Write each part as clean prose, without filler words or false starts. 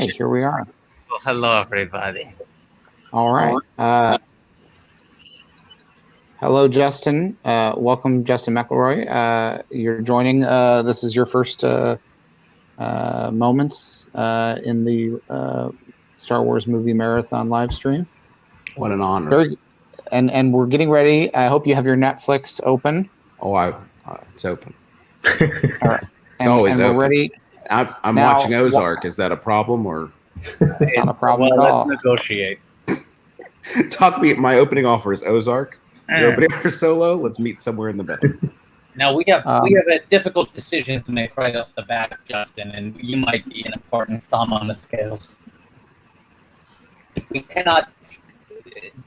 Okay, here we are. Well, hello, everybody. All right. Hello, Justin. Welcome, Justin McElroy. You're joining. This is your first moments in the Star Wars movie marathon live stream. What an honor! And we're getting ready. I hope you have your Netflix open. Oh, it's open. All right. It's always open. We're ready. I'm now, watching Ozark. Is that a problem or? It's not a problem at all. Let's negotiate. Talk me. My opening offer is Ozark. Your opening offer is Solo. Let's meet somewhere in the middle. Now we have a difficult decision to make right off the bat, Justin, and you might be an important thumb on the scales. We cannot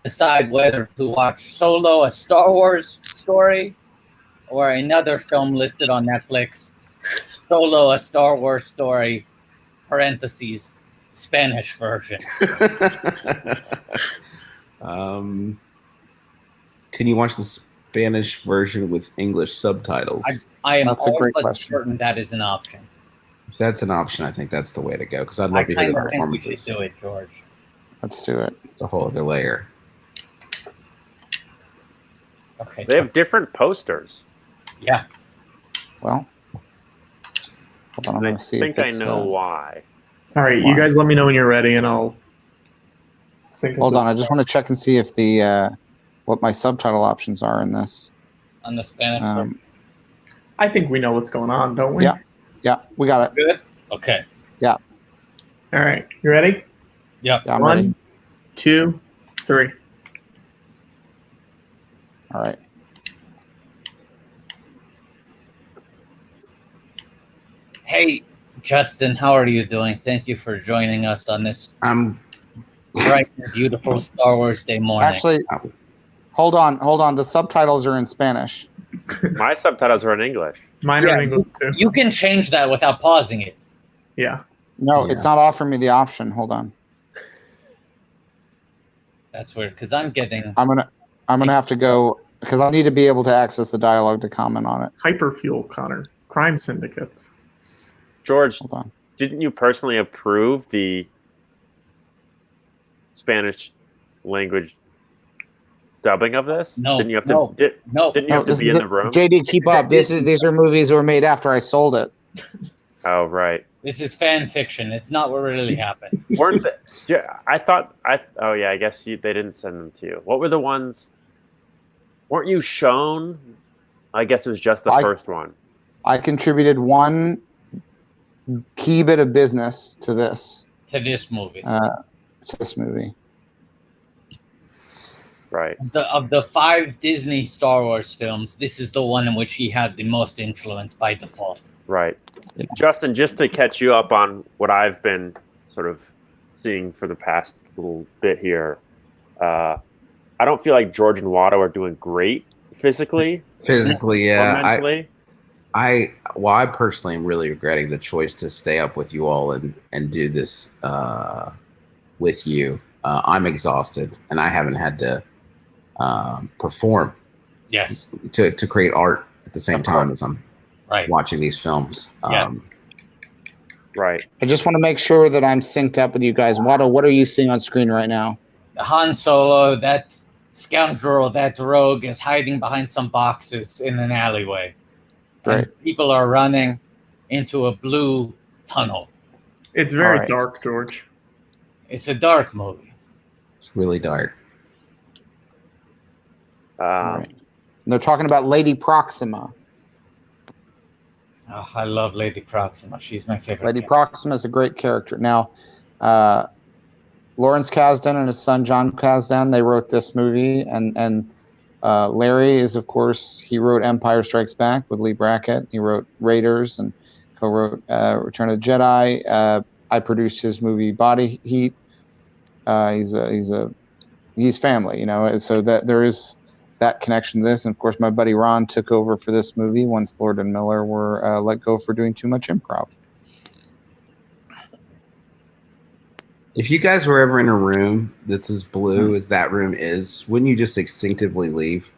decide whether to watch Solo, a Star Wars story, or another film listed on Netflix, Solo, a Star Wars story, parentheses, Spanish version. Can you watch the Spanish version with English subtitles? I am all but certain that is an option. If that's an option, I think that's the way to go, because I'd love to hear the performances. We should do it, George. Let's do it. It's a whole other layer. Okay. They have different posters. Yeah. Well, hold on, I'm going to see. I think I know why. All right, you guys let me know when you're ready, and I'll sync. Hold on, I just want to check and see if the what my subtitle options are in this. On the Spanish. I think we know what's going on, don't we? Yeah, we got it. Good. Okay. Yeah. All right, you ready? Yeah. I'm ready. 1, 2, 3. All right. Hey, Justin, how are you doing? Thank you for joining us on this bright and beautiful Star Wars Day morning. Actually, hold on. The subtitles are in Spanish. My subtitles are in English. Mine are in English too. You can change that without pausing it. Yeah. No, it's not offering me the option. Hold on. That's weird, because I'm gonna have to go, because I need to be able to access the dialogue to comment on it. Hyperfuel, Connor. Crime syndicates. George, hold on. Didn't you personally approve the Spanish language dubbing of this? No. Didn't you have to? Didn't you have to be in the room? JD, keep up. These are movies that were made after I sold it. Oh, right. This is fan fiction. It's not what really happened. Weren't they? Yeah, oh yeah, I guess they didn't send them to you. What were the ones? Weren't you shown? I guess it was just the first one. I contributed one key bit of business to this. To this movie. Right. Of the 5 Disney Star Wars films, this is the one in which he had the most influence by default. Right. Yeah. Justin, just to catch you up on what I've been sort of seeing for the past little bit here, I don't feel like George and Watto are doing great physically. Yeah. Mentally. I personally am really regretting the choice to stay up with you all and do this with you. I'm exhausted, and I haven't had to perform. Yes. To create art at the same time as I'm watching these films. Yes. Right. I just want to make sure that I'm synced up with you guys. Watto, what are you seeing on screen right now? Han Solo, that scoundrel, that rogue, is hiding behind some boxes in an alleyway. Right. And people are running into a blue tunnel. It's very dark, George. It's a dark movie. It's really dark. And they're talking about Lady Proxima. Oh, I love Lady Proxima. She's my favorite. Lady Proxima is a great character. Now, Lawrence Kasdan and his son John Kasdan, they wrote this movie, and Larry is, of course, he wrote Empire Strikes Back with Lee Brackett. He wrote Raiders and co-wrote Return of the Jedi. I produced his movie Body Heat. He's family, you know. So that there is that connection to this, and of course, my buddy Ron took over for this movie once Lord and Miller were let go for doing too much improv. If you guys were ever in a room that's as blue as that room is, wouldn't you just instinctively leave?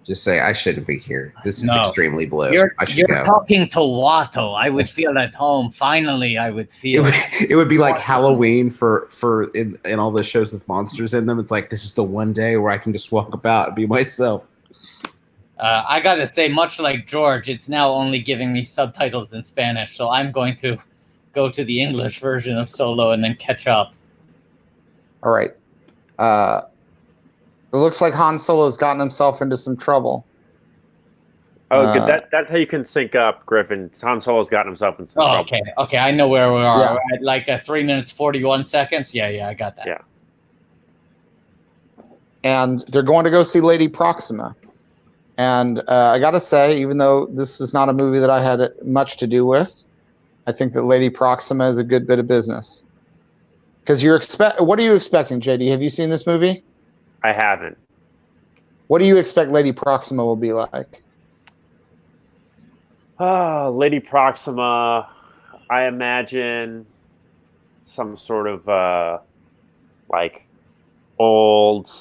Just say, I shouldn't be here. This is No. extremely blue. You're I should go. talking to Watto. I would feel at home. Finally, I would feel. It would be like Halloween for in all the shows with monsters in them. It's like, this is the one day where I can just walk about and be myself. I gotta say, much like George, it's now only giving me subtitles in Spanish, so I'm going to go to the English version of Solo and then catch up. All right. It looks like Han Solo's gotten himself into some trouble. Oh, good. That's how you can sync up, Griffin. Han Solo's gotten himself in some trouble. Okay. I know where we are. Yeah. We're at like 3 minutes 41 seconds. Yeah, I got that. Yeah. And they're going to go see Lady Proxima. And I got to say, even though this is not a movie that I had much to do with, I think that Lady Proxima is a good bit of business. Because what are you expecting, JD? Have you seen this movie? I haven't. What do you expect Lady Proxima will be like? Lady Proxima, I imagine some sort of like old,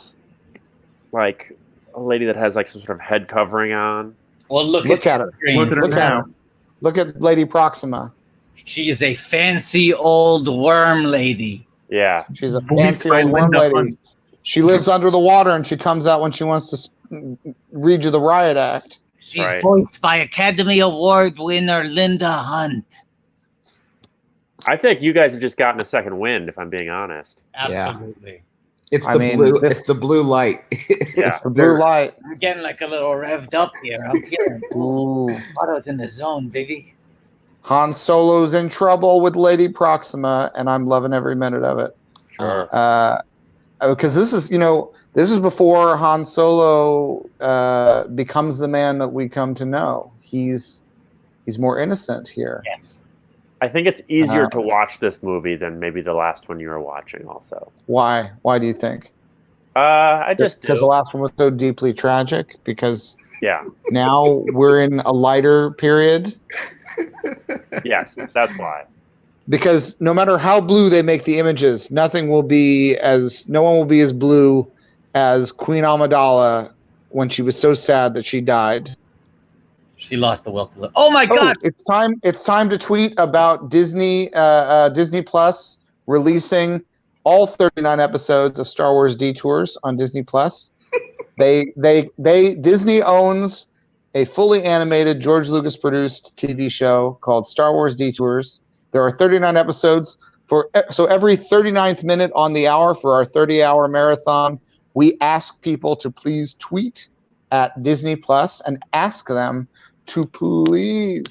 like a lady that has like some sort of head covering on. Well, look at her. Look at her now. Look at Lady Proxima. She is a fancy old worm lady. Yeah. She's a Voiced fancy by old worm Linda lady. Hunt. She lives under the water and she comes out when she wants to read you the riot act. She's Right. voiced by Academy Award winner Linda Hunt. I think you guys have just gotten a second wind, if I'm being honest. Absolutely. It's I the mean, blue. this- It's the blue light. Yeah. It's the blue light. I'm getting like a little revved up here. I'm feeling Ooh. Watto's in the zone, baby. Han Solo's in trouble with Lady Proxima, and I'm loving every minute of it. Sure. Because this is before Han Solo becomes the man that we come to know. He's more innocent here. Yes. I think it's easier to watch this movie than maybe the last one you were watching also. Why? Why do you think? I just Because the last one was so deeply tragic. Because yeah. now we're in a lighter period. Yes, that's why. Because no matter how blue they make the images, no one will be as blue as Queen Amidala when she was so sad that she died. She lost the will to live. Oh my God! It's time to tweet about Disney Plus releasing all 39 episodes of Star Wars Detours on Disney Plus. Disney owns a fully animated George Lucas produced TV show called Star Wars Detours. There are 39 episodes so every 39th minute on the hour for our 30-hour marathon, we ask people to please tweet at Disney Plus and ask them to please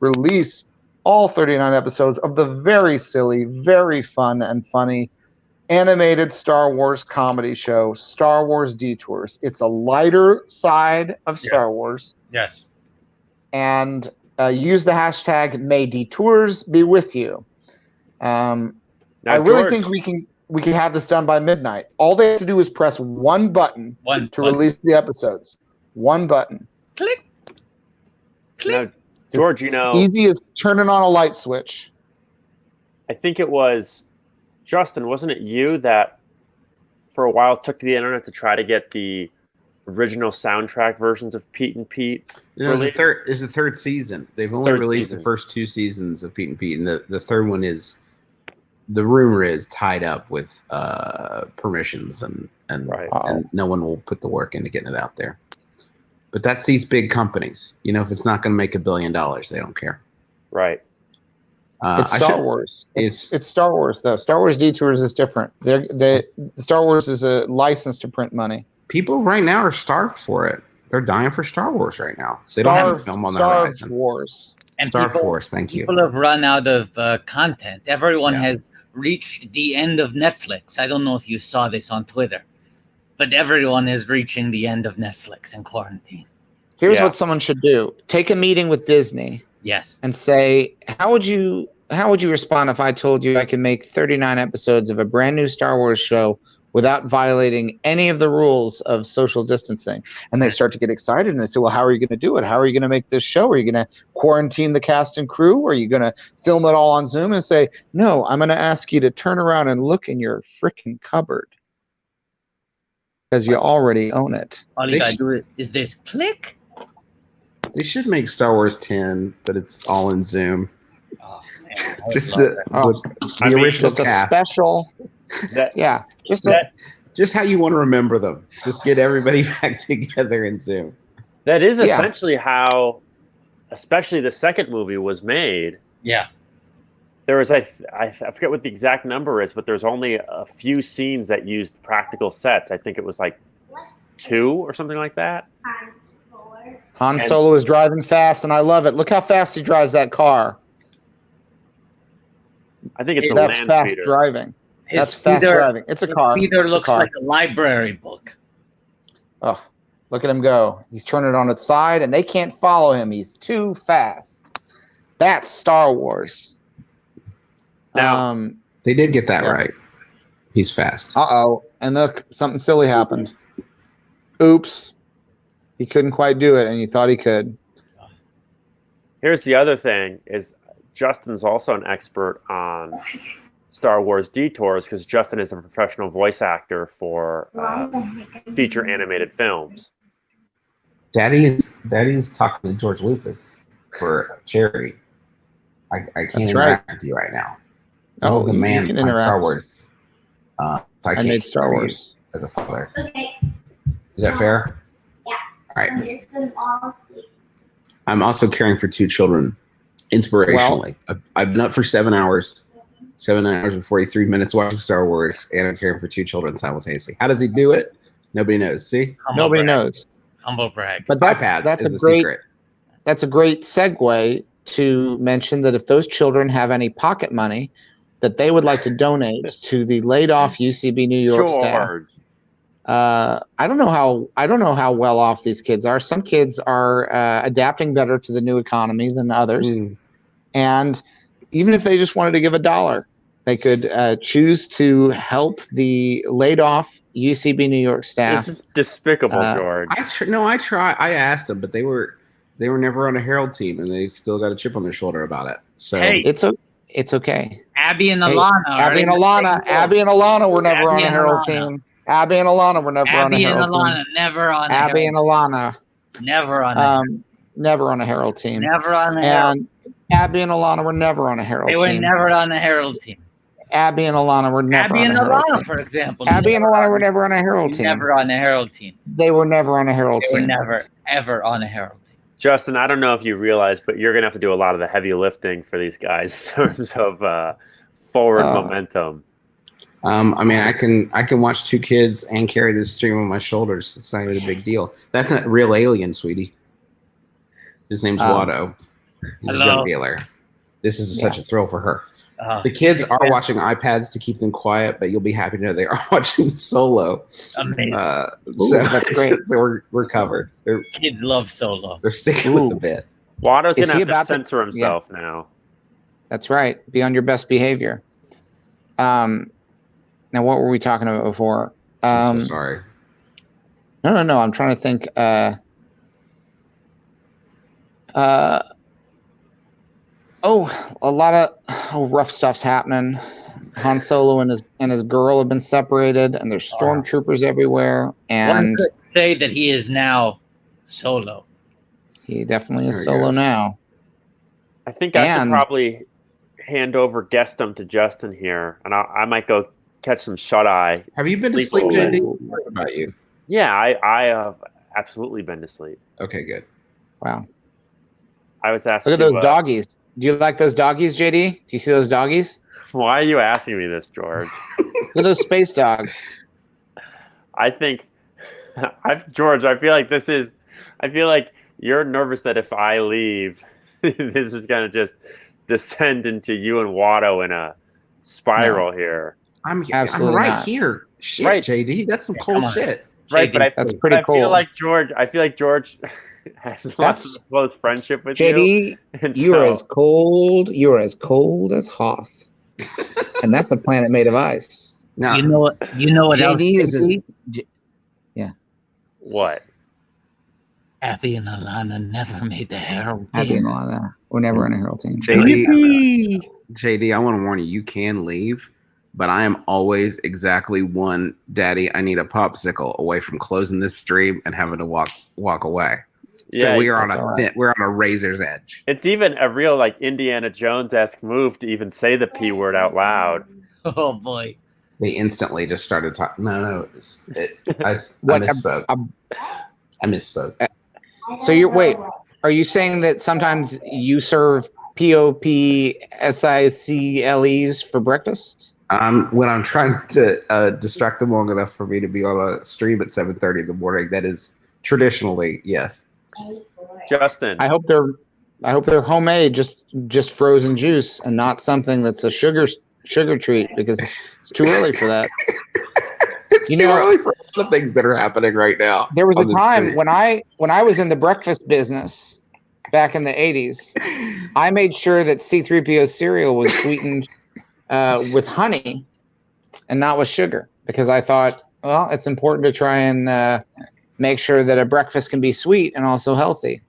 release all 39 episodes of the very silly, very fun and funny animated Star Wars comedy show, Star Wars Detours. It's a lighter side of Star Wars. Yes. And use the hashtag May Detours be with you. Now, I really George, think we can have this done by midnight. All they have to do is press one button to release the episodes. One button. Click. now, George, Easy as turning on a light switch. I think it was Justin, wasn't it you that for a while took to the internet to try to get the original soundtrack versions of Pete and Pete? There's the third season. They've only released the first two seasons of Pete and Pete, and the third one is, the rumor is, tied up with permissions and no one will put the work into getting it out there. But that's these big companies. If it's not going to make $1 billion, they don't care. Right. It's Star Wars. It's Star Wars though. Star Wars Detours is different. Star Wars is a license to print money. People right now are starved for it. They're dying for Star Wars right now. They don't have a film on the horizon. Wars. And Star Wars. Thank you. People have run out of content. Everyone has reached the end of Netflix. I don't know if you saw this on Twitter, but everyone is reaching the end of Netflix in quarantine. Here's what someone should do. Take a meeting with Disney. Yes. And say, how would you respond if I told you I can make 39 episodes of a brand new Star Wars show without violating any of the rules of social distancing? And they start to get excited and they say, well, how are you going to do it? How are you going to make this show? Are you going to quarantine the cast and crew? Or are you going to film it all on Zoom and say, no, I'm going to ask you to turn around and look in your freaking cupboard? because you already own it. All you gotta do is this click. They should make Star Wars 10, but it's all in Zoom. Oh, man, Just the the original Just a cast. special. That, Just how you want to remember them. Just get everybody back together in Zoom. that is essentially how, especially the second movie was made. Yeah. There was I forget what the exact number is, but there's only a few scenes that used practical sets. I think it was like 2 or something like that. Han Solo is driving fast, and I love it. Look how fast he drives that car. I think it's a That's land fast speeder. driving. His That's fast speeder, driving. It's a car. Speeder It's a looks car. like a library book. Oh, look at him go. He's turning it on its side, and they can't follow him. He's too fast. That's Star Wars. Now- They did get that right. He's fast. Uh-oh. And look, something silly happened. Oops. He couldn't quite do it, and you thought he could. Here's the other thing: is Justin's also an expert on Star Wars detours because Justin is a professional voice actor for feature animated films. Daddy's talking to George Lucas for charity. I can't interact with you right now. This is the man can on interact. Star Wars. I made Star Wars. As a father. Okay. Is that fair? Yeah. All right. I'm just gonna fall asleep. I'm also caring for 2 children inspirationally. I've been up for 7 hours. 7 hours and 43 minutes watching Star Wars, and I'm caring for 2 children simultaneously. How does he do it? Nobody knows. See? Nobody knows. Humble brag. But iPads that's is a the great secret. that's a great segue to mention that if those children have any pocket money that they would like to donate to the laid off UCB New York staff. I don't know how well off these kids are. Some kids are adapting better to the new economy than others. And even if they just wanted to give $1, they could choose to help the laid off UCB New York staff. This is despicable, George. I asked them, but they were never on a Herald team, and they still got a chip on their shoulder about it. So Hey. It's okay. Abby and Alana. Abby and Alana were never on a Herald team. Abby and Alana were never on a Herald team. Abby and Alana never on a Abby Herald and Alana never on a never on a Herald team. never on a Herald. And Abby and Alana were never on a Herald They team. were never on a Herald team. Abby and Alana were never Abby on and a Herald Alana, team. for example. Abby and Alana were never on a Herald team. Never on a Herald team. They were never on a Herald They were team. never, ever on a Herald team. Justin, I don't know if you realize, but you're gonna have to do a lot of the heavy lifting for these guys in terms of forward momentum. I mean, I can watch 2 kids and carry this stream on my shoulders. It's not even a big deal. That's a real alien, sweetie. His name's Watto. He's a drug dealer. This is such a thrill for her. The kids are watching iPads to keep them quiet, but you'll be happy to know they are watching Solo. Amazing. That's great. So we're covered. Kids love Solo. They're sticking with the bit. Watto's Is gonna he have to about to- censor himself now. That's right. Be on your best behavior. Now, what were we talking about before? I'm so sorry. No. I'm trying to think. A lot of rough stuff's happening. Han Solo and his girl have been separated, and there's stormtroopers everywhere. One And could say that he is now Solo. he definitely is There we Solo go. now. I think I should And- probably hand over Guestum to Justin here, and I might go catch some shut eye. Have you been to Sleep sleep, a JD? little What about you? Yeah, I have absolutely been to sleep. Okay, good. Wow. I was asked. Look at to, those doggies. Do you like those doggies, JD? Do you see those doggies? Why are you asking me this, George? Look at those space dogs. I think, George. I feel like you're nervous that if I leave, this is gonna just descend into you and Watto in a spiral here. I'm Absolutely right not. here. Shit, Right. JD, that's some Yeah, cold come on. shit. Right, but That's pretty I feel cool. like George. I feel like George has lots of close friendship with you. JD, And you're so- as cold. You're as cold as Hoth, and that's a planet made of ice. No, You know what? You know what else? JD is JD? what? Abby and Alana never made the Herald Abby team. and Alana were never on a Herald team. JD, I want to warn you. You can leave, but I am always exactly one daddy. I need a popsicle away from closing this stream and having to walk away. So Yeah, we are we're on a razor's edge. It's even a real like Indiana Jones-esque move to even say the P word out loud. Oh boy. They instantly just started talking. No, I misspoke. I misspoke. So are you saying that sometimes you serve POPSICLEs for breakfast? When I'm trying to distract them long enough for me to be on a stream at 7:30 in the morning, that is traditionally yes. Justin, I hope they're homemade, just frozen juice, and not something that's a sugar treat, because it's too early for that. It's too early for the things that are happening right now. There was a time when I was in the breakfast business back in the 80s, I made sure that C-3PO cereal was sweetened with honey and not with sugar, because I thought, well, it's important to try and make sure that a breakfast can be sweet and also healthy.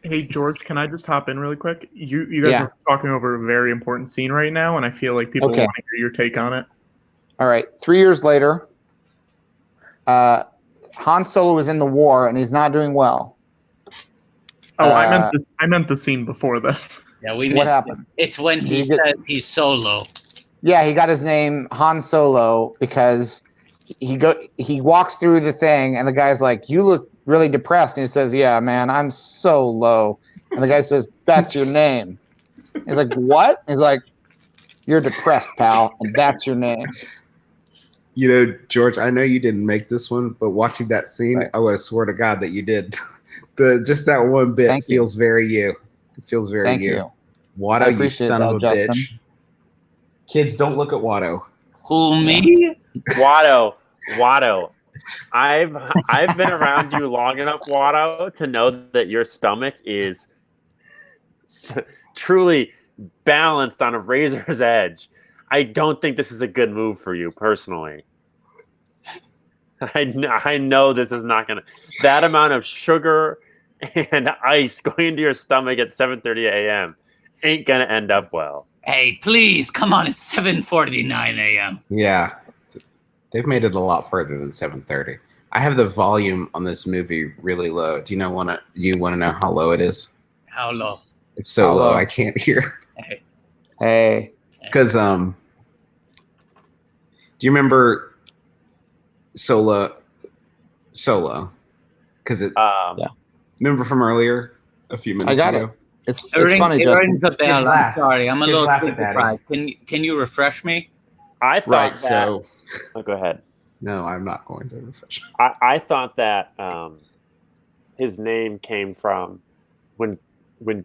Hey, George, can I just hop in really quick? You guys are talking over a very important scene right now, and I feel like people want to hear your take on it. All right. 3 years later, Han Solo is in the war, and he's not doing well. Oh, I meant the scene before this. Yeah, we What missed happened? it. It's when he says he's solo. Yeah, he got his name Han Solo because he walks through the thing, and the guy's like, "You look really depressed," and he says, "Yeah, man, I'm so low." And the guy says, "That's your name." He's like, "What?" He's like, "You're depressed, pal, and that's your name." You know, George, I know you didn't make this one, but watching that scene, I would have swear to God that you did. Just that one bit feels very you. It feels very Thank you. you. Watto, you son of a bitch. Kids, don't look at Watto. Who, me? Watto. I've been around you long enough, Watto, to know that your stomach is truly balanced on a razor's edge. I don't think this is a good move for you personally. I know this is not gonna. That amount of sugar and ice going into your stomach at 7:30 a.m. ain't gonna end up well. Hey, please, come on! It's 7:49 a.m. Yeah, they've made it a lot further than 7:30. I have the volume on this movie really low. Do you want to know how low it is? How low? It's so low I can't hear. Hey. Because do you remember Solo? Because remember from earlier a few minutes ago? I got it. It's funny, Justin. Rings a bell. I'm sorry. I'm a little surprised. Can you refresh me? I thought so. Oh, go ahead. No, I'm not going to refresh. I thought that his name came from when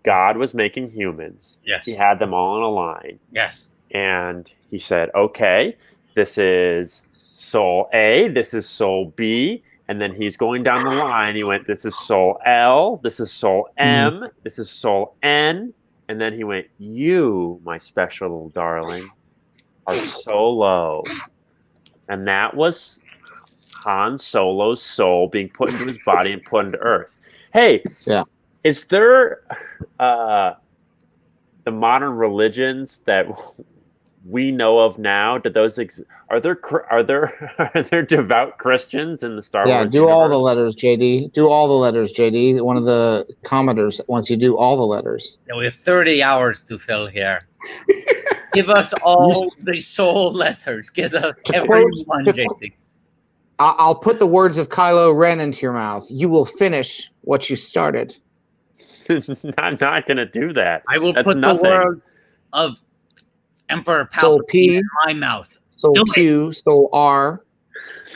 God was making humans. Yes. He had them all in a line. Yes. And he said, okay, this is soul A, this is soul B. And then he's going down the line. He went, this is soul L, this is soul M, this is soul N. And then he went, you, my special little darling, are so low. And that was Han Solo's soul being put into his body and put into Earth. Hey, is there the modern religions that we know of now? Do those are there devout Christians in the Star Wars universe? Do all the letters, JD. Do all the letters, JD. One of the commenters wants you to do all the letters. Yeah, we have 30 hours to fill here. Give us all the soul letters. Give us every one, JD. I'll put the words of Kylo Ren into your mouth. You will finish what you started. I'm not going to do that. I will put the word of Emperor Palpatine in my mouth. Soul Q, Soul R,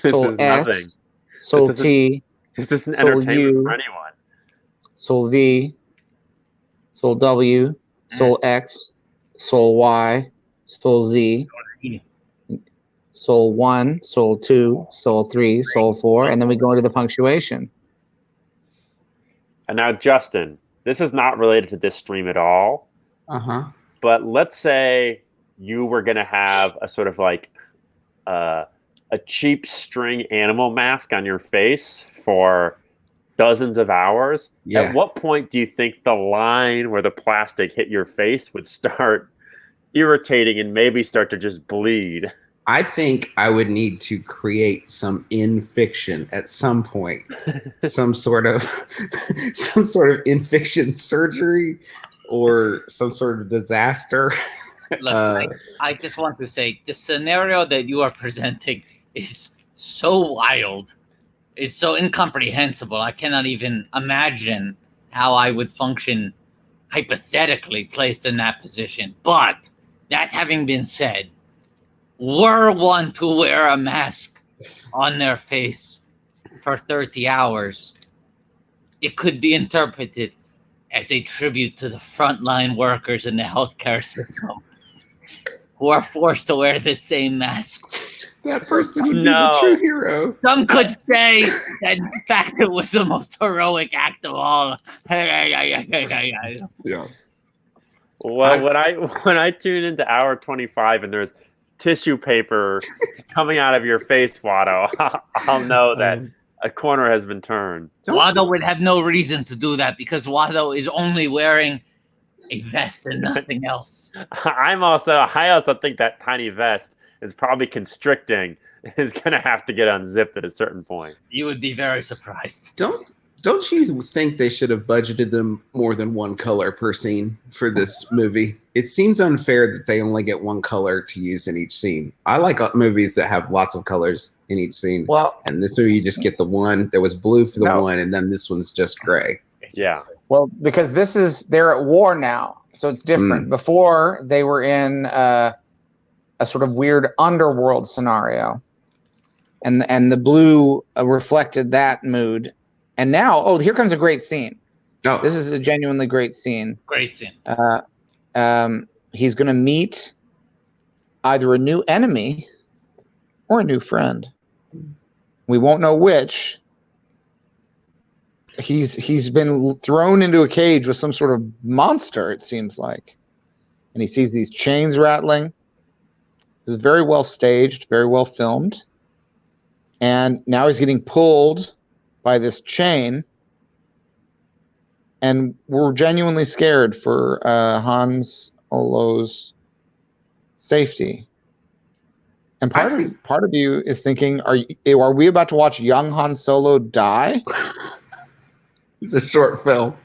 Soul S, Soul T. This isn't entertainment for anyone. Soul V, Soul W, Soul X, Soul Y, Soul Z, Soul 1, Soul 2, Soul 3, Soul 4, and then we go into the punctuation. And now, Justin, this is not related to this stream at all. But let's say you were going to have a sort of like a cheap string animal mask on your face for dozens of hours. At what point do you think the line where the plastic hit your face would start irritating and maybe start to just bleed. I think I would need to create some in fiction at some point, some sort of in fiction surgery or some sort of disaster. Look, I just want to say the scenario that you are presenting is so wild. It's so incomprehensible. I cannot even imagine how I would function hypothetically placed in that position. But that having been said, were one to wear a mask on their face for 30 hours, it could be interpreted as a tribute to the frontline workers in the healthcare system who are forced to wear the same mask. That person would be the true hero. Some could say that in fact it was the most heroic act of all. Yeah. Well, when I tune into hour 25 and there's tissue paper coming out of your face, Watto, I'll know that a corner has been turned. Watto would have no reason to do that because Watto is only wearing a vest and nothing else. I also think that tiny vest is probably constricting. Is going to have to get unzipped at a certain point. You would be very surprised. Don't you think they should have budgeted them more than one color per scene for this movie? It seems unfair that they only get one color to use in each scene. I like movies that have lots of colors in each scene. Well, and this movie you just get the one. There was blue for the one, and then this one's just gray. Yeah. Well, because they're at war now, so it's different. Before they were in a sort of weird underworld scenario, and the blue reflected that mood. And now, here comes a great scene. Oh, this is a genuinely great scene. Great scene. He's going to meet either a new enemy or a new friend. We won't know which. He's been thrown into a cage with some sort of monster, it seems like. And he sees these chains rattling. This is very well staged, very well filmed. And now he's getting pulled by this chain. And we're genuinely scared for Han Solo's safety. And part of you is thinking, are we about to watch young Han Solo die? It's a short film.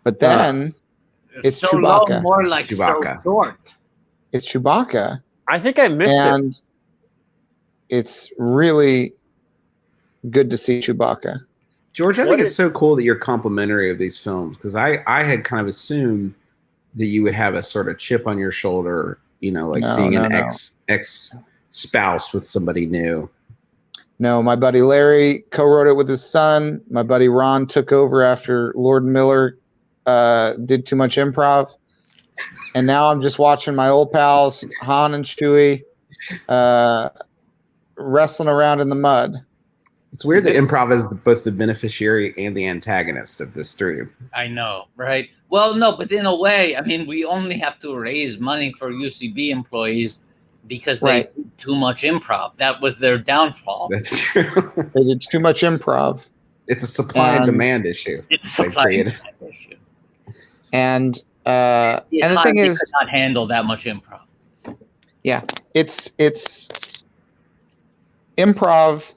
But then it's Chewbacca. More like Chewbacca. So short. It's Chewbacca. I think I missed it. And it's really good to see Chewbacca. George, I think it's so cool that you're complimentary of these films, because I had kind of assumed that you would have a sort of chip on your shoulder, seeing an ex-spouse with somebody new. No, my buddy Larry co-wrote it with his son. My buddy Ron took over after Lord Miller did too much improv. And now I'm just watching my old pals, Han and Chewie, wrestling around in the mud. It's weird that improv is both the beneficiary and the antagonist of this stream. I know, right? Well, no, but in a way, I mean, we only have to raise money for UCB employees because they did too much improv. That was their downfall. That's true. They did too much improv. It's a supply and demand issue. It's a supply and demand issue. And the thing is, could not handle that much improv. Yeah, it's improv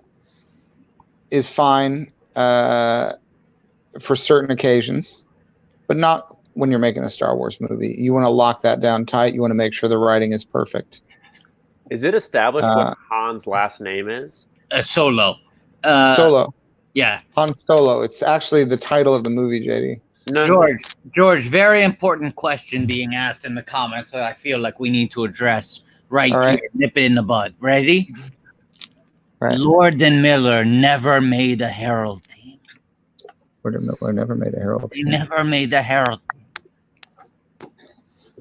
is fine for certain occasions, but not when you're making a Star Wars movie. You want to lock that down tight. You want to make sure the writing is perfect. Is it established what Han's last name is? Solo. Solo. Yeah. Han Solo. It's actually the title of the movie, JD. No. George, very important question being asked in the comments that I feel like we need to address right here. Nip it in the bud. Ready? Right. Lord and Miller never made a Herald team. Lord and Miller never made a Herald team. They never made a Herald team.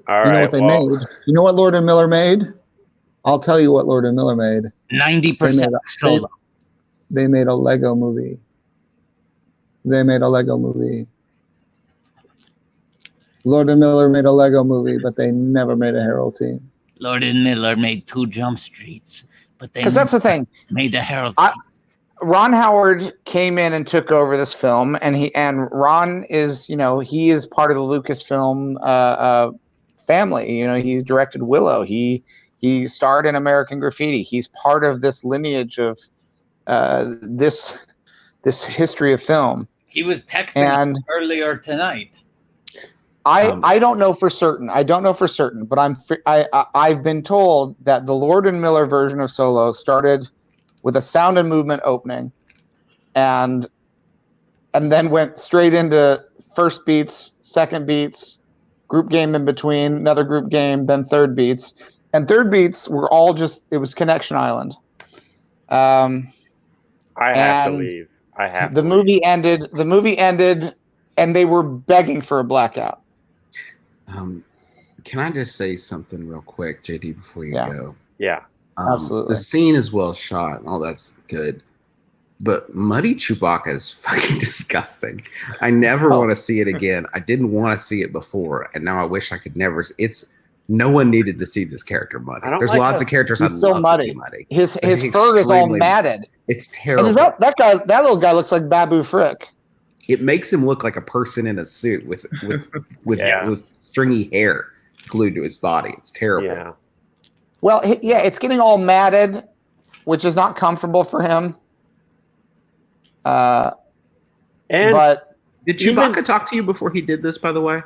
All you know right, what they made? You know what Lord and Miller made? I'll tell you what Lord and Miller made. 90% Solo. They made a Lego movie. Lord and Miller made a Lego movie, but they never made a Herald team. Lord and Miller made 2 Jump Streets, but they that's the thing. Made the Herald team. Ron Howard came in and took over this film, and Ron is, he is part of the Lucasfilm family. He's directed Willow. He starred in American Graffiti. He's part of this lineage of this history of film. He was texting earlier tonight. I don't know for certain. But I've been told that the Lord and Miller version of Solo started with a sound and movement opening, and then went straight into first beats, second beats, group game in between, another group game, then third beats. And third beats were all it was Connection Island. I have to leave. The movie ended, and they were begging for a blackout. Can I just say something real quick, JD, before you go? Yeah. Absolutely. The scene is well shot. Oh, that's good. But Muddy Chewbacca is fucking disgusting. I never want to see it again. I didn't want to see it before, and now I wish I could never. No one needed to see this character muddy. There's lots of characters I'd love to see muddy. His fur is all matted. It's terrible. And that little guy looks like Babu Frick. It makes him look like a person in a suit with stringy hair glued to his body. It's terrible. Yeah. Well, it's getting all matted, which is not comfortable for him. But did Chewbacca talk to you before he did this, by the way?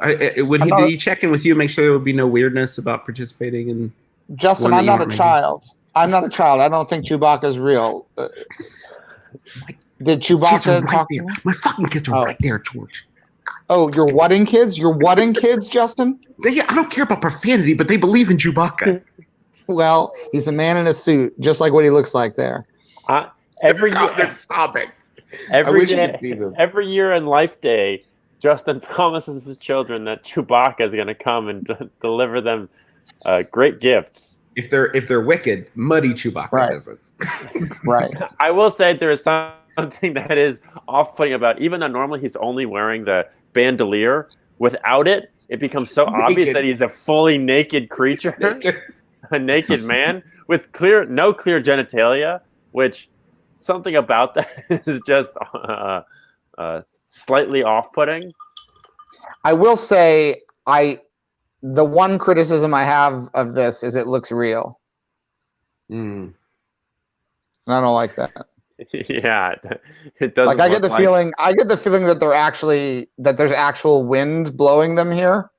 Did he check in with you and make sure there would be no weirdness about participating in? Justin, I'm not a child. I don't think Chewbacca's real. Did Chewbacca talk to you? My fucking kids are right there, George. Oh, you're whatting kids? You're whatting kids, Justin? I don't care about profanity, but they believe in Chewbacca. Well, he's a man in a suit, just like what he looks like there. Every year, they're sobbing. Every year in Life Day, Justin promises his children that Chewbacca is going to come and deliver them great gifts. If they're wicked, Muddy Chewbacca visits. Right. I will say there is something that is off-putting about, even though normally he's only wearing the bandolier, without it, it becomes so obvious that he's a fully naked creature, a naked man with no clear genitalia, which something about that is just slightly off-putting. I will say the one criticism I have of this is it looks real. And I don't like that. Yeah, it doesn't. I get the feeling that there's actual wind blowing them here.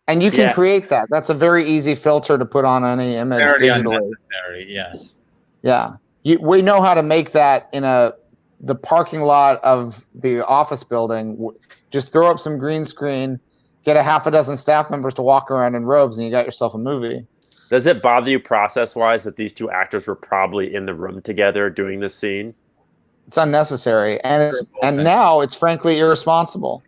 And you can create that. That's a very easy filter to put on any image digitally. Unnecessary, yes. Yeah. We know how to make that in the parking lot of the office building. Just throw up some green screen, get a half a dozen staff members to walk around in robes, and you got yourself a movie. Does it bother you process-wise that these two actors were probably in the room together doing this scene? It's unnecessary, and now it's frankly irresponsible.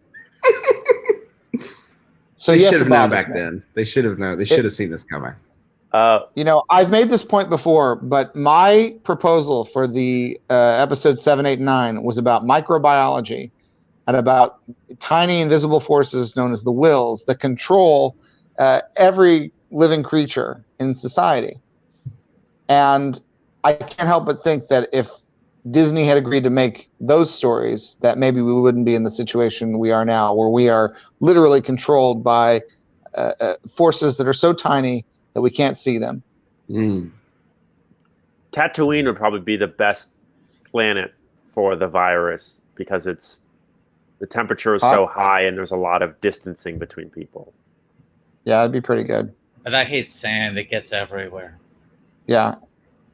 So they should have known back then. They should have known. They should have seen this coming. I've made this point before, but my proposal for the episode 7, 8, 9 was about microbiology and about tiny invisible forces known as the wills that control every living creature in society. And I can't help but think that if Disney had agreed to make those stories, that maybe we wouldn't be in the situation we are now, where we are literally controlled by forces that are so tiny that we can't see them. Tatooine would probably be the best planet for the virus because the temperature is so high and there's a lot of distancing between people. Yeah, that'd be pretty good. But I hate sand; it gets everywhere. Yeah,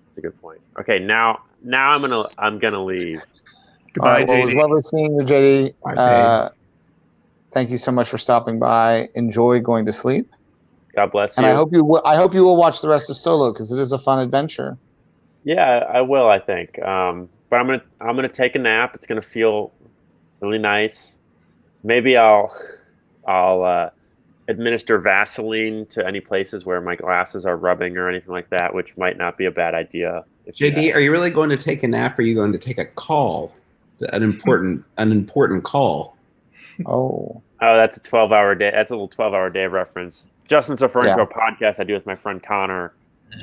that's a good point. Okay, now I'm gonna leave. Goodbye, JD. Well, it was lovely seeing you, JD. Bye, thank you so much for stopping by. Enjoy going to sleep. God bless you. And I hope you will watch the rest of Solo because it is a fun adventure. Yeah, I will. I think. But I'm gonna take a nap. It's gonna feel really nice. Maybe I'll administer Vaseline to any places where my glasses are rubbing or anything like that, which might not be a bad idea. JD, are you really going to take a nap, or are you going to take a call, an important call? Oh, that's a 12-hour day. That's a little 12-hour day reference. Justin's referring to a podcast I do with my friend Connor.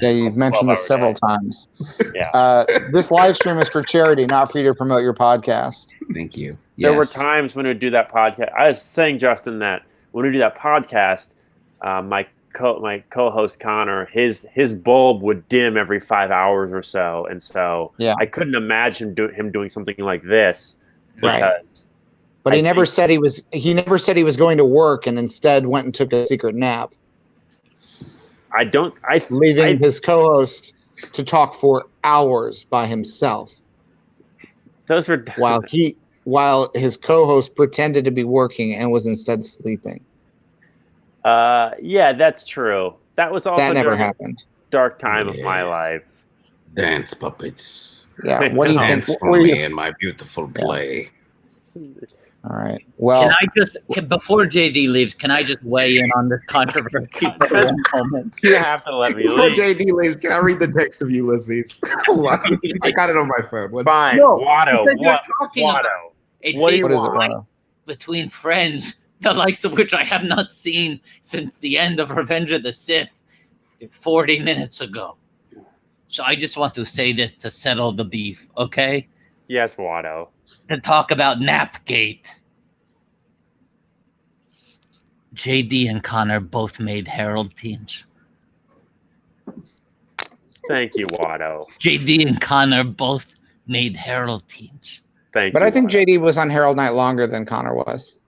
Yeah, you've mentioned this several times. Yeah. This live stream is for charity, not for you to promote your podcast. Thank you. There were times when we would do that podcast. I was saying, Justin, that when we do that podcast, my co-host Connor, his bulb would dim every 5 hours or so, and so I couldn't imagine him doing something like this. Right. But he never said he was going to work, and instead went and took a secret nap. Leaving his co-host to talk for hours by himself. Those were while his co-host pretended to be working and was instead sleeping. Yeah, that's true. That was also that never happened. Dark time of my life. Dance puppets. Yeah. What do you think? Dance for me and my beautiful play. All right. Well, can I just before JD leaves, can I just weigh in on this controversy for one moment? You have to let me Before leave. JD leaves, can I read the text of Ulysses? Hold on. I got it on my phone. Fine. No, Watto. Watto. What do you what is it, want? Watto? Between friends, the likes of which I have not seen since the end of Revenge of the Sith 40 minutes ago. So I just want to say this to settle the beef, okay? Yes, Watto. To talk about Napgate. JD and Connor both made Herald teams. Thank you, Watto. JD and Connor both made Herald teams. Thank you. But I think Watto. JD was on Herald Night longer than Connor was.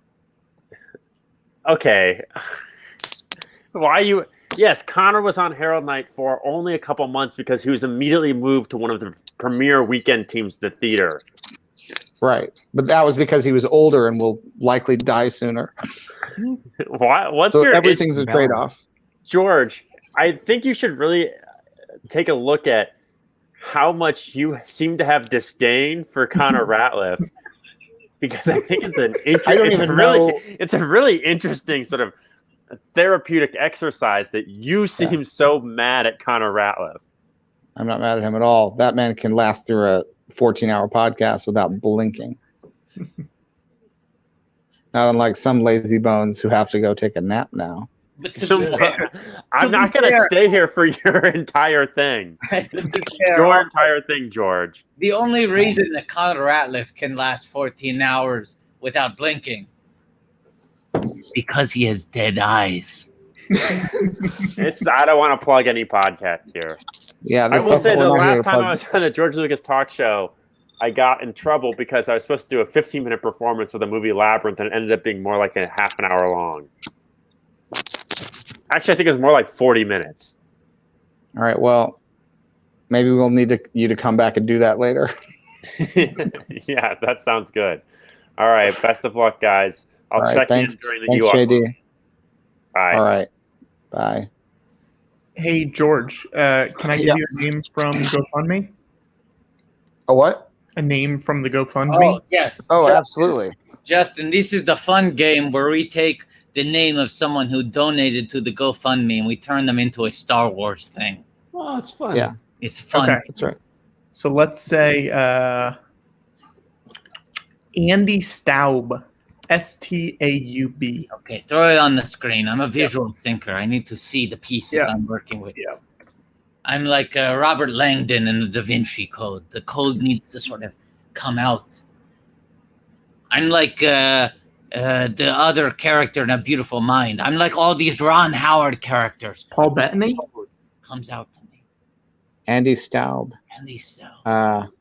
Okay. Why you? Yes, Connor was on Herald Night for only a couple months because he was immediately moved to one of the premier weekend teams, the theater. Right. But that was because he was older and will likely die sooner. What's so your everything's a trade-off. George, I think you should really take a look at how much you seem to have disdain for Connor Ratliff, because I think it's it's a really interesting sort of therapeutic exercise that you seem so mad at Connor Ratliff. I'm not mad at him at all. That man can last through a 14-hour podcast without blinking. Not unlike some lazy bones who have to go take a nap now. I'm not going to stay here for your entire thing. Your entire thing, George. The only reason that Connor Ratliff can last 14 hours without blinking because he has dead eyes. I don't want to plug any podcasts here. Yeah, I will say the last time I was on a George Lucas talk show, I got in trouble because I was supposed to do a 15-minute performance of the movie Labyrinth, and it ended up being more like a half an hour long. Actually, I think it was more like 40 minutes. All right, well, maybe we'll need you to come back and do that later. Yeah, that sounds good. All right, best of luck, guys. I'll check in during the Thanks, JD. Bye. All right, bye. Hey, George, can I give you a name from GoFundMe? A what? A name from the GoFundMe? Oh, yes. Oh, Justin, absolutely. Justin, this is the fun game where we take the name of someone who donated to the GoFundMe and we turn them into a Star Wars thing. Oh, it's fun. Yeah. It's fun. Okay. That's right. So let's say Andy Staub. Staub. Okay, throw it on the screen. I'm a visual thinker. I need to see the pieces I'm working with. Yeah. I'm like Robert Langdon in the Da Vinci Code. The code needs to sort of come out. I'm like the other character in A Beautiful Mind. I'm like all these Ron Howard characters. Paul Bettany? Comes out to me. Andy Staub. Andy Staub.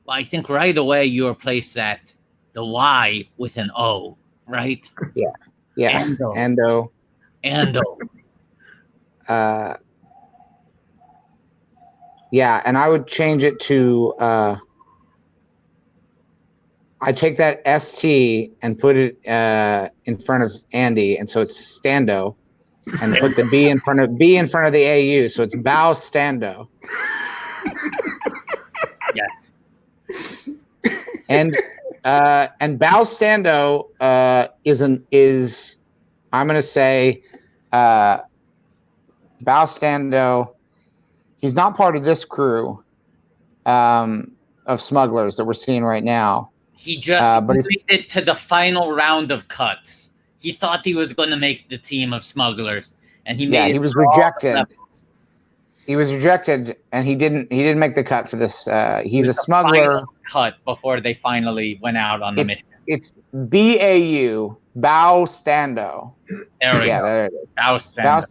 Well, I think right away you replace the Y with an O, right? Yeah. Yeah. Ando. Yeah, and I would change it to I take that ST and put it in front of Andy, and so it's Stando, and put the B in front of the AU, so it's Bao Stando. Yes. And Bao Stando is I'm gonna say Bao Stando. He's not part of this crew of smugglers that we're seeing right now. He just made it to the final round of cuts. He thought he was going to make the team of smugglers, and he was rejected. He was rejected, and he didn't make the cut for this. He's a smuggler. Cut before they finally went out on the mission. It's BAU, Bao Stando. There we go. There it is. Bao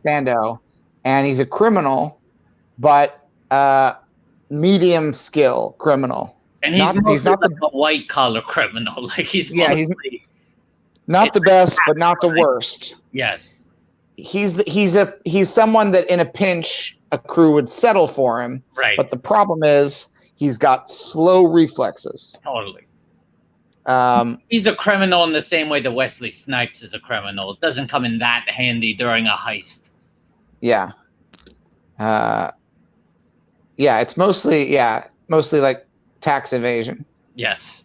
Stando, and he's a criminal, but medium skill criminal. And he's not a white collar criminal. Like he's not the best, but not the worst. Yes. He's someone that in a pinch a crew would settle for him. Right. But the problem is he's got slow reflexes. Totally. He's a criminal in the same way that Wesley Snipes is a criminal. It doesn't come in that handy during a heist. Yeah. It's mostly like tax evasion. Yes.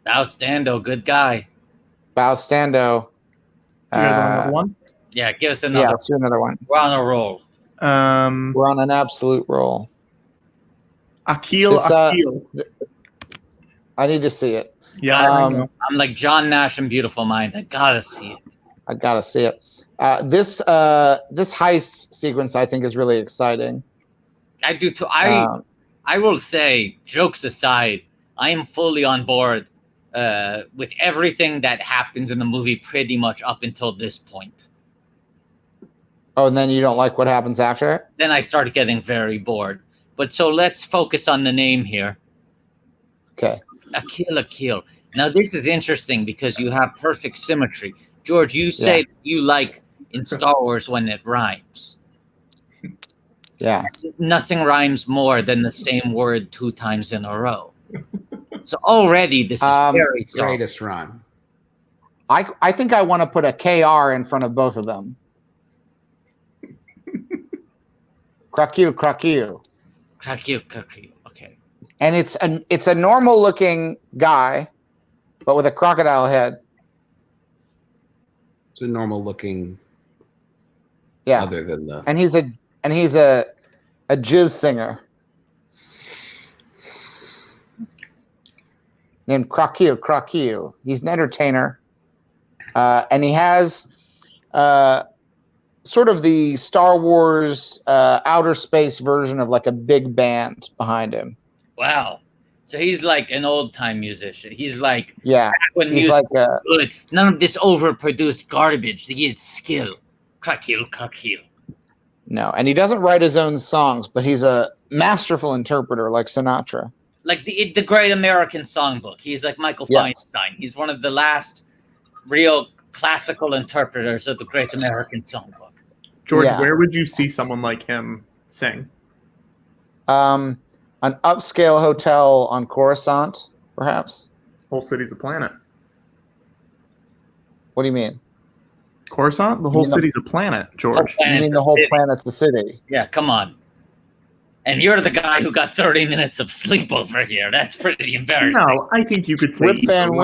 Bao Stando, good guy. Bao Stando. You guys want another one? Yeah, give us another. Yeah, let's do another one. We're on a roll. We're on an absolute roll. Akil. I need to see it. Yeah, I'm like John Nash in Beautiful Mind. I gotta see it. I gotta see it. This heist sequence I think is really exciting. I do too. I will say, jokes aside, I am fully on board with everything that happens in the movie pretty much up until this point. Oh, and then you don't like what happens after it? Then I start getting very bored. But so let's focus on the name here. Okay. Akil. Now this is interesting because you have perfect symmetry. George, you say you like in Star Wars when it rhymes. Yeah. Nothing rhymes more than the same word 2 times in a row. So already this is very Star Wars. Greatest rhyme. I think I want to put a KR in front of both of them. Krakil. Krakil. Okay. And it's a normal looking guy, but with a crocodile head. It's a normal looking. Yeah. Other than the. And he's a jizz singer named Krakil. He's an entertainer, and he has sort of the Star Wars outer space version of like a big band behind him. Wow. So he's like an old time musician. He's like when he's like good. None of this overproduced garbage. He had skill. Krakil. No, and he doesn't write his own songs, but he's a masterful interpreter like Sinatra. Like the Great American Songbook. He's like Michael Feinstein. He's one of the last real classical interpreters of the Great American Songbook. George, where would you see someone like him sing? An upscale hotel on Coruscant, perhaps. Whole city's a planet. What do you mean? Coruscant? The whole city's a planet, George. You mean the whole planet's a city? Yeah, come on. And you're the guy who got 30 minutes of sleep over here. That's pretty embarrassing. No, I think you could say Rip Van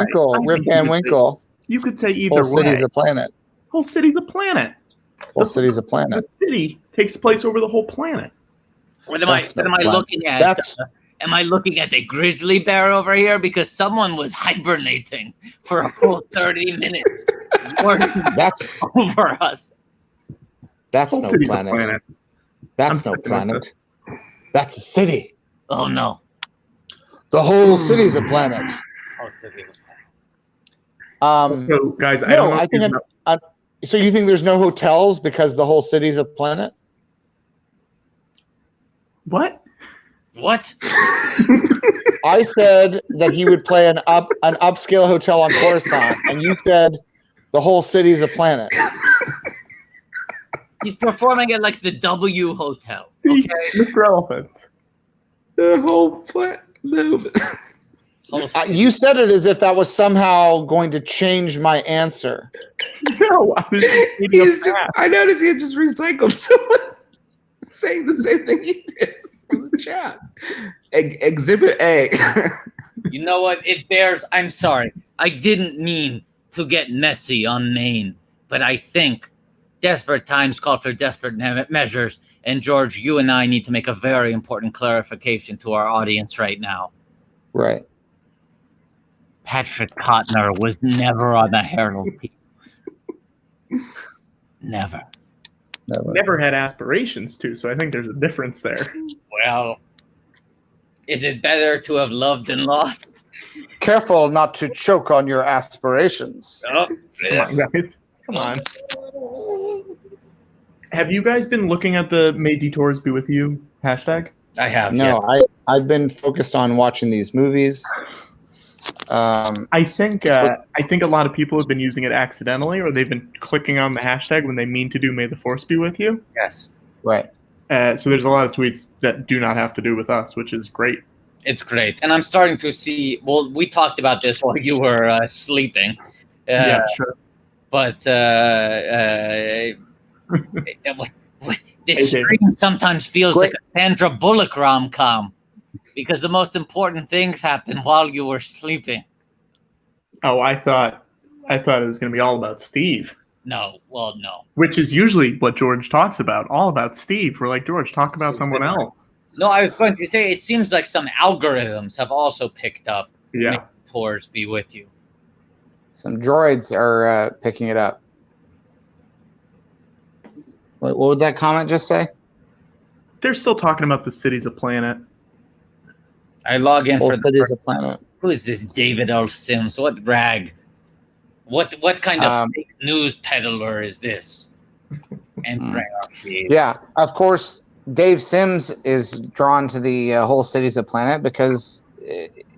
Winkle. You could say either way. Whole city's a planet. Whole city's a planet. Whole city's a planet. The city takes place over the whole planet. What am I looking at? Am I looking at a grizzly bear over here? Because someone was hibernating for a full 30 minutes. That's over us. That's no planet. That's no planet. That's a city. Oh no. The whole city's a planet. So guys, I don't know. So you think there's no hotels because the whole city's a planet? What? I said that he would play an upscale hotel on Coruscant, and you said the whole city's a planet. He's performing at like the W Hotel. Okay, Mr. Elephant. The whole planet. You said it as if that was somehow going to change my answer. No, I noticed he had just recycled someone saying the same thing you did from the chat. Exhibit A. You know what? It bears. I'm sorry. I didn't mean to get messy on Maine, but I think desperate times call for desperate measures. And George, you and I need to make a very important clarification to our audience right now. Right. Patrick Cotner was never on the Herald team. Never. never had aspirations to. So I think there's a difference there. Well, is it better to have loved than lost? Careful not to choke on your aspirations. Oh, Come on, guys. Come on. Have you guys been looking at the May Detours Be With You hashtag? I have. No, I've been focused on watching these movies. I think a lot of people have been using it accidentally, or they've been clicking on the hashtag when they mean to do May the Force Be With You. Yes. Right. So there's a lot of tweets that do not have to do with us, which is great. It's great. And I'm starting to see, well, we talked about this while you were sleeping. Yeah, sure. But this stream sometimes feels like a Sandra Bullock rom-com because the most important things happen while you were sleeping. Oh, I thought it was going to be all about Steve. No, well, no. Which is usually what George talks about, all about Steve. We're like, George, talk about someone else. No, I was going to say, it seems like some algorithms have also picked up Yeah. Tours Be With You. Some droids are picking it up. Wait, what would that comment just say? They're still talking about the city's a planet. I log in Whole for city's a planet. Who is this David L. Sims? What rag? What kind of fake news peddler is this? And yeah, of course, Dave Sims is drawn to the whole city's a planet because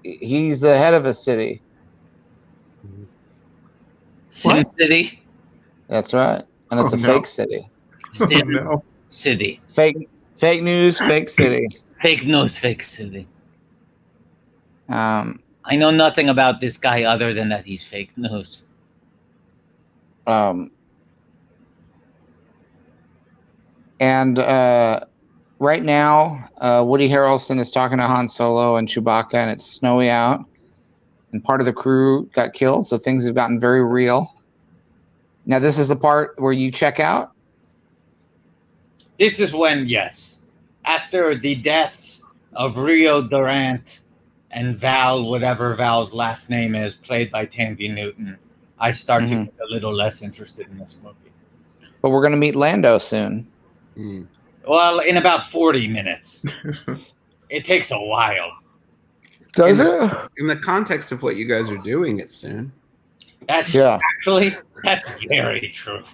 he's the head of a city. Sim City? That's right. And it's fake city. Sim City. Fake news, fake city. Fake news, fake city. I know nothing about this guy other than that he's fake news. And right now, Woody Harrelson is talking to Han Solo and Chewbacca, and it's snowy out. And part of the crew got killed, so things have gotten very real. Now, this is the part where you check out? This is when, yes, after the deaths of Rio Durant and Val, whatever Val's last name is, played by Tandy Newton, I start to get a little less interested in this movie. But we're going to meet Lando soon. Well, in about 40 minutes. It takes a while. Does it? In the context of what you guys are doing, it's soon. That's very true.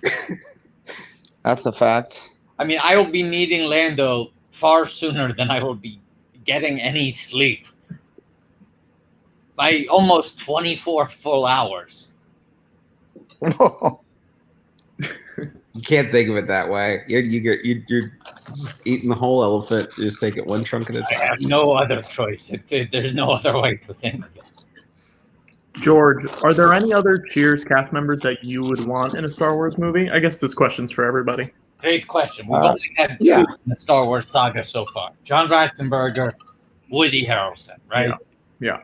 That's a fact. I mean, I will be meeting Lando far sooner than I will be getting any sleep. By almost 24 full hours. You can't think of it that way. You're just eating the whole elephant. You just take it one chunk at a time. I have no other choice. There's no other way to think of it. George, are there any other Cheers cast members that you would want in a Star Wars movie? I guess this question's for everybody. Great question. We've only had two in the Star Wars saga so far. John Ratzenberger, Woody Harrelson, right? Yeah.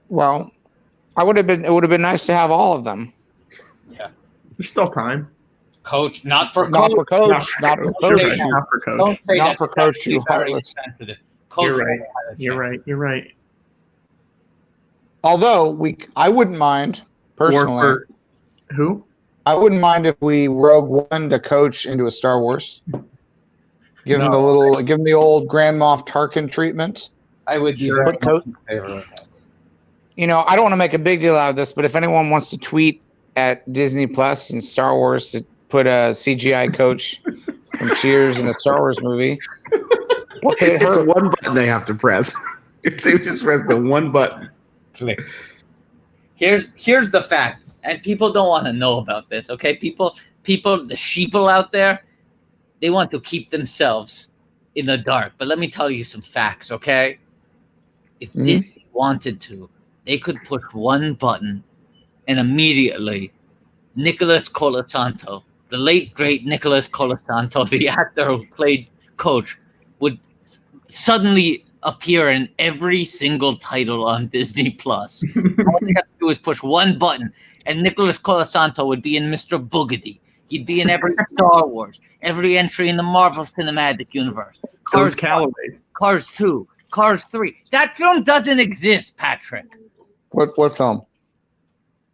Well, it would have been nice to have all of them. Yeah. There's still time. Coach, not for Not Coach. for Coach. Not for Coach. Not for Coach. Don't say Not that. for Coach, you very heartless. sensitive. Coach You're right. Although I wouldn't mind personally. Who? I wouldn't mind if we Rogue One to Coach into a Star Wars. Give him the old Grand Moff Tarkin treatment. I would be very much in favor of that. You know, I don't want to make a big deal out of this, but if anyone wants to tweet at Disney Plus and Star Wars to put a CGI Coach from Cheers in a Star Wars movie, what could it hurt? It's one button they have to press. If they just press the one button. Click. Here's the fact, and people don't want to know about this, okay? People, the sheeple out there, they want to keep themselves in the dark. But let me tell you some facts, okay? If Disney wanted to, they could push one button and immediately Nicholas Colasanto, the late, great Nicholas Colasanto, the actor who played Coach, would suddenly appear in every single title on Disney Plus. All they have to do is push one button, and Nicholas Colasanto would be in Mr. Boogedy. He'd be in every Star Wars, every entry in the Marvel Cinematic Universe. Those calories. Cars 2, Cars 3. That film doesn't exist, Patrick. What film?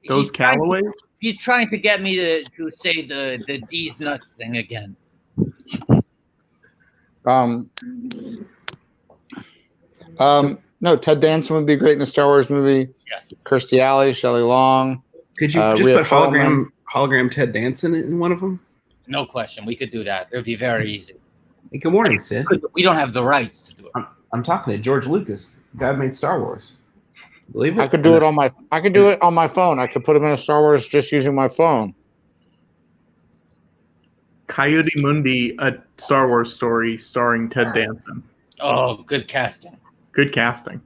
Those Callaways? He's trying to get me to say the D's nuts thing again. No, Ted Danson would be great in a Star Wars movie. Yes. Kirstie Alley, Shelley Long. Could you just put hologram Ted Danson in one of them? No question. We could do that. It would be very easy. Hey, good morning, Sid. We don't have the rights to do it. I'm talking to George Lucas. The guy made Star Wars. Believe it? I could do it on my phone. I could put him in a Star Wars just using my phone. Coyote Mundi, a Star Wars story starring Ted Danson. Oh, good casting. Good casting.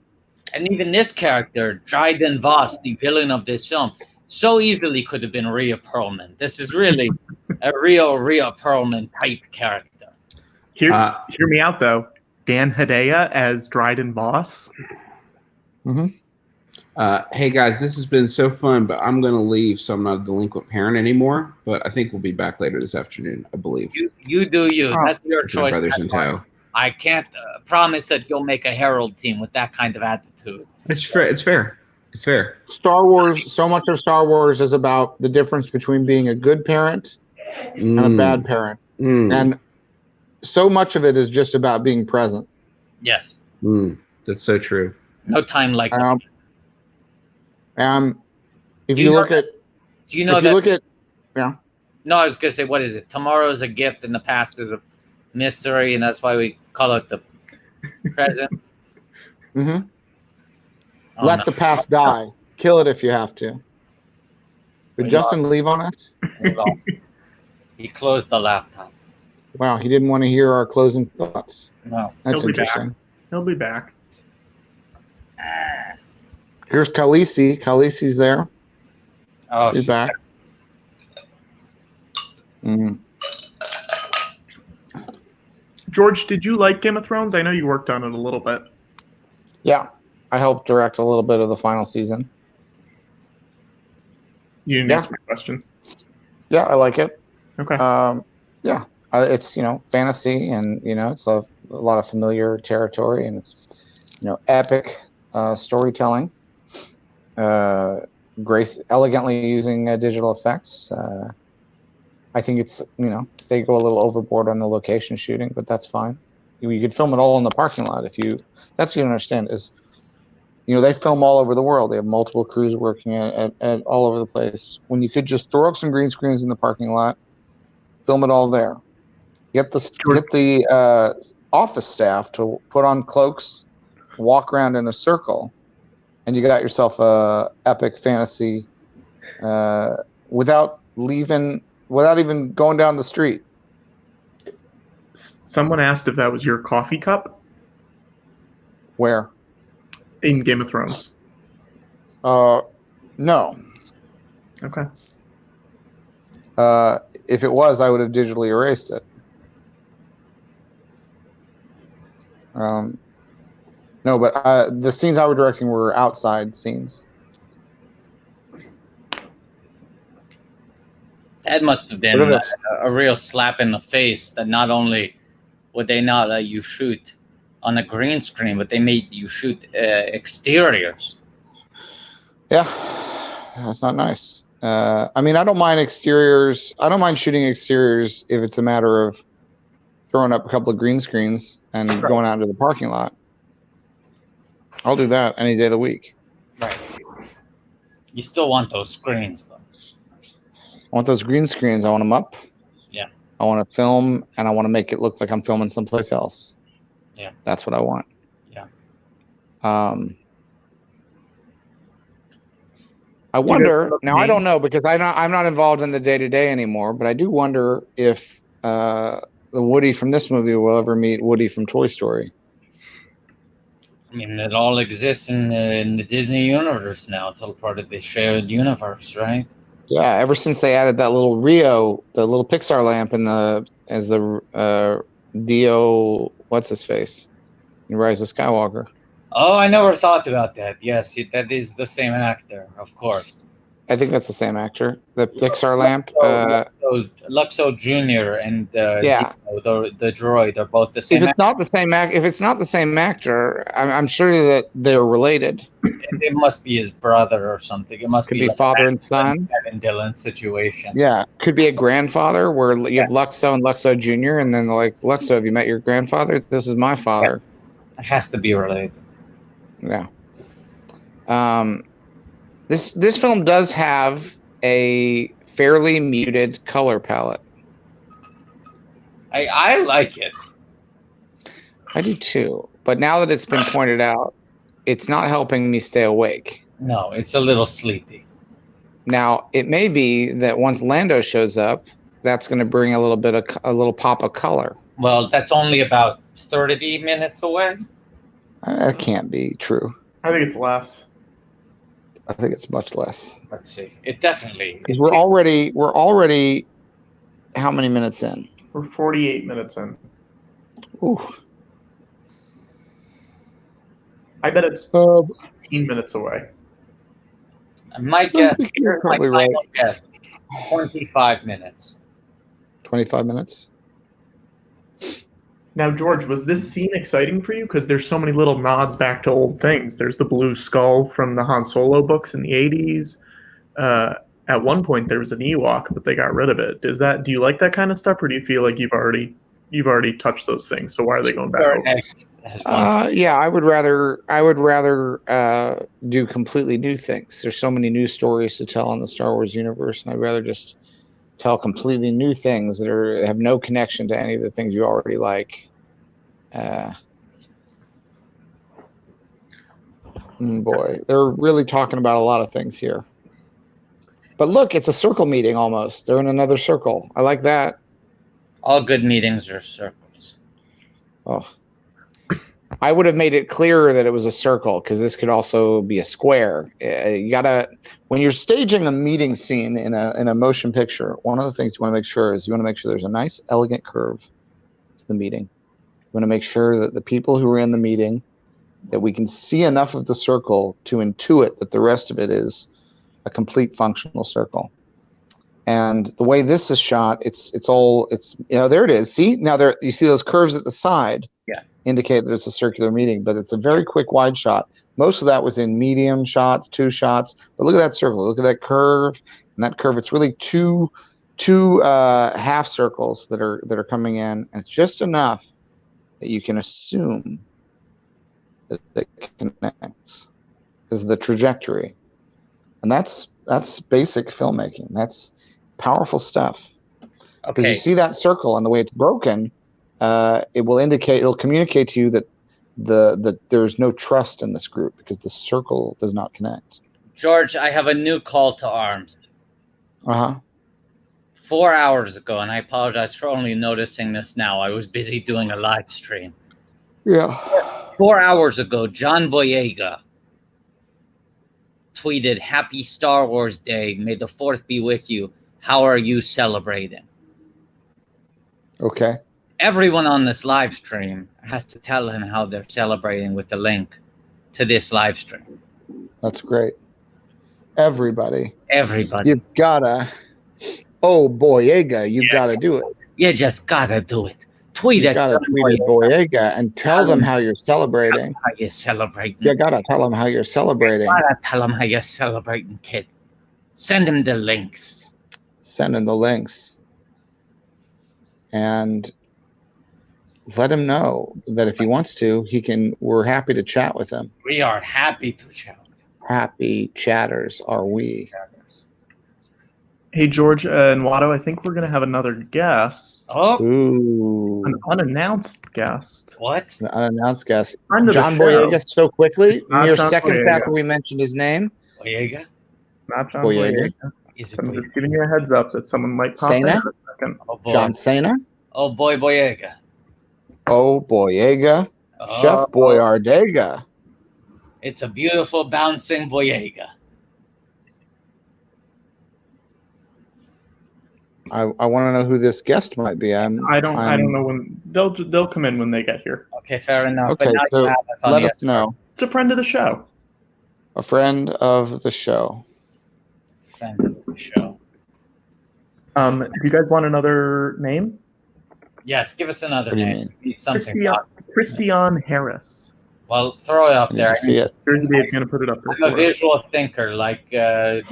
And even this character, Dryden Voss, the villain of this film, so easily could have been Rhea Perlman. This is really a real Rhea Perlman type character. Hear me out, though. Dan Hedaya as Dryden Voss. Mm-hmm. Hey, guys, this has been so fun, but I'm going to leave, so I'm not a delinquent parent anymore. But I think we'll be back later this afternoon, I believe. You do you. That's your choice. My brother's in tow. I can't promise that you'll make a Herald team with that kind of attitude. It's fair. It's fair. It's fair. Star Wars, so much of Star Wars is about the difference between being a good parent and a bad parent. And so much of it is just about being present. Yes. That's so true. No time like that. If you look at... Do you know that... Yeah. No, I was going to say, what is it? Tomorrow is a gift and the past is a mystery, and that's why we call it the present. Mm-hmm. Let the past die. Kill it if you have to. Did Justin leave on us? He closed the laptop. Wow, he didn't want to hear our closing thoughts. No. That's interesting. He'll be back. Here's Khaleesi. Khaleesi's there. Oh, she's back. George, did you like Game of Thrones? I know you worked on it a little bit. Yeah, I helped direct a little bit of the final season. You didn't answer my question. Yeah, I like it. Okay. It's fantasy, and it's a lot of familiar territory, and it's epic storytelling. Elegantly using digital effects. I think it's they go a little overboard on the location shooting, but that's fine. You could film it all in the parking lot if you. That's what you understand is, they film all over the world. They have multiple crews working at all over the place. When you could just throw up some green screens in the parking lot, film it all there. Get the office staff to put on cloaks, walk around in a circle, and you got yourself a epic fantasy without even going down the street. Someone asked if that was your coffee cup. Where? In Game of Thrones. No. Okay. If it was, I would have digitally erased it. No, but the scenes I was directing were outside scenes. That must have been a real slap in the face that not only would they not let you shoot on a green screen, but they made you shoot exteriors. Yeah, that's not nice. I don't mind exteriors. I don't mind shooting exteriors if it's a matter of throwing up a couple of green screens and going out into the parking lot. I'll do that any day of the week. Right. You still want those screens, though. I want those green screens. I want them up. Yeah. I want to film, and I want to make it look like I'm filming someplace else. Yeah. That's what I want. Yeah. I wonder, now I don't know because I'm not involved in the day-to-day anymore, but I do wonder if the Woody from this movie will ever meet Woody from Toy Story. I mean, it all exists in the Disney universe now. It's all part of the shared universe, right? Yeah, ever since they added that little Rio, the little Pixar lamp as the Dio, what's his face, in Rise of Skywalker. Oh, I never thought about that. Yes, that is the same actor, of course. I think that's the same actor. The Pixar lamp. Luxo Jr. and Yeah. the droid are both the same. If it's not the same actor, I'm sure that they're related. It must be his brother or something. It must Could be be like father and son. Kevin Dillon situation. Yeah, could be a grandfather where you have Luxo and Luxo Jr. and then they're like, Luxo, have you met your grandfather? This is my father. Yeah. It has to be related. Yeah. This film does have a fairly muted color palette. I like it. I do too. But now that it's been pointed out, it's not helping me stay awake. No, it's a little sleepy. Now, it may be that once Lando shows up, that's going to bring a little pop of color. Well, that's only about 30 minutes away. That can't be true. I think it's less. I think it's much less. Let's see. It definitely. Because we're already how many minutes in? We're 48 minutes in. Ooh. I bet it's 15 minutes away. My guess, you're probably right. Guess, 25 minutes. 25 minutes? Now, George, was this scene exciting for you? Because there's so many little nods back to old things. There's the blue skull from the Han Solo books in the 80s. At one point, there was an Ewok, but they got rid of it. Do you like that kind of stuff, or do you feel like you've already touched those things? So why are they going back over? Yeah, I would rather do completely new things. There's so many new stories to tell in the Star Wars universe, and I'd rather just tell completely new things that have no connection to any of the things you already like. Boy, they're really talking about a lot of things here. But look, it's a circle meeting almost. They're in another circle. I like that. All good meetings are circles. Oh. I would have made it clearer that it was a circle, because this could also be a square. You gotta, when you're staging a meeting scene in a motion picture, one of the things you want to make sure is there's a nice, elegant curve to the meeting. You want to make sure that the people who are in the meeting, that we can see enough of the circle to intuit that the rest of it is a complete functional circle. And the way this is shot, it's there it is. See, now there you see those curves at the side. Yeah. Indicate that it's a circular meeting, but it's a very quick wide shot. Most of that was in medium shots, 2 shots. But look at that circle. Look at that curve. And that curve, it's really two half circles that are coming in, and it's just enough that you can assume that it connects because of the trajectory. And that's basic filmmaking. That's powerful stuff. Because you see that circle and the way it's broken, it'll communicate to you that there's no trust in this group because the circle does not connect. George, I have a new call to arms. 4 hours ago, and I apologize for only noticing this now. I was busy doing a live stream. Yeah. 4 hours ago, John Boyega tweeted, "Happy Star Wars Day. May the 4th be with you. How are you celebrating?" Okay. Everyone on this live stream has to tell him how they're celebrating with the link to this live stream. That's great. Everybody. You've gotta. Oh, Boyega, you've gotta do it. You just gotta do it. Tweet it. Gotta tweet at Boyega and tell them how you're celebrating. How you're celebrating. You gotta tell them how you're celebrating. You gotta tell them how you're celebrating, kid. Send him the links. Send him the links. And let him know that if he wants to, we're happy to chat with him. We are happy to chat. Happy chatters are we. Hey, George and Watto, I think we're going to have another guest. Oh. Ooh. An unannounced guest. What? An unannounced guest. Friend of John the show. Boyega so quickly. Mere John seconds Boyega. after we mentioned his name. Boyega? It's not John Boyega. Boyega. I'm just giving you a heads up that someone might pop Cena? in a second. Oh, boy. John Cena. Oh, boy, Boyega. Oh, Boyega. Oh, Chef Boyardega. It's a beautiful, bouncing Boyega. I want to know who this guest might be. I don't know when they'll come in when they get here. Okay, fair enough. Okay, but now so you have us on let the us know. It's a friend of the show. A friend of the show. friend of the show. Do you guys want another name? Yes, give us another What do you name. mean? We need something. Christian Harris. Well, throw it up I need there. to see it. Jersey Dave's going to put it up there. I'm a for us. visual thinker, like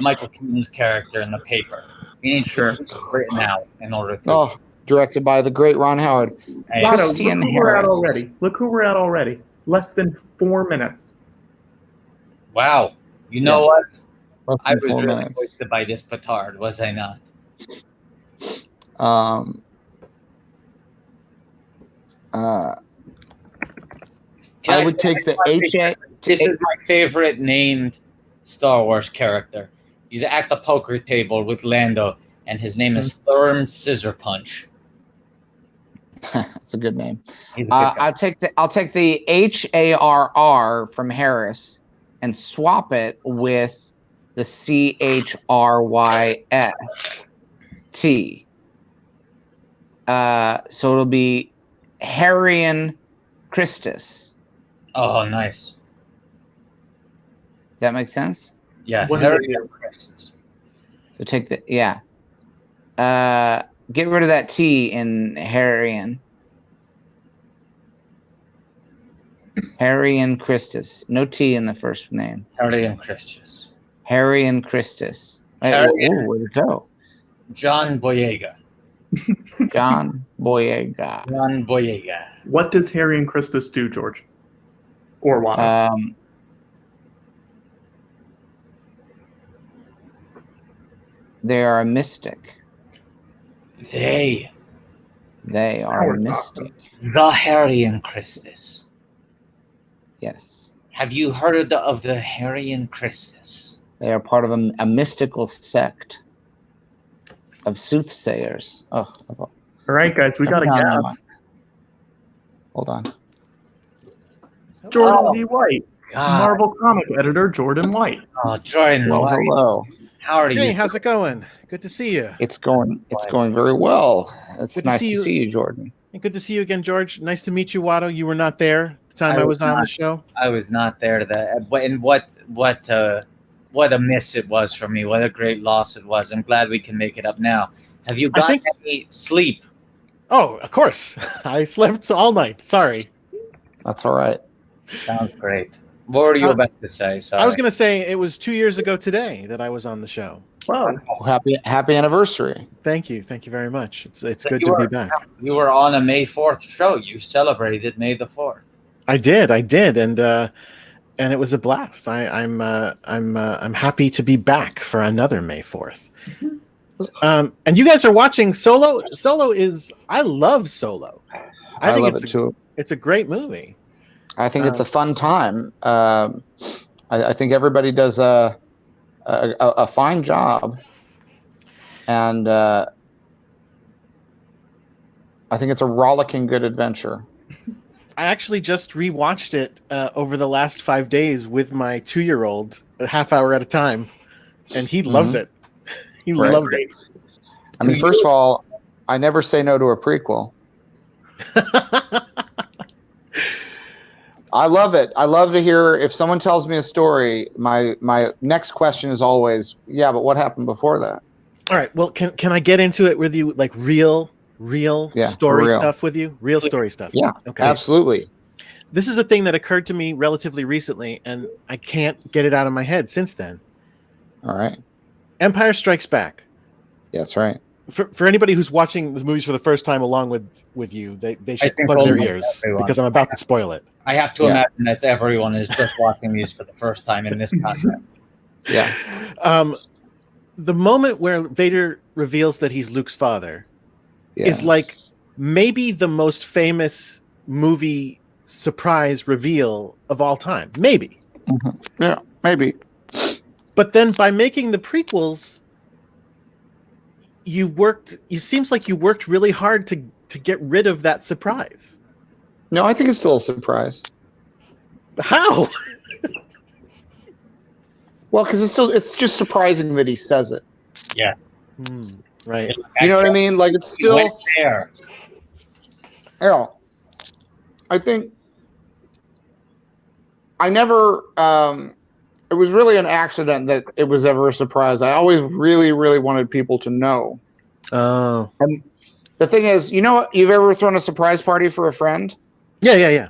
Michael Keaton's character in the paper. We need Sure. to written out in order to. Oh, directed by the great Ron Howard. Hey, Watto, Christian look who we're at Harris. already. Look who we're at already. Less than 4 minutes. wow. You know Yeah. what? Less I than was 4 really minutes. wasted by this petard, was I not? Can I would say take the my HA. favorite- This is my favorite named Star Wars character. He's at the poker table with Lando, and his name is Thurm Scissor Punch. That's a good name. He's a good guy. I'll take the HARR from Harris and swap it with the CHRYST. So it'll be Harrian Christus. Oh, nice. Does that make sense? Yeah, What Harry is it? Christmas. So take the get rid of that T in Harrian. Harrian Christus. No T in the first name. Harry and Christus. Harrian Christus. Wait, Harrian. where'd it go? John Boyega. John Boyega. John Boyega. What does Harry and Christus do, George? Or Watto? They are a mystic. They, They are a mystic. the Harry and Christus. Yes. Have you heard of the Harry and Christus? They are part of a mystical sect of soothsayers. Oh, All right, guys, we got a No, no, guess. hold on. Jordan Oh, D. White, God. Marvel comic editor Jordan White. Oh, Jordan, Well, White. hello. How are you? Hey, how's it going? Good to see you. It's going very well. It's Good to nice see to you. see you, Jordan. And good to see you again, George. Nice to meet you, Watto. You were not there the time I was on the show. I was not there. And what a miss it was for me. What a great loss it was. I'm glad we can make it up now. Have you got any sleep? Oh, of course. I slept all night. Sorry. That's all right. Sounds great. What were you about to say? Sorry. I was going to say it was 2 years ago today that I was on the show. Wow. Happy anniversary. Thank you. Thank you very much. It's So good you to be were- back. You were on a May 4th show. You celebrated May the 4th. I did, and it was a blast. I'm happy to be back for another May 4th. And you guys are watching Solo. I love Solo. I think love it too. It's a great movie. I think it's a fun time. I think everybody does a fine job, and I think it's a rollicking good adventure. I actually just rewatched it over the last 5 days with my 2-year-old, a half hour at a time, and he loves it. He Right. loved it. I mean, first of all, I never say no to a prequel. I love it. I love to hear if someone tells me a story. My next question is always, yeah, but what happened before that? All right. Well, can I get into it with you, like real Yeah, story for real. stuff with you? Real story stuff. Yeah, Okay. absolutely. This is a thing that occurred to me relatively recently, and I can't get it out of my head since then. All right. Empire Strikes Back. That's right. For anybody who's watching the movies for the first time along with you, they should think plug their almost ears everyone. because I'm about to spoil it. I have to Yeah. imagine that everyone is just watching these for the first time in this context. Yeah. The moment where Vader reveals that he's Luke's father Yes. is like maybe the most famous movie surprise reveal of all time. Maybe. Yeah, maybe. But then by making the prequels, it seems like you worked really hard to get rid of that surprise. No, I think it's still a surprise. How? Well, because it's just surprising that he says it. Right. You know what I mean? Like it's He went still. there. Yeah. I think I never really an accident that it was ever a surprise. I always really, really wanted people to know. Oh. And the thing is, you know what? You've ever thrown a surprise party for a friend? Yeah.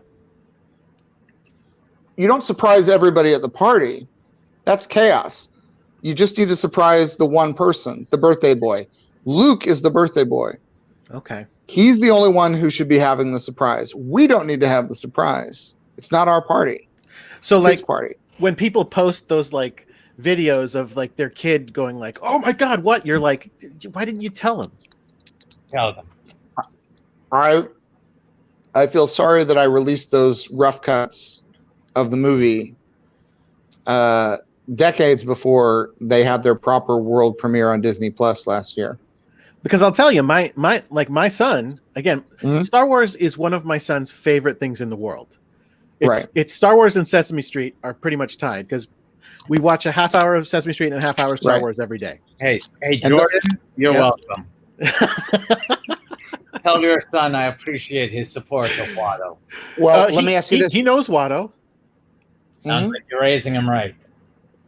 You don't surprise everybody at the party. That's chaos. You just need to surprise the one person, the birthday boy. Luke is the birthday boy. Okay. He's the only one who should be having the surprise. We don't need to have the surprise. It's not our party. So it's like his party. When people post those like videos of like their kid going like, "Oh my God, what?" You're like, why didn't you tell him? Tell them. I feel sorry that I released those rough cuts of the movie decades before they had their proper world premiere on Disney Plus last year. Because I'll tell you, my son, again, Star Wars is one of my son's favorite things in the world. It's Star Wars and Sesame Street are pretty much tied because we watch a half hour of Sesame Street and a half hour of Star Wars every day. Hey, Jordan, you're welcome. Tell your son I appreciate his support of Watto. Well, let me ask you this. He knows Watto. Sounds like you're raising him right.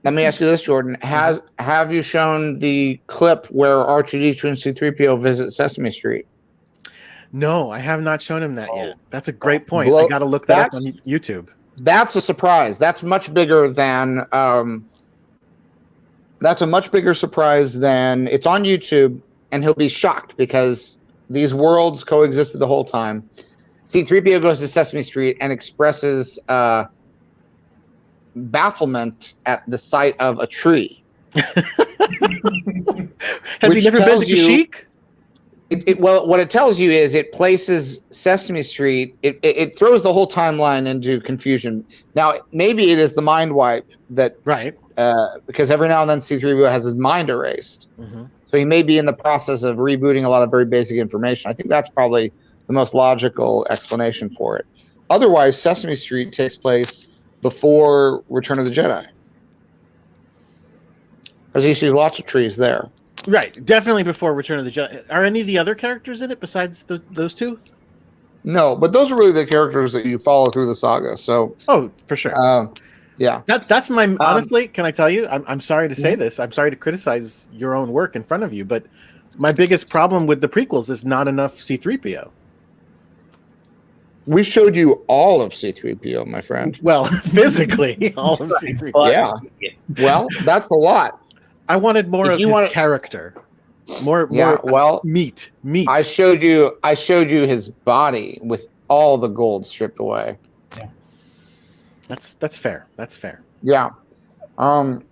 Let me ask you this, Jordan. Have you shown the clip where R2D2 and C-3PO visit Sesame Street? No, I have not shown him that yet. That's a great point. I got to look that up on YouTube. That's a surprise. That's much bigger than that's a much bigger surprise than it's on YouTube, and he'll be shocked because these worlds coexisted the whole time. C-3PO goes to Sesame Street and expresses bafflement at the sight of a tree. Has he never been to Kashyyyk? Well, what it tells you is it places Sesame Street, it throws the whole timeline into confusion. Now, maybe it is the mind wipe that, because every now and then C-3PO has his mind erased. So he may be in the process of rebooting a lot of very basic information. I think that's probably the most logical explanation for it. Otherwise, Sesame Street takes place before Return of the Jedi. Because he sees lots of trees there. Right, definitely before Return of the Jedi. Are any of the other characters in it besides those two? No, but those are really the characters that you follow through the saga. So, for sure. Yeah, that's my honestly. Can I tell you? I'm sorry to say this. I'm sorry to criticize your own work in front of you, but my biggest problem with the prequels is not enough C-3PO. We showed you all of C-3PO, my friend. Well, physically, all of C-3PO. Yeah. Well, that's a lot. I wanted more of his character. More meat. I showed you his body with all the gold stripped away. Yeah. That's fair. Yeah. Jordan,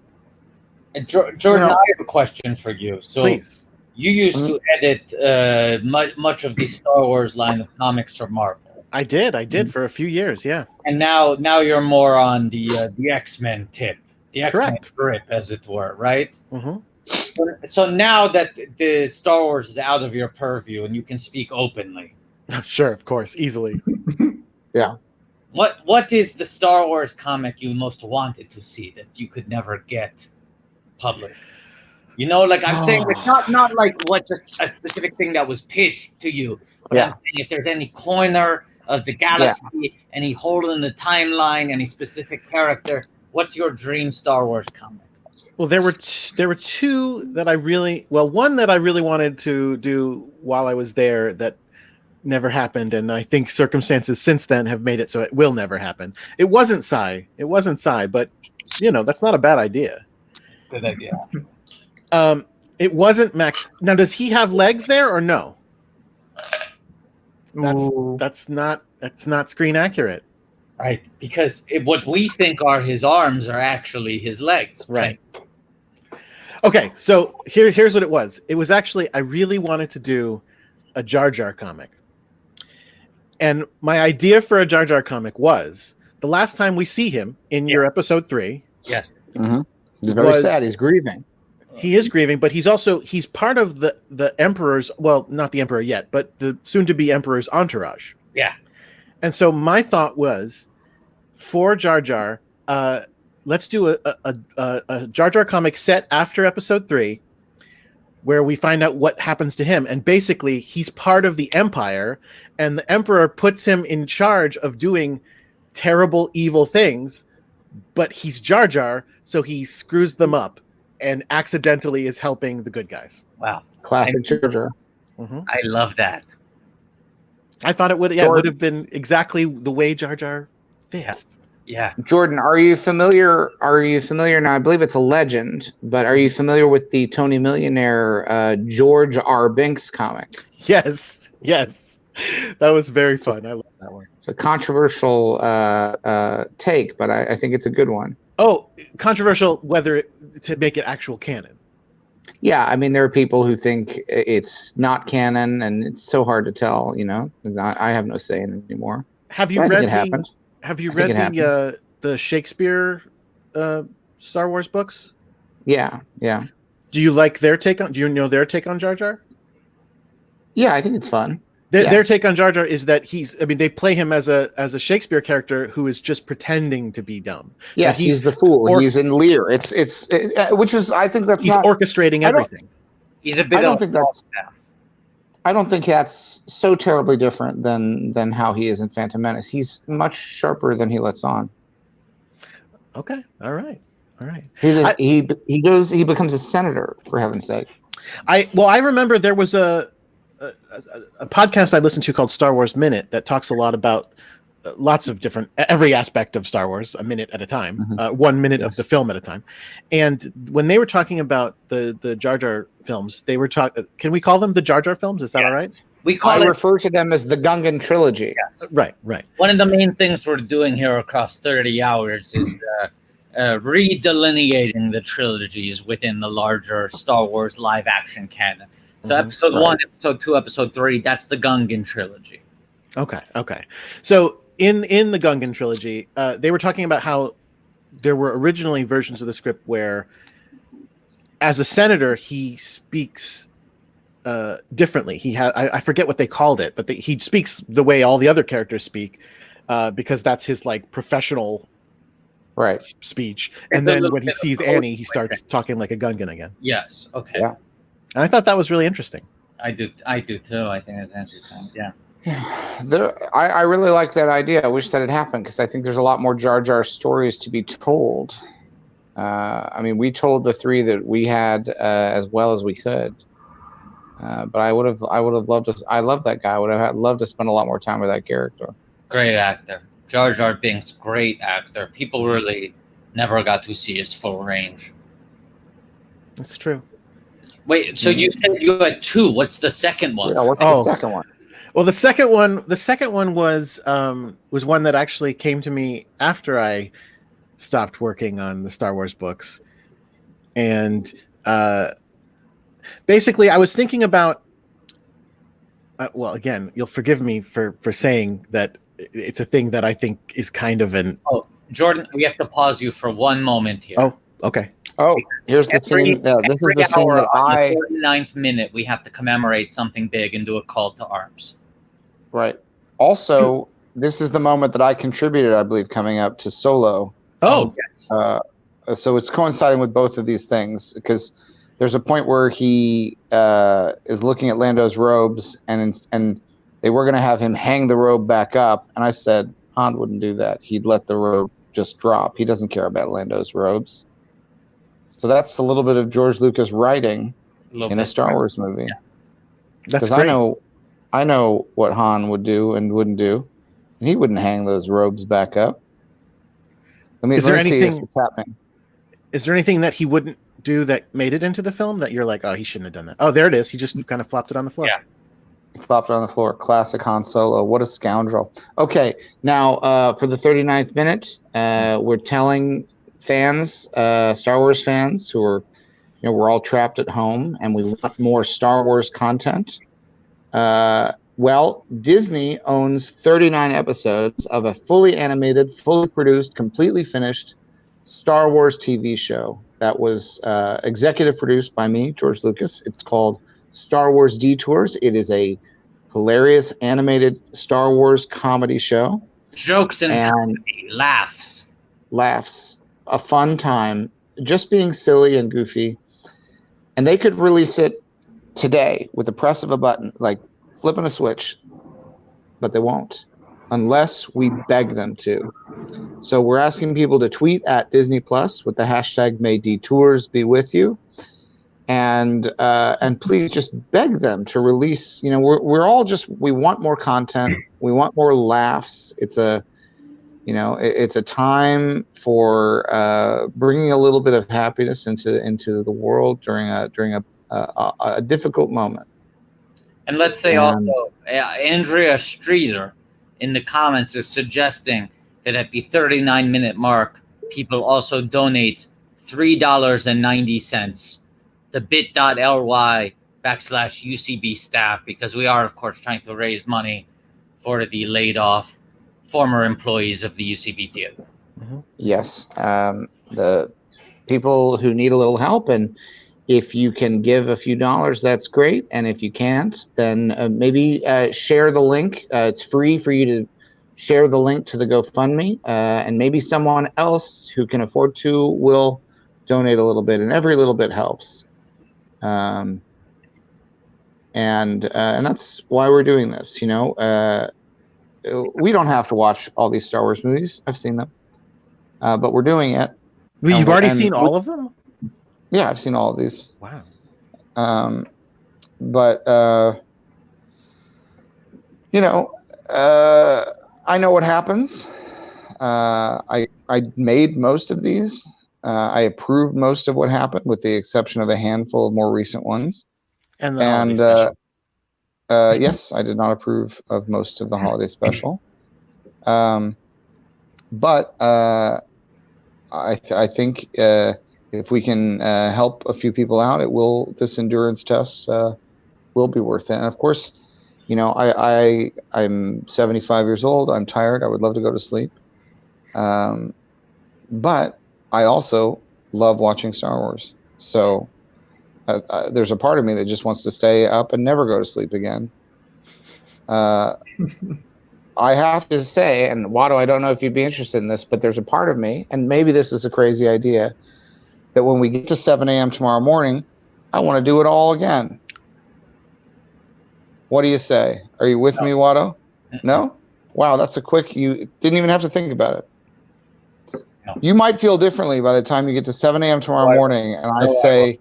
I have a question for you. So please. You used to edit much of the Star Wars line of comics for Marvel. I did for a few years, yeah. And now you're more on the X-Men tip. The X-Men grip, as it were, right? So now that the Star Wars is out of your purview and you can speak openly. Sure, of course, easily. Yeah. What is the Star Wars comic you most wanted to see that you could never get public? You know, like I'm saying, it's not like what just a specific thing that was pitched to you. But I'm saying if there's any corner of the galaxy, any hole in the timeline, any specific character, what's your dream Star Wars comic? Well, there were two that one that I really wanted to do while I was there that never happened, and I think circumstances since then have made it so it will never happen. It wasn't Psy, but that's not a bad idea. Good idea. It wasn't Max. Now, does he have legs there or no? That's not screen accurate. Right, because what we think are his arms are actually his legs. Right. Okay, so here's what it was. It was actually, I really wanted to do a Jar Jar comic. And my idea for a Jar Jar comic was the last time we see him in your episode 3. Yes. Mm-hmm. He's very sad. He's grieving. He is grieving, but he's part of the Emperor's, well, not the Emperor yet, but the soon-to-be Emperor's entourage. Yeah. And so my thought was, for Jar Jar, let's do a Jar Jar comic set after episode 3, where we find out what happens to him. And basically, he's part of the Empire, and the Emperor puts him in charge of doing terrible, evil things, but he's Jar Jar, so he screws them up and accidentally is helping the good guys. Wow. Classic Jar Jar. I love that. I thought it would have been exactly the way Jar Jar fits. Yeah. Jordan, are you familiar now? I believe it's a legend, but are you familiar with the Tony Millionaire George R. Binks comic? Yes. That was very fun. I love that one. It's a controversial take, but I think it's a good one. Oh, controversial whether to make it actual canon. Yeah, I mean, there are people who think it's not canon, and it's so hard to tell, because I have no say in it anymore. Have you read the Shakespeare Star Wars books? Yeah. Do you like their take on? Do you know their take on Jar Jar? Yeah, I think it's fun. Their take on Jar Jar is that they play him as a Shakespeare character who is just pretending to be dumb. Yes, he's the fool. He's in Lear. It's which is, I think that's he's orchestrating everything. He's a bit. I don't think that's so terribly different than how he is in Phantom Menace. He's much sharper than he lets on. Okay, all right. He becomes a senator, for heaven's sake. I remember there was a podcast I listened to called Star Wars Minute that talks a lot about lots of different, every aspect of Star Wars, a minute at a time, 1 minute of the film at a time. And when they were talking about the Jar Jar films, they were talking, can we call them the Jar Jar films? Is that all right? I refer to them as the Gungan trilogy. Yes. Right. One of the main things we're doing here across 30 hours is redelineating the trilogies within the larger Star Wars live action canon. So episode 1, episode 2, episode 3, that's the Gungan trilogy. Okay. So in the Gungan trilogy, they were talking about how there were originally versions of the script where, as a senator, he speaks differently. I forget what they called it, but he speaks the way all the other characters speak, because that's his professional speech. And then when he sees Annie, he starts talking like a Gungan again. Yes. Okay. Yeah. And I thought that was really interesting. I do too. I think that's interesting. Yeah. I really like that idea. I wish that had happened, because I think there's a lot more Jar Jar stories to be told. I mean, we told the 3 that we had as well as we could. But I would have loved to. I love that guy. I would have loved to spend a lot more time with that character. Great actor. Jar Jar Binks, great actor. People really never got to see his full range. That's true. Wait, so you said you had 2. What's the second one? Yeah, what's the second one? Well, the second one was one that actually came to me after I stopped working on the Star Wars books, and basically I was thinking about. Well, again, you'll forgive me for saying that it's a thing that I think is kind of an. Oh, Jordan, we have to pause you for one moment here. Oh, okay. Oh, here's the scene. This is the scene that on the 49th minute, we have to commemorate something big and do a call to arms. Right. Also, this is the moment that I contributed, I believe, coming up to Solo. Oh. So it's coinciding with both of these things, because there's a point where he is looking at Lando's robes, and they were going to have him hang the robe back up, and I said Han wouldn't do that. He'd let the robe just drop. He doesn't care about Lando's robes. So that's a little bit of George Lucas writing in a Star Wars movie. Yeah. That's great. I know what Han would do and wouldn't do, and he wouldn't hang those robes back up. Is there anything see if it's happening? Is there anything that he wouldn't do that made it into the film that you're like, oh, he shouldn't have done that? Oh, there it is. He just kind of flopped it on the floor. Yeah. He flopped it on the floor. Classic Han Solo. What a scoundrel. Okay, now for the 39th minute, we're telling fans, Star Wars fans who are, we're all trapped at home and we want more Star Wars content. Well, Disney owns 39 episodes of a fully animated, fully produced, completely finished Star Wars TV show that was executive produced by me, George Lucas. It's called Star Wars Detours. It is a hilarious animated Star Wars comedy show. Jokes and comedy, laughs. A fun time, just being silly and goofy. And they could release it today with the press of a button, like flipping a switch, but they won't unless we beg them to. So we're asking people to tweet at Disney Plus with the hashtag May Detours be with you, and please just beg them to release. You know, we're all just, we want more content, we want more laughs. It's a time for bringing a little bit of happiness into the world during a difficult moment. And let's say also, Andrea Streeter in the comments is suggesting that at the 39-minute mark, people also donate $3.90, the bit.ly/UCB staff, because we are, of course, trying to raise money for the laid off former employees of the UCB Theater. Mm-hmm. Yes, the people who need a little help, and if you can give a few dollars, that's great. And if you can't, then maybe share the link. It's free for you to share the link to the GoFundMe, and maybe someone else who can afford to will donate a little bit, and every little bit helps. And that's why we're doing this. You know, we don't have to watch all these Star Wars movies. I've seen them, but we're doing it. Well, you've already seen all of them? Yeah, I've seen all of these. Wow. But you know, I know what happens. I made most of these. I approved most of what happened, with the exception of a handful of more recent ones. And the holiday special. Yes, I did not approve of most of the holiday special. But I think if we can help a few people out, this endurance test will be worth it. And of course, you know, I'm 75 years old. I'm tired. I would love to go to sleep. But I also love watching Star Wars. So there's a part of me that just wants to stay up and never go to sleep again. I have to say, and Watto, I don't know if you'd be interested in this, but there's a part of me, and maybe this is a crazy idea, that when we get to 7 a.m. tomorrow morning, I want to do it all again. What do you say? Are you with me, Watto? No? Wow, that's a quick, you didn't even have to think about it. No. You might feel differently by the time you get to 7 a.m. tomorrow morning, and I say,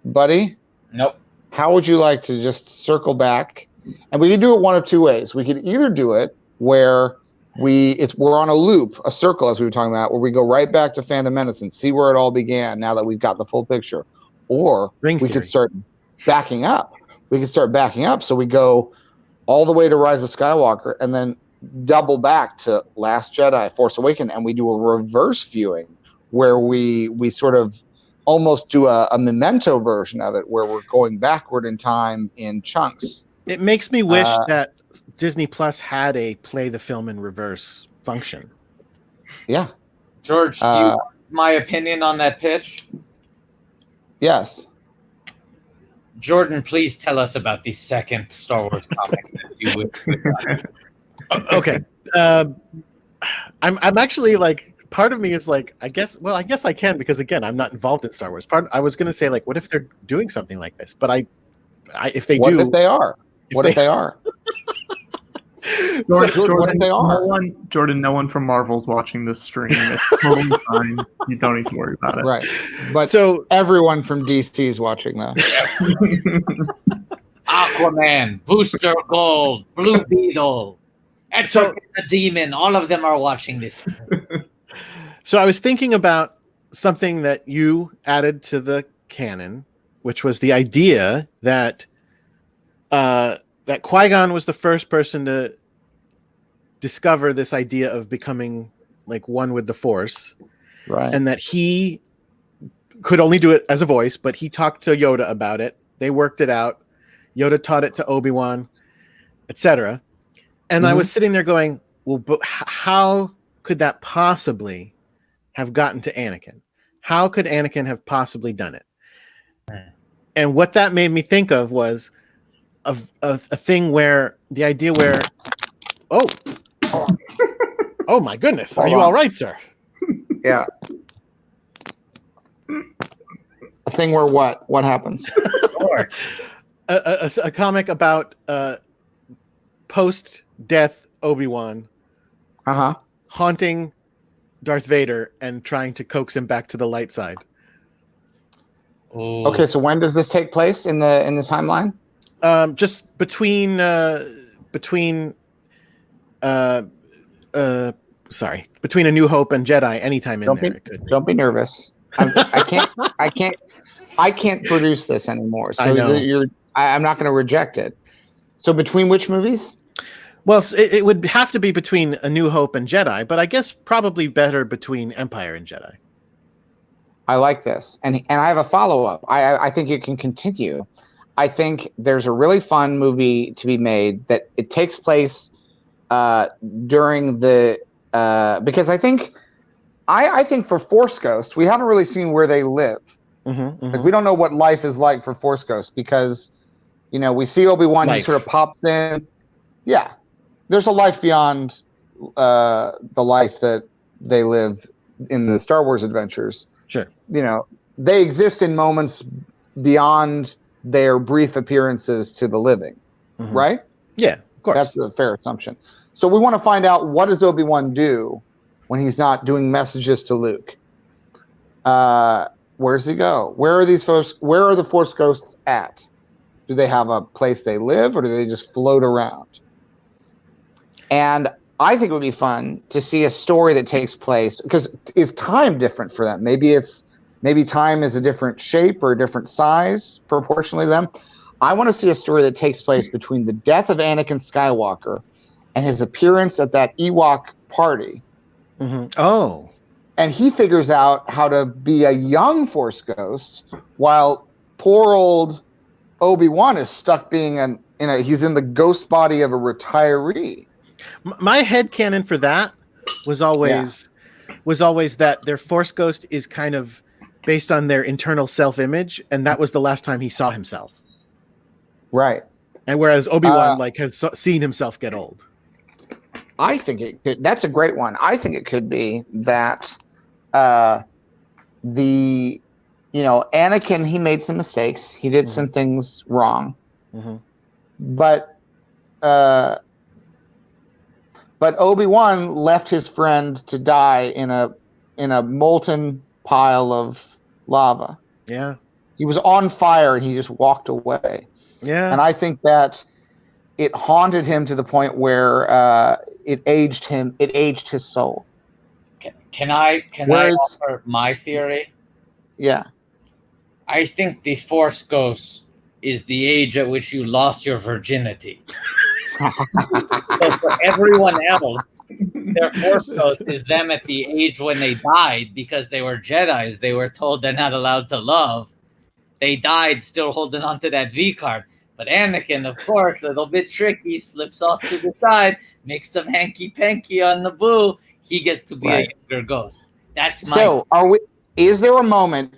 buddy, nope. How would you like to just circle back? And we could do it one of two ways. We could either do it where we're on a loop, a circle, as we were talking about, where we go right back to Phantom Menace and see where it all began now that we've got the full picture. Or we could start backing up. So we go all the way to Rise of Skywalker and then double back to Last Jedi, Force Awakens, and we do a reverse viewing where we sort of almost do a memento version of it, where we're going backward in time in chunks. It makes me wish that Disney Plus had a play the film in reverse function. Yeah. George, do you want my opinion on that pitch? Yes. Jordan, please tell us about the second Star Wars comic that you would. Okay. I'm actually like, part of me is like, I guess I can, because again, I'm not involved in Star Wars. I was going to say, like, what if they're doing something like this? But if they do, what if they are? What if they are? Jordan, no one from Marvel's watching this stream. It's totally fine. You don't need to worry about it. Right. But so everyone from DC is watching that. Aquaman, Booster Gold, Blue Beetle, Exorcist the Demon, all of them are watching this. So I was thinking about something that you added to the canon, which was the idea that that Qui-Gon was the first person to discover this idea of becoming like one with the Force, right? And that he could only do it as a voice, but he talked to Yoda about it. They worked it out. Yoda taught it to Obi-Wan, etc. And I was sitting there going, well, but how could that possibly have gotten to Anakin? How could Anakin have possibly done it? And what that made me think of was a thing where the idea where, oh my goodness, are you all right, sir? Yeah. A thing where what happens? a comic about post-death Obi-Wan haunting Darth Vader and trying to coax him back to the light side. Ooh. Okay, so when does this take place in the timeline? Just between between A New Hope and Jedi, anytime in there. It could be. Don't be nervous. I can't produce this anymore. So I know. I'm not going to reject it. So between which movies? Well, it would have to be between A New Hope and Jedi, but I guess probably better between Empire and Jedi. I like this, and I have a follow-up. I think it can continue. I think there's a really fun movie to be made that it takes place during the because I think for Force Ghosts we haven't really seen where they live. Like we don't know what life is like for Force Ghosts because we see Obi-Wan, he sort of pops in. Yeah, there's a life beyond the life that they live in the Star Wars adventures. Sure. They exist in moments beyond their brief appearances to the living, right? Yeah, of course. That's a fair assumption. So we want to find out, what does Obi-Wan do when he's not doing messages to Luke? Where does he go? Where are the Force Ghosts at? Do they have a place they live, or do they just float around? And I think it would be fun to see a story that takes place, because is time different for them? Maybe time is a different shape or a different size proportionally to them. I want to see a story that takes place between the death of Anakin Skywalker and his appearance at that Ewok party. Oh. And he figures out how to be a young Force ghost while poor old Obi-Wan is stuck being he's in the ghost body of a retiree. My headcanon for that was always that their Force ghost is kind of based on their internal self-image, and that was the last time he saw himself. Right. And whereas Obi-Wan has seen himself get old. I think it could. That's a great one. I think it could be that Anakin, he made some mistakes. He did some things wrong. But Obi-Wan left his friend to die in a molten pile of lava. Yeah. He was on fire and he just walked away. Yeah. And I think that it haunted him to the point where it aged his soul. Can I offer my theory? Yeah. I think the Force Ghost is the age at which you lost your virginity. So for everyone else, their Force Ghost is them at the age when they died because they were Jedis. They were told they're not allowed to love. They died still holding on to that V card. But Anakin, of course, a little bit tricky, slips off to the side, makes some hanky-panky on the boo. He gets to be a younger ghost. That's my... So, is there a moment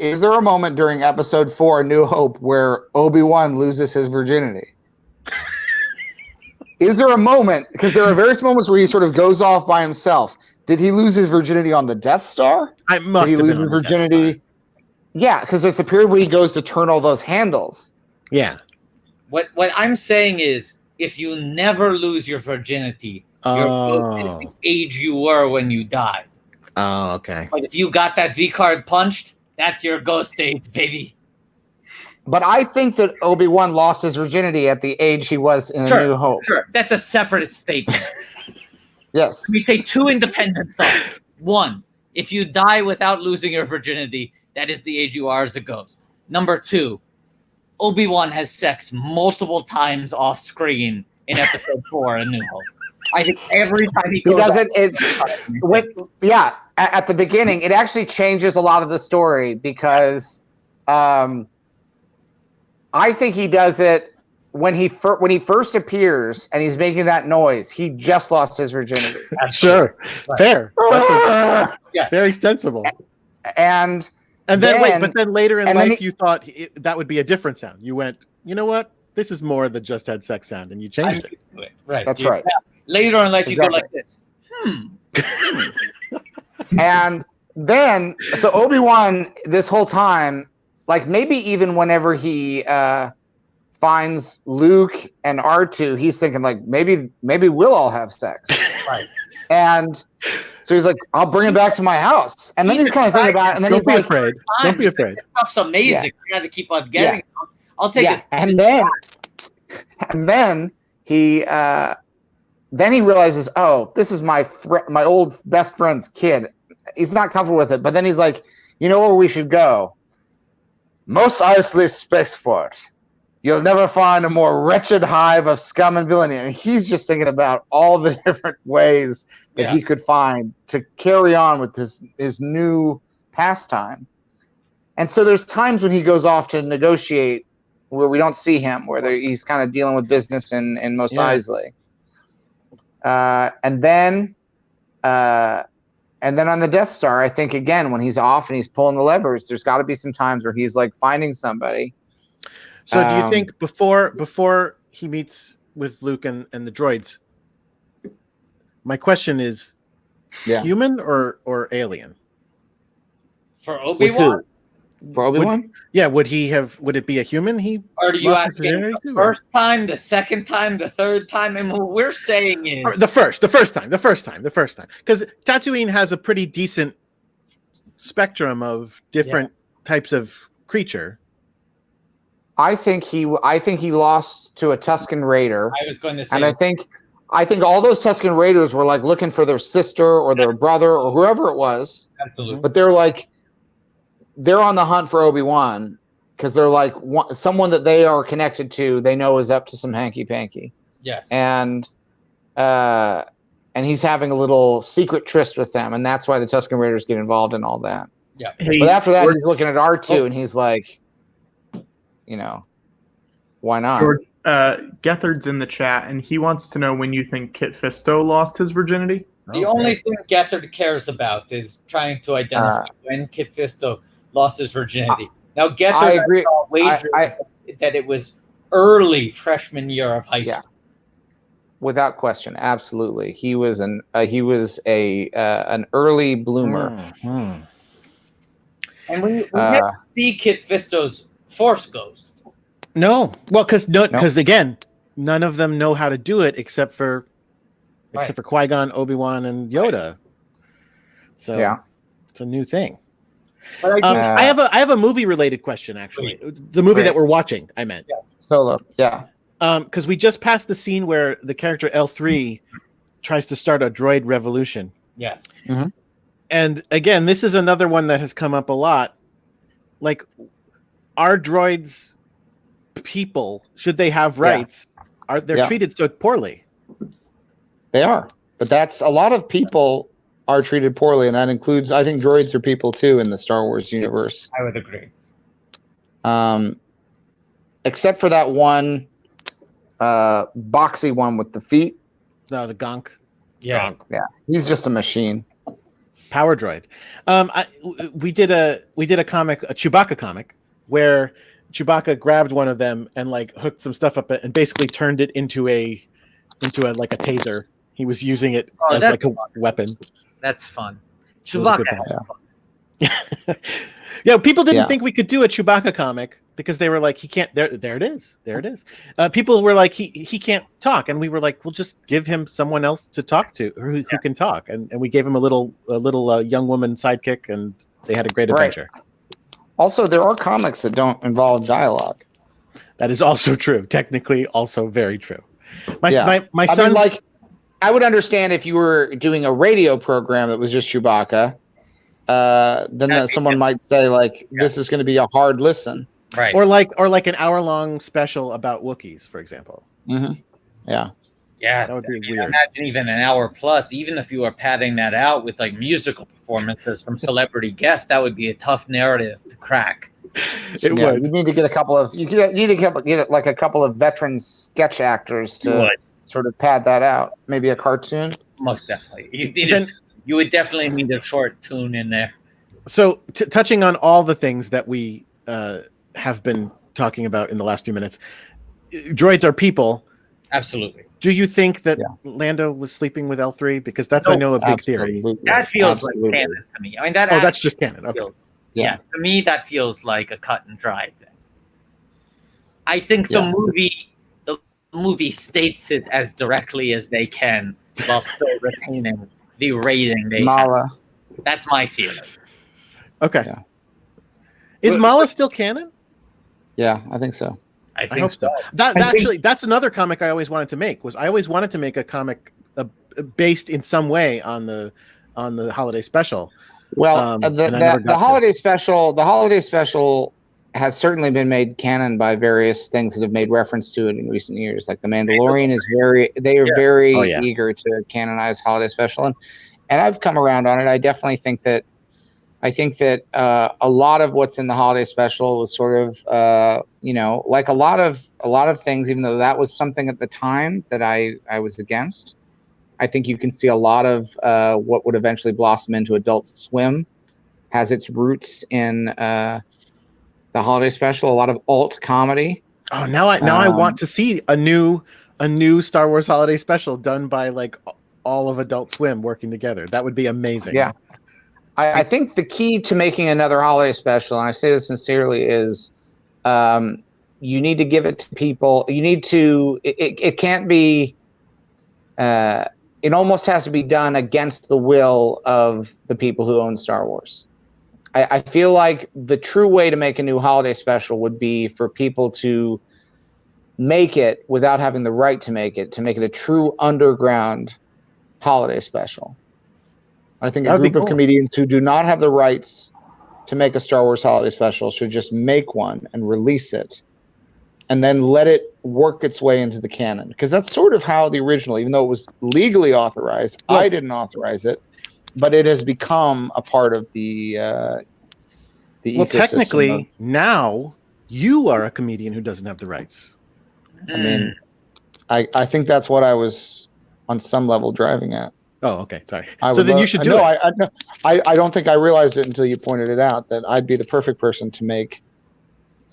during episode 4, A New Hope, where Obi-Wan loses his virginity? Is there a moment? Because there are various moments where he sort of goes off by himself. Did he lose his virginity on the Death Star? Did he lose his virginity? Yeah, because there's a period where he goes to turn all those handles. Yeah. What I'm saying is, if you never lose your virginity, you're the age you were when you died. Oh, okay. But if you got that V card punched, that's your ghost age, baby. But I think that Obi-Wan lost his virginity at the age he was in A New Hope. Sure, that's a separate statement. Yes. Let me say two independent thoughts. One, if you die without losing your virginity, that is the age you are as a ghost. Number two, Obi-Wan has sex multiple times off screen in episode 4, A New Hope. I think every time he does it. At the beginning, it actually changes a lot of the story because I think he does it when he first appears and he's making that noise. He just lost his virginity. Sure, right. Fair. That's very sensible. And then later in life, you thought that would be a different sound. You went, you know what? This is more the just had sex sound, and you changed it. Right. That's right. Later in life, you go like this. And then, so Obi-Wan, this whole time, like maybe even whenever he finds Luke and R2, he's thinking like maybe we'll all have sex. Right. And So he's like, I'll bring him back to my house. And then he's kind of thinking about it. And then Don't he's be like, afraid. Don't be afraid. This stuff's amazing. I got to keep on getting. Them. I'll take it. And then he realizes, oh, this is my old best friend's kid. He's not comfortable with it. But then he's like, you know where we should go? Mos Eisley Spaceport. You'll never find a more wretched hive of scum and villainy. And he's just thinking about all the different ways that he could find to carry on with his new pastime. And so there's times when he goes off to negotiate where we don't see him, where he's kind of dealing with business in Mos Eisley. And then on the Death Star, I think, again, when he's off and he's pulling the levers, there's got to be some times where he's like finding somebody. So do you think before he meets with Luke and the droids, my question is human or alien? For Obi-Wan? For Obi-Wan? Would it be a human? Or do you ask the first time, the second time, the third time? And what we're saying is the first time. Because Tatooine has a pretty decent spectrum of different types of creature. I think he lost to a Tusken Raider. I was going to say, and I think all those Tusken Raiders were like looking for their sister or their brother or whoever it was. Absolutely. But they're on the hunt for Obi-Wan because they're like someone that they are connected to. They know is up to some hanky panky. Yes. And he's having a little secret tryst with them, and that's why the Tusken Raiders get involved in all that. Yeah. But after that, he's looking at R2 and he's like, why not? George, Gethard's in the chat, and he wants to know when you think Kit Fisto lost his virginity. The only thing Gethard cares about is trying to identify when Kit Fisto lost his virginity. Now, Gethard wagered that it was early freshman year of high school. Without question, absolutely. He was an early bloomer. Mm-hmm. And we never see Kit Fisto's Force Ghost. No, well, because again, none of them know how to do it except for Qui-Gon, Obi-Wan, and Yoda. So it's a new thing. But I have a movie related question, actually. The movie that we're watching, I meant. Solo, because we just passed the scene where the character L3 tries to start a droid revolution. Yes. Mm-hmm. And again, this is another one that has come up a lot. Like, are droids people? Should they have rights? They're treated so poorly? They are. But that's a lot of people are treated poorly, and that includes, I think, droids are people too in the Star Wars universe. I would agree. Except for that one boxy one with the feet. No, the Gonk. Yeah. Gonk. Yeah. He's just a machine. Power droid. We did a comic, a Chewbacca comic, where Chewbacca grabbed one of them and like hooked some stuff up and basically turned it into a like a taser. He was using it as like a weapon. That's fun. Chewbacca. Yeah, people didn't think we could do a Chewbacca comic because they were like, he can't. There it is. People were like, he can't talk, and we were like, we'll just give him someone else to talk to who can talk, and we gave him a little young woman sidekick, and they had a great adventure. Also, there are comics that don't involve dialogue. That is also true. Technically, also very true. My son's, I mean, like, I would understand if you were doing a radio program that was just Chewbacca. Then someone might say like, this is going to be a hard listen. Right. Or like an hour-long special about Wookiees, for example. Mm-hmm. Yeah. Yeah. That would be weird. Imagine even an hour plus, even if you were padding that out with like musical performances from celebrity guests, that would be a tough narrative to crack. It would. You need to get a couple of a couple of veteran sketch actors to sort of pad that out. Maybe a cartoon. Most definitely. You would definitely need a short tune in there. So touching on all the things that we have been talking about in the last few minutes, droids are people. Absolutely. Do you think that Lando was sleeping with L3? Because that's, I know, a big theory. That feels like canon to me. I mean, that's just canon. Okay. Yeah, to me, that feels like a cut and dry thing. I think the movie states it as directly as they can while still retaining the rating they Mala. have. That's my feeling. Okay. Yeah. Is Mala still canon? Yeah, I think so. I I hope so. That's another comic I always wanted to make. I always wanted to make a comic based in some way on the holiday special. Well, the holiday special has certainly been made canon by various things that have made reference to it in recent years. Like The Mandalorian they are very eager to canonize holiday special, and I've come around on it. I definitely think that a lot of what's in the holiday special was sort of like a lot of things, even though that was something at the time that I was against. I think you can see a lot of what would eventually blossom into Adult Swim has its roots in the holiday special. A lot of alt comedy. Oh, now I want to see a new Star Wars holiday special done by like all of Adult Swim working together. That would be amazing. Yeah, I think the key to making another holiday special, and I say this sincerely, is you need to give it to people. You need to. It can't be. It almost has to be done against the will of the people who own Star Wars. I feel like the true way to make a new holiday special would be for people to make it without having the right to make it a true underground holiday special. I think a group of comedians who do not have the rights to make a Star Wars holiday special should just make one and release it, and then let it work its way into the canon. Because that's sort of how the original, even though it was legally authorized, I didn't authorize it, but it has become a part of the ecosystem. Technically, now you are a comedian who doesn't have the rights. I mean, I think that's what I was on some level driving at. Oh, okay. Sorry. So then you should do it. I don't think I realized it until you pointed it out that I'd be the perfect person to make.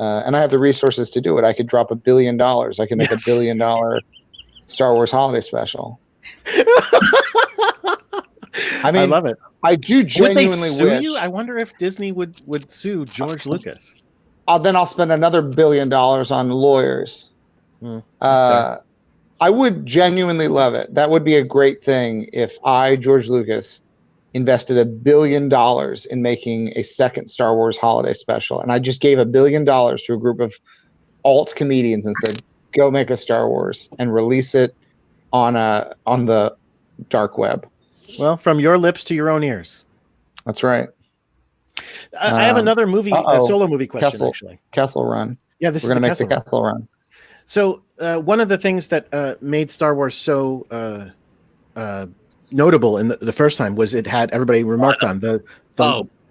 And I have the resources to do it. I could drop $1 billion. I could make $1 billion Star Wars holiday special. I mean, I love it. I do genuinely would they sue wish. you? I wonder if Disney would sue George Lucas. Then I'll spend another $1 billion on lawyers. I would genuinely love it. That would be a great thing if George Lucas, invested $1 billion in making a second Star Wars holiday special, and I just gave $1 billion to a group of alt comedians and said, "Go make a Star Wars and release it on the dark web." Well, from your lips to your own ears. That's right. I have another solo movie question. Actually, Kessel Run. Yeah, we're going to make the Kessel Run. So one of the things that made Star Wars so notable in the first time was it had everybody remarked on the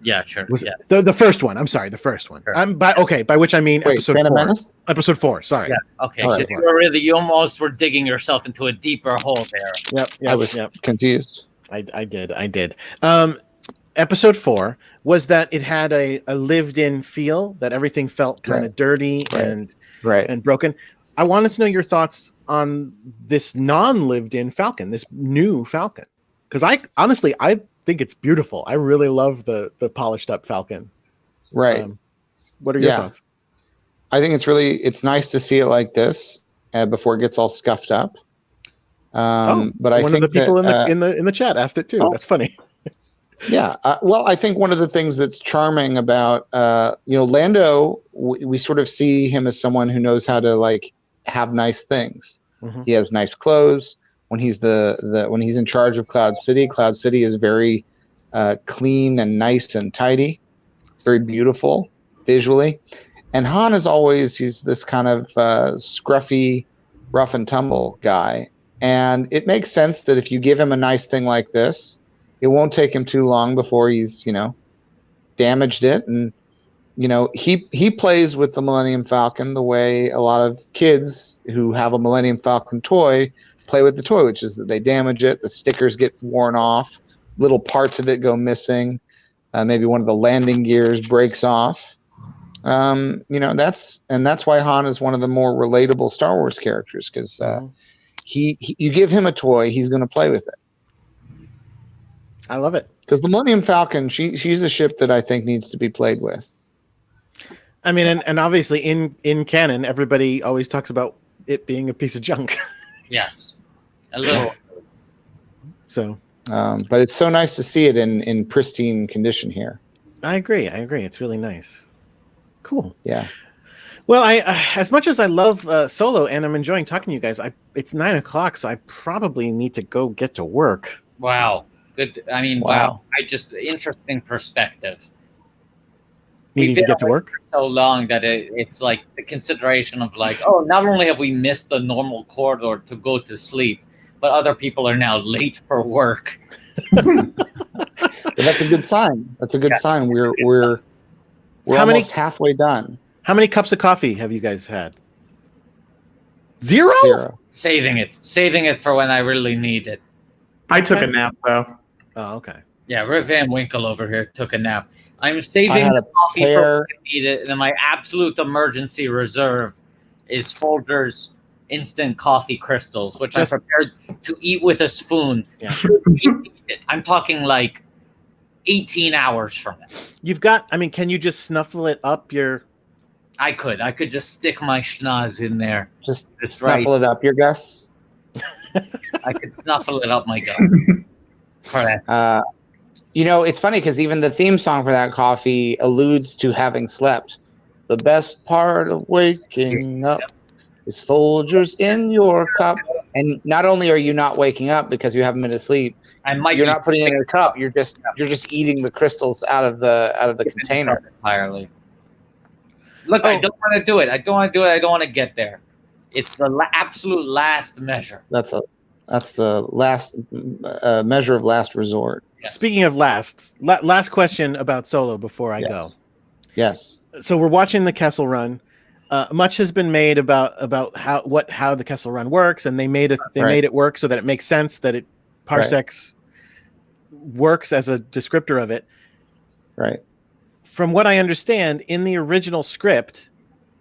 yeah, sure. The first one. I'm sorry, the first one. Sure. By which I mean episode 4. Menace? Episode 4. Sorry. Yeah. Okay. Right. So you almost were digging yourself into a deeper hole there. Yep. I was confused. I did. Episode 4 was that it had a lived-in feel, that everything felt kind of dirty and broken. I wanted to know your thoughts on this non-lived-in Falcon, this new Falcon, because I think it's beautiful. I really love the polished up Falcon. Right. What are your thoughts? I think it's nice to see it like this before it gets all scuffed up. But I think one of the people in the chat asked it too. Oh. That's funny. Yeah. Well, I think one of the things that's charming about Lando, we sort of see him as someone who knows how to have nice things. Mm-hmm. He has nice clothes. When he's when he's in charge of Cloud City is very clean and nice and tidy, very beautiful visually. And Han he's this kind of scruffy, rough and tumble guy. And it makes sense that if you give him a nice thing like this, it won't take him too long before he's, damaged it. And, he plays with the Millennium Falcon the way a lot of kids who have a Millennium Falcon toy play with the toy, which is that they damage it. The stickers get worn off. Little parts of it go missing. Maybe one of the landing gears breaks off. That's why Han is one of the more relatable Star Wars characters, because you give him a toy, he's going to play with it. I love it. Because the Millennium Falcon, she's a ship that I think needs to be played with. I mean, and obviously in canon, everybody always talks about it being a piece of junk. Yes. A little. So But it's so nice to see it in pristine condition here. I agree. It's really nice. Cool. Yeah. Well, I as much as I love Solo and I'm enjoying talking to you guys, it's 9 o'clock, so I probably need to go get to work. Wow. Good. I mean, wow. Interesting perspective. You need to get to work? For so long that it's like the consideration of like, oh, not only have we missed the normal corridor to go to sleep, but other people are now late for work. That's a good sign. That's a good sign. We're almost halfway done. How many cups of coffee have you guys had? Zero? Saving it for when I really need it. I took a nap though. Oh, okay. Yeah, Rip Van Winkle over here took a nap. I'm saving the coffee for when I need it, and then my absolute emergency reserve is Folgers instant coffee crystals, which I'm prepared to eat with a spoon. Yeah. I'm talking like 18 hours from it. You've got, I mean, can you just snuffle it up your... I could just stick my schnoz in there. Just snuffle it up your Gus? I could snuffle it up my gun. Correct. It's funny because even the theme song for that coffee alludes to having slept. The best part of waking up is Folgers in your cup. And not only are you not waking up because you haven't been asleep, you're not putting it in your cup. You're just eating the crystals out of the container entirely. Look, I don't want to do it. I don't want to get there. It's the absolute last measure. That's the last measure of last resort. Yes. Speaking of last question about Solo before I go. Yes. So we're watching the Kessel Run. Much has been made about how the Kessel Run works, and they made it work so that it makes sense that it parsecs works as a descriptor of it. Right. From what I understand, in the original script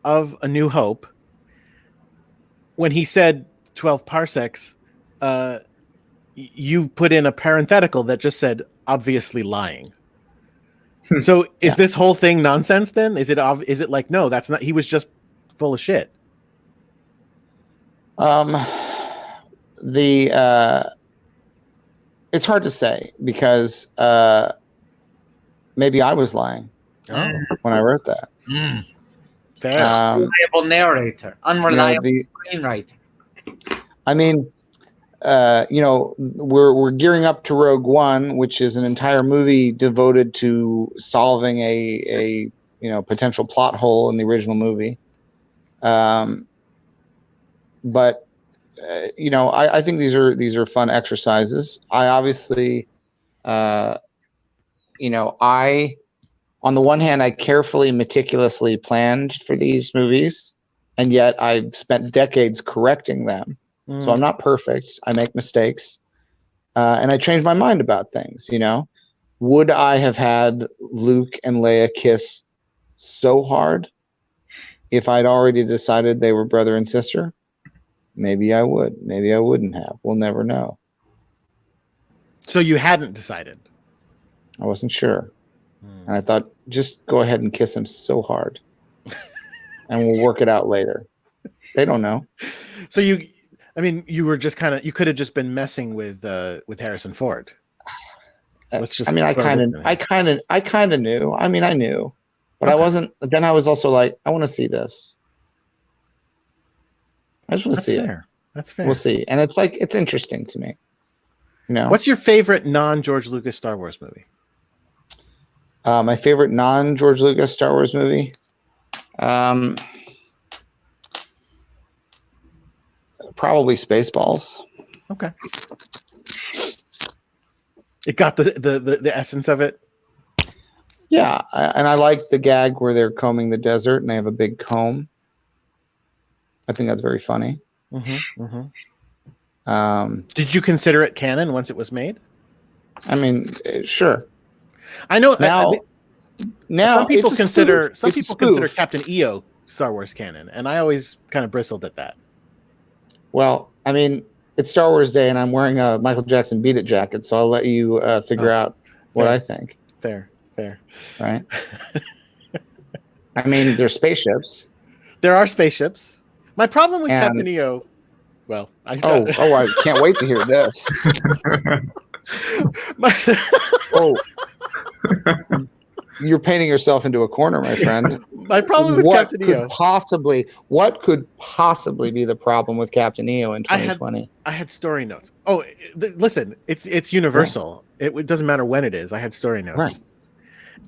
of A New Hope, when he said 12 parsecs, you put in a parenthetical that just said, obviously lying. So is this whole thing nonsense then? Is it like, no, that's not, he was just full of shit? It's hard to say because maybe I was lying when I wrote that. Fair. Unreliable narrator, unreliable screenwriter. I mean, we're gearing up to Rogue One, which is an entire movie devoted to solving a potential plot hole in the original movie. But I think these are fun exercises. I obviously, on the one hand, I carefully, meticulously planned for these movies, and yet I've spent decades correcting them. So I'm not perfect. I make mistakes, and I change my mind about things. Would I have had Luke and Leia kiss so hard if I'd already decided they were brother and sister? Maybe I would. Maybe I wouldn't have. We'll never know. So you hadn't decided? I wasn't sure. And I thought, just go ahead and kiss him so hard. And we'll work it out later. They don't know. So you were just you could have just been messing with Harrison Ford. I kind of knew. I mean, I knew. But I wasn't. Then I was also like, I want to see this. I just want to see it. That's fair. We'll see. And it's like, it's interesting to me. What's your favorite non-George Lucas Star Wars movie? My favorite non-George Lucas Star Wars movie? Probably Spaceballs. Okay. It got the essence of it. Yeah, and I like the gag where they're combing the desert and they have a big comb. I think that's very funny. Did you consider it canon once it was made? I mean, sure. I know now some people consider Captain EO Star Wars canon, and I always kind of bristled at that. Well, I mean, it's Star Wars Day, and I'm wearing a Michael Jackson Beat It jacket, so I'll let you figure out what I think. Fair. Right? I mean, there's spaceships. There are spaceships. My problem with Captain EO, well, I can't wait to hear this. Oh, you're painting yourself into a corner, my friend. My problem with Captain EO. What could possibly be the problem with Captain EO in 2020? I had story notes. Oh, listen, it's universal. Right. It doesn't matter when it is. I had story notes. Right.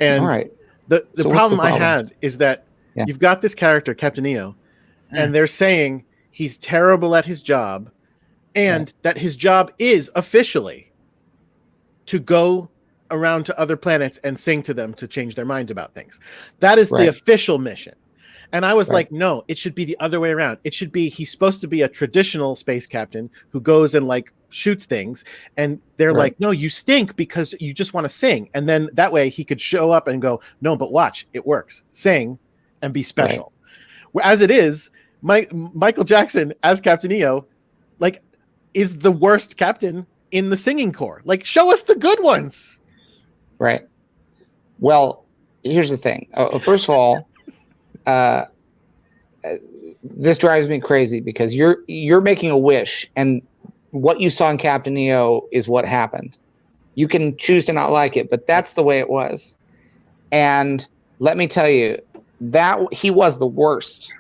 And the problem I had is that you've got this character, Captain EO, and they're saying he's terrible at his job, and that his job is officially to go around to other planets and sing to them to change their minds about things. That is the official mission. And I was like, no, it should be the other way around. It should be he's supposed to be a traditional space captain who goes and like shoots things. And they're like, no, you stink because you just want to sing. And then that way he could show up and go, no, but watch, it works. Sing and be special. Right. As it is, Michael Jackson as Captain EO, like, is the worst captain in the singing corps. Like, show us the good ones. Right. Well, here's the thing. First of all, this drives me crazy because you're making a wish, and what you saw in Captain EO is what happened. You can choose to not like it, but that's the way it was. And let me tell you, that he was the worst.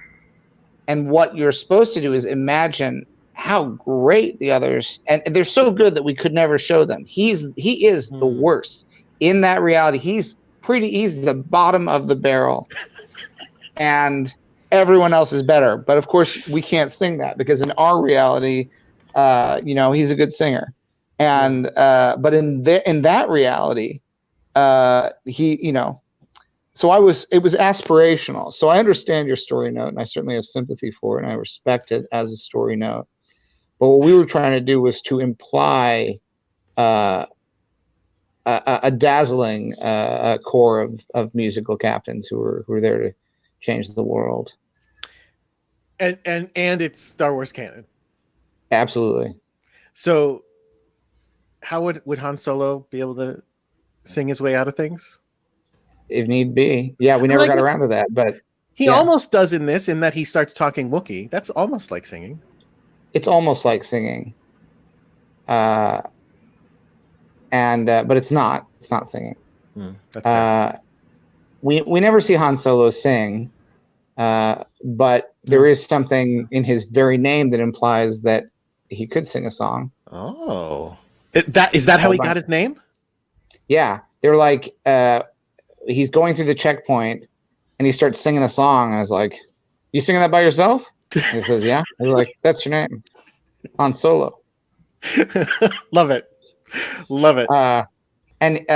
And what you're supposed to do is imagine how great the others, and they're so good that we could never show them. He is the worst. In that reality, he's the bottom of the barrel. And everyone else is better. But of course, we can't sing that because in our reality, he's a good singer. And but in that reality, so it was aspirational. So I understand your story note, and I certainly have sympathy for it, and I respect it as a story note. But what we were trying to do was to imply a dazzling core of musical captains who were there to change the world. And it's Star Wars canon. Absolutely. So how would Han Solo be able to sing his way out of things? If need be. Yeah, we never got around to that, but he almost does in this, in that he starts talking Wookiee. That's almost like singing. It's almost like singing. But it's not. It's not singing. That's right. We never see Han Solo sing, but there is something in his very name that implies that he could sing a song. Oh, is that how he got his name? Yeah, they're like he's going through the checkpoint, and he starts singing a song, and I was like, "You singing that by yourself?" And he says, "Yeah." I was like, "That's your name, Han Solo." Love it. And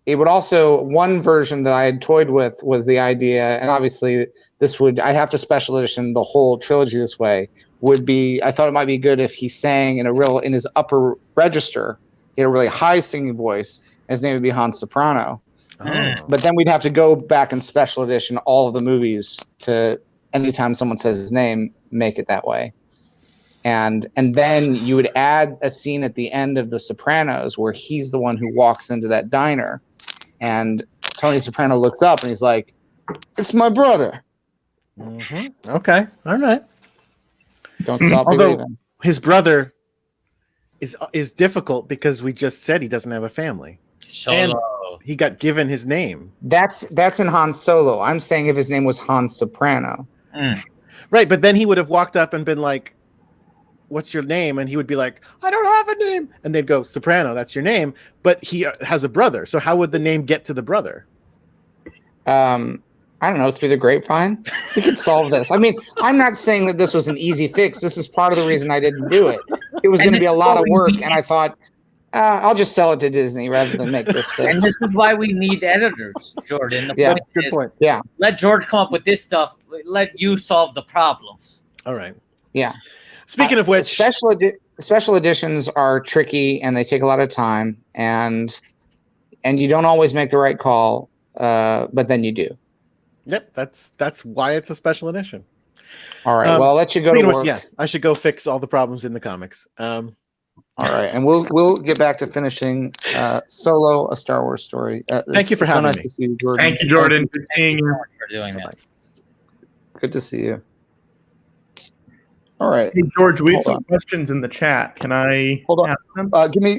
it would also, one version that I had toyed with was the idea, and obviously I'd have to special edition the whole trilogy this way, would be, I thought it might be good if he sang in his upper register, he had a really high singing voice, and his name would be Han Soprano. Oh. But then we'd have to go back and special edition all of the movies to, anytime someone says his name, make it that way. And then you would add a scene at the end of The Sopranos where he's the one who walks into that diner, and Tony Soprano looks up and he's like, "It's my brother." Mm-hmm. Okay, all right. Don't stop believing. His brother is difficult because we just said he doesn't have a family. Solo. And he got given his name. That's in Han Solo. I'm saying if his name was Han Soprano. Right, but then he would have walked up and been like, "What's your name?" And he would be like, "I don't have a name." And they'd go, "Soprano, that's your name." But he has a brother. So how would the name get to the brother? I don't know, through the grapevine. We could solve this. I mean, I'm not saying that this was an easy fix. This is part of the reason I didn't do it. It was going to be a lot of work, and I thought, I'll just sell it to Disney rather than make this fix. And this is why we need editors, Jordan. Good point. Yeah. Let George come up with this stuff. Let you solve the problems. All right. Yeah. Speaking of which, special editions are tricky and they take a lot of time, and you don't always make the right call, but then you do. Yep, that's why it's a special edition. All right. Well, I'll let you go to work. Yeah, I should go fix all the problems in the comics. All right, and we'll get back to finishing Solo, a Star Wars story. Thank you for having me. To see you, Jordan. Thank you, Jordan. Good seeing you. For doing that. Good to see you. All right. Hey, George, we have Hold some on. questions in the chat. Can I Hold on. ask them?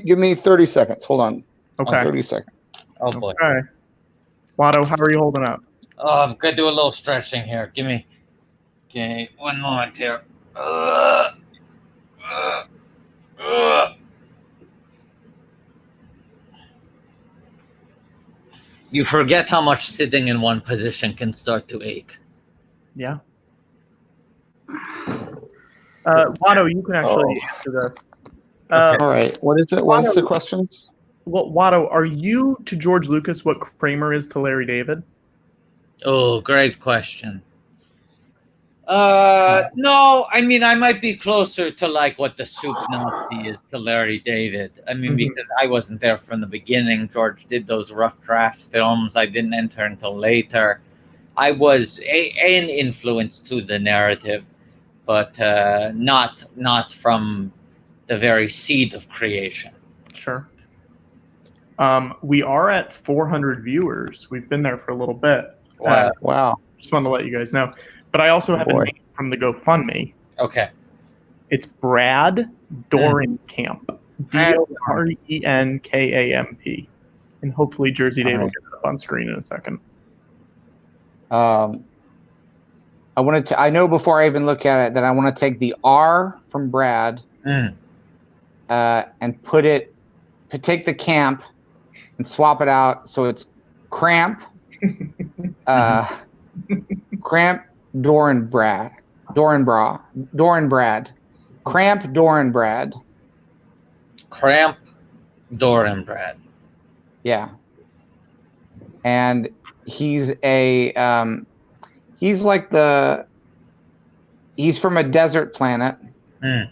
Give me 30 seconds. Hold on. Okay. 30 seconds. Oh boy. Okay. Watto, how are you holding up? Oh, I'm gonna do a little stretching here. Give me one moment here. You forget how much sitting in one position can start to ache. Yeah. Watto, you can actually answer this. All right. What is it? What is the Watto- questions? Well, Watto, are you to George Lucas what Kramer is to Larry David? Oh, great question. No, I mean, I might be closer to like what the Soup Nazi is to Larry David. I mean, because I wasn't there from the beginning. George did those rough draft films. I didn't enter until later. I was an influence to the narrative, but not from the very seed of creation. Sure. We are at 400 viewers. We've been there for a little bit. Wow. Wow. Just wanted to let you guys know. But I also have a boy. name from the GoFundMe. Okay. It's Brad Dorenkamp. Dorenkamp. And hopefully Jersey Dave will get it up on screen in a second. I know before I even look at it that I want to take the R from Brad and take the camp and swap it out so it's cramp, cramp Doran Brad, cramp Doran Brad. Cramp Doran Brad. Yeah. And he's he's from a desert planet. And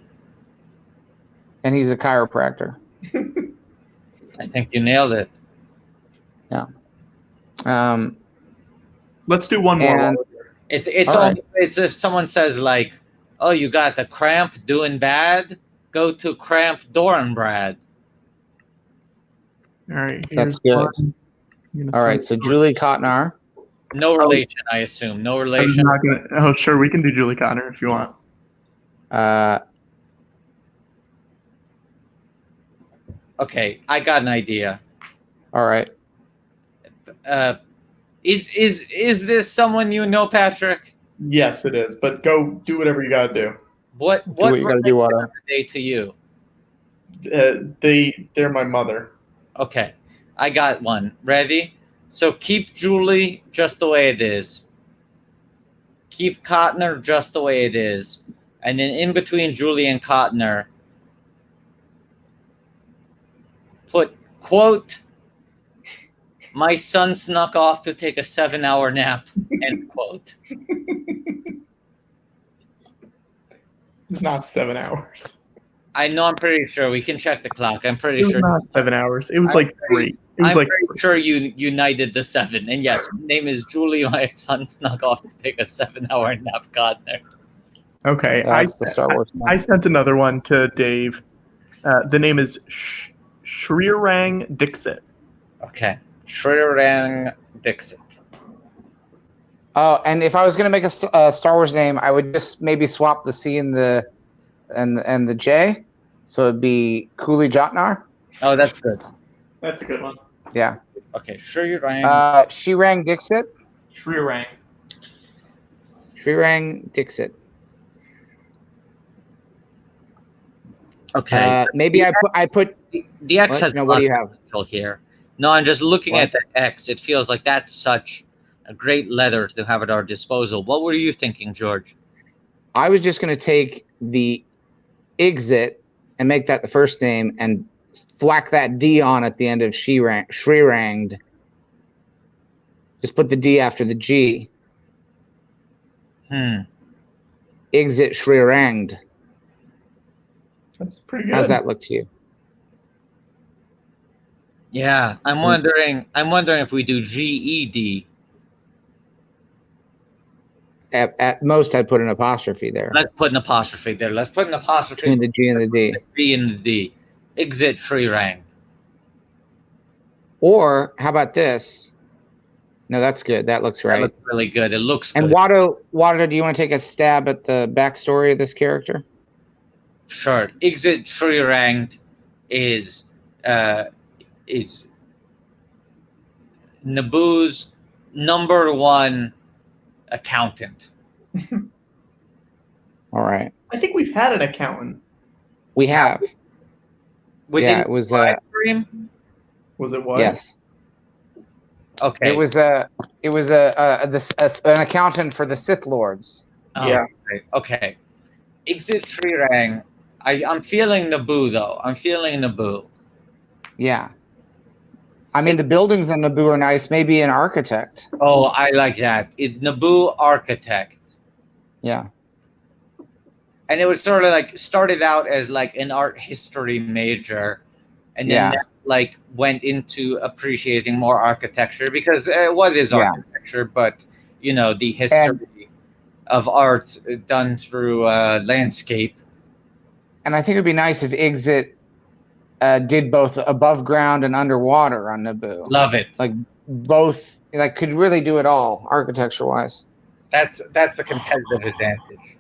he's a chiropractor. I think you nailed it. Yeah. Let's do one more. It's if someone says like, "Oh, you got the cramp doing bad," go to cramp Doran Brad. All right. That's good. All right. So Julie Cotnar. No relation, I assume. No relation. Oh, sure. We can do Julie Cotnar if you want. Okay, I got an idea. All right. Is this someone you know, Patrick? Yes, it is. But go do whatever you got to do. What you got to do, Watto? Day to you? They're my mother. Okay, I got one. Ready? So keep Julie just the way it is. Keep Cotnar just the way it is. And then in between Julie and Cotnar, put, quote, "My son snuck off to take a 7-hour nap," end quote. It's not 7 hours. I know, I'm pretty sure. We can check the clock. I'm pretty sure. It was not 7 hours. It was like 3. It was I'm like pretty sure you united the 7. And yes, my name is Julie. My son snuck off to take a 7-hour nap. God, there. Okay. That's the Star Wars name. I sent another one to Dave. The name is Shrirang Dixit. Okay. Shrirang Dixit. Oh, and if I was going to make a Star Wars name, I would just maybe swap the C and the J, so it'd be Cooley Jotnar. Oh, that's good. That's a good one. Yeah. Okay, Shrirang. Shrirang Dixit. Shrirang. Shrirang Dixit. Okay. Maybe I put the X has what do you have here? No, I'm just looking at the X. It feels like that's such a great letter to have at our disposal. What were you thinking, George? I was just going to take the exit and make that the first name and thwack that D on at the end of Shriranged. Just put the D after the G. Exit Shriranged. That's pretty good. How's that look to you? Yeah, I'm wondering if we do GED. At most, I'd put an apostrophe there. Let's put an apostrophe there. Let's put an apostrophe between the G and the D. The G and the D. Exit Shriranged. Or how about this? No, that's good. That looks That right. looks really good. It looks And good. Watto, do you want to take a stab at the backstory of this character? Sure. Exit Srirang is Naboo's #1 accountant. All right. I think we've had an accountant. We have. Within It was live stream? Was it what? yes. Okay. It was an accountant for the Sith Lords. Oh, Yeah. Okay. Exit Srirang. I'm feeling Naboo though. I'm feeling Naboo. Yeah. I mean, the buildings on Naboo are nice. Maybe an architect. Oh, I like that. Naboo architect. Yeah. And it was sort of like started out as like an art history major, and then that, like went into appreciating more architecture because what is architecture but the history of art done through landscape. And I think it'd be nice if Exit did both above ground and underwater on Naboo. Love it. Like both, like could really do it all architecture wise. That's the competitive advantage.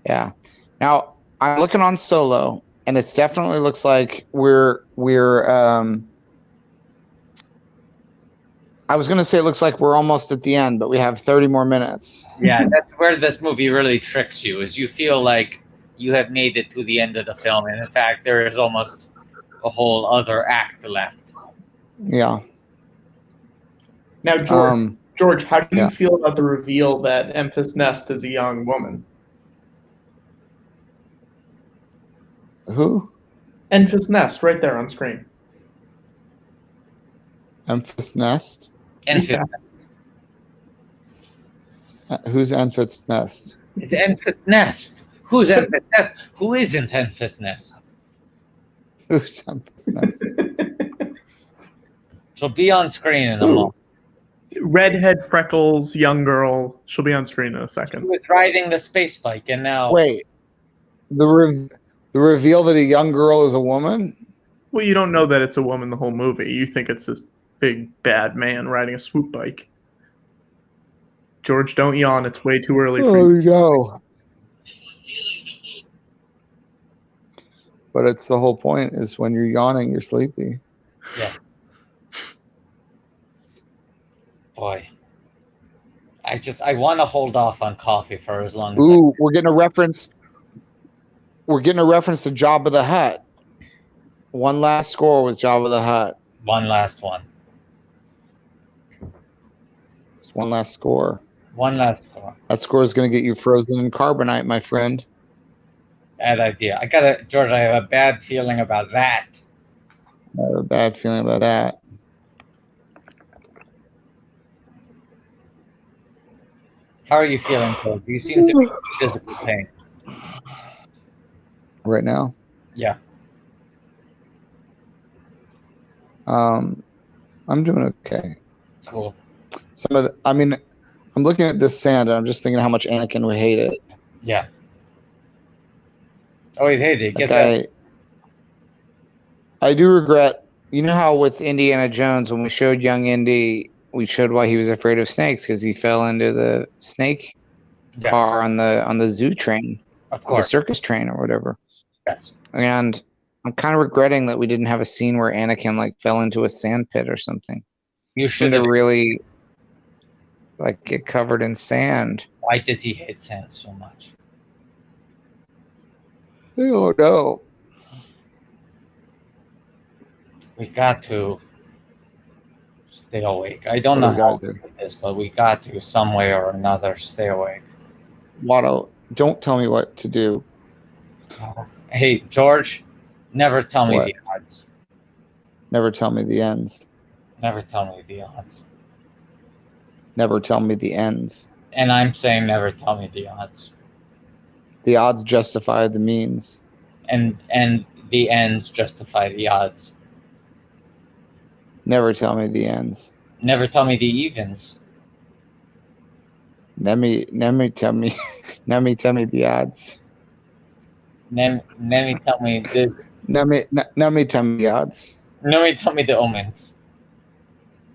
Yeah. Now I'm looking on Solo, and it definitely looks like we're. I was gonna say it looks like we're almost at the end, but we have 30 more minutes. Yeah, that's where this movie really tricks you. Is you feel like you have made it to the end of the film, and in fact, there is almost a whole other act left. Yeah. Now, George, how do you feel about the reveal that Enfys Nest is a young woman? Who? Enfys Nest, right there on screen. Enfys Nest? Enfys. Who's Enfys Nest? It's Enfys Nest. Who's Enfys Nest? Who isn't Enfys Nest? Who's Enfys Nest? She'll be on screen in a moment. Redhead, freckles, young girl. She'll be on screen in a second. She was riding the space bike, and now... Wait. The reveal that a young girl is a woman? Well, you don't know that it's a woman the whole movie. You think it's this big, bad man riding a swoop bike. George, don't yawn. It's way too early for you. No. But it's the whole point is when you're yawning, you're sleepy. Yeah. Boy. I want to hold off on coffee for as long as Ooh, we're getting a reference. We're getting a reference to Jabba the Hutt. One last score with Jabba the Hutt. One last one. Just one last score. One last score. That score is going to get you frozen in carbonite, my friend. Bad idea. George, I have a bad feeling about that. I have a bad feeling about that. How are you feeling, George? You seem to be in physical pain. Right now? Yeah. I'm doing okay. Cool. I'm looking at this sand and I'm just thinking how much Anakin would hate it. Yeah. Oh, he hated it. Gets Like I do regret, you know how with Indiana Jones, when we showed young Indy, we showed why he was afraid of snakes because he fell into the snake car on the zoo train, of course, the circus train or whatever. Yes. And I'm kind of regretting that we didn't have a scene where Anakin like fell into a sand pit or something. You should have really like get covered in sand. Why does he hate sand so much? I don't know. We got to stay awake. I don't know how to do this, but we got to some way or another stay awake. Watto, don't tell me what to do. Hey, George, never tell me the odds. Never tell me the ends. Never tell me the odds. Never tell me the ends. And I'm saying never tell me the odds. The odds justify the means. And the ends justify the odds. Never tell me the ends. Never tell me the evens. Let me tell me the odds. Let me tell me this. Let me tell me the odds. Let me tell me the omens.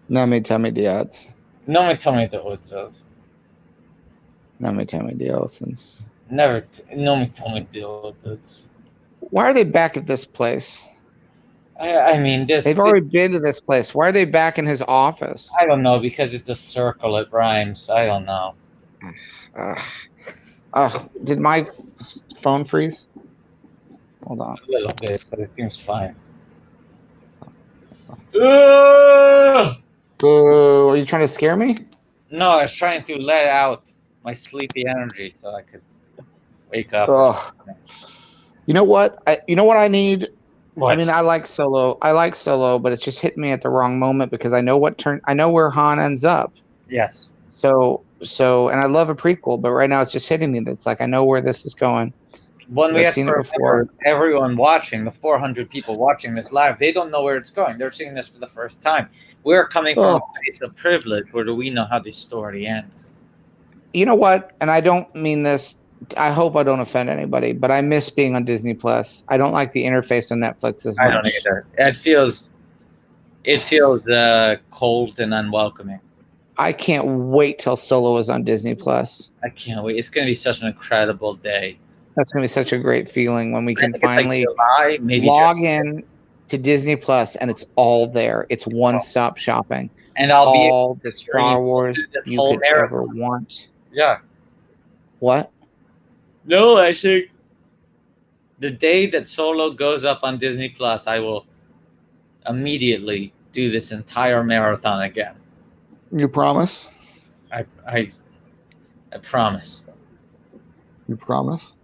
Nami Tummy Diats. No me tome the otros. Nami Tummy Diosens. No me tome the otros. Why are they back at this place? I mean, They've already been to this place. Why are they back in his office? I don't know, because it's a circle. It rhymes. I don't know. Did my phone freeze? Hold on. A little bit, but it seems fine. No, Are you trying to scare me? I was trying to let out my sleepy energy so I could wake up. You know what? I need. What? I mean, I like Solo, but it's just hitting me at the wrong moment because I know where Han ends up. Yes. So, and I love a prequel, but right now it's just hitting me. That's like I know where this is going. When we I've have seen to it before. remember, everyone watching, the 400 people watching this live, they don't know where it's going. They're seeing this for the first time. We're coming from a place of privilege where we know how the story ends. You know what? And I don't mean this. I hope I don't offend anybody, but I miss being on Disney Plus. I don't like the interface on Netflix as much. I don't either. It feels cold and unwelcoming. I can't wait till Solo is on Disney Plus. I can't wait. It's going to be such an incredible day. That's going to be such a great feeling when we can finally log in to Disney Plus and it's all there. It's one-stop shopping. And I'll be all the Star Wars you could ever want. Yeah. What? No, I think the day that Solo goes up on Disney Plus, I will immediately do this entire marathon again. You promise? I promise. You promise?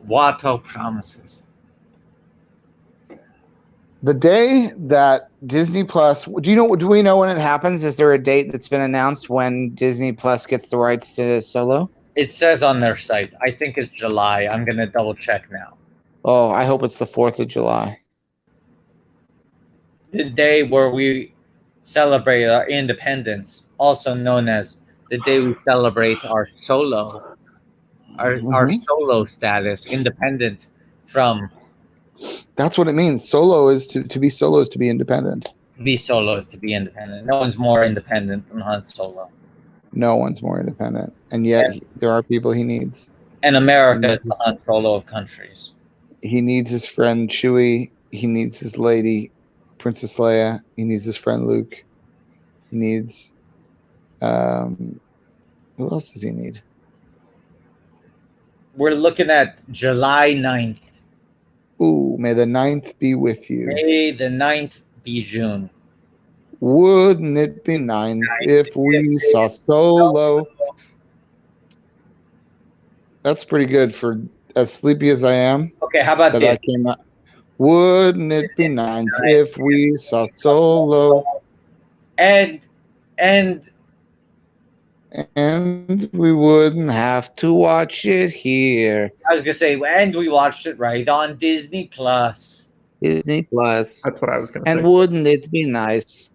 Watto promises. The day that Disney Plus, do we know when it happens? Is there a date that's been announced when Disney Plus gets the rights to Solo? It says on their site. I think it's July. I'm going to double check now. Oh, I hope it's the 4th of July. The day where we celebrate our independence, also known as the day we celebrate our solo, our solo status, independent from. That's what it means. Solo is to be solo is to be independent. To be solo is to be independent. No one's more independent than Han Solo. No one's more independent, and yet there are people he needs. And America is the Han Solo of countries. He needs his friend Chewie. He needs his lady, Princess Leia. He needs his friend Luke. He needs. Who else does he need? We're looking at July 9th. Ooh, may the 9th be with you. May the 9th be June. Wouldn't it be nice if we saw Solo? That's pretty good for as sleepy as I am. Okay, how about this? Wouldn't it be nice if we saw Solo? And we wouldn't have to watch it here. I was gonna say, and we watched it right on Disney Plus. Disney Plus. That's what I was gonna say. And wouldn't it be nice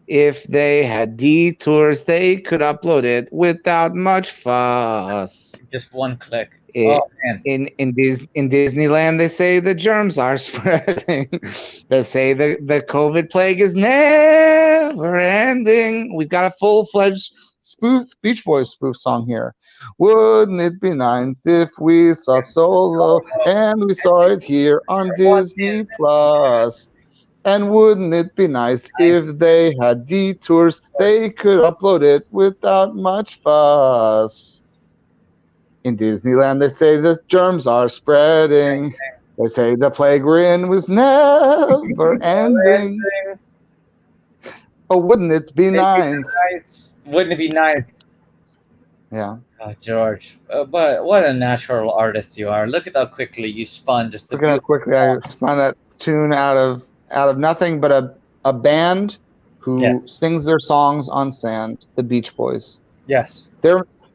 if they had detours? They could upload it without much fuss. Just one click. In Disneyland, they say the germs are spreading. They say the COVID plague is never ending. We've got a full-fledged Beach Boys spoof song here. Wouldn't it be nice if we saw Solo and we saw it here on Disney Plus? And wouldn't it be nice if they had detours? They could upload it without much fuss. In Disneyland, they say the germs are spreading. They say the plague we're in was never ending. Oh, wouldn't it be nice? Wouldn't it be nice? Yeah. Oh, George, but what a natural artist you are. Look at how quickly you spun. Look at how quickly I spun a tune out of nothing but a band who sings their songs on sand, the Beach Boys. Yes.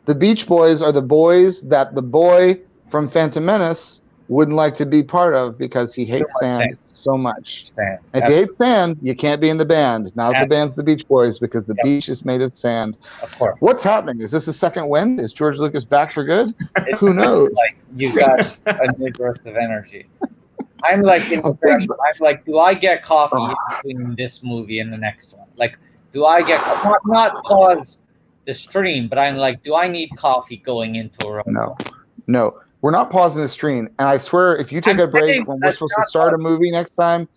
The Beach Boys are the boys that the boy from Phantom Menace wouldn't like to be part of because he hates sand so much. If you hate sand, you can't be in the band. Not if the band's the Beach Boys because the beach is made of sand. Of course. What's happening? Is this a second wind? Is George Lucas back for good? Who knows? Like you got a new burst of energy. I'm like, do I get coffee between this movie and the next one? Like, Do I get not pause the stream, but I'm like, do I need coffee going into a room? No. We're not pausing the stream. And I swear, if you take a break when we're supposed to start a movie next time,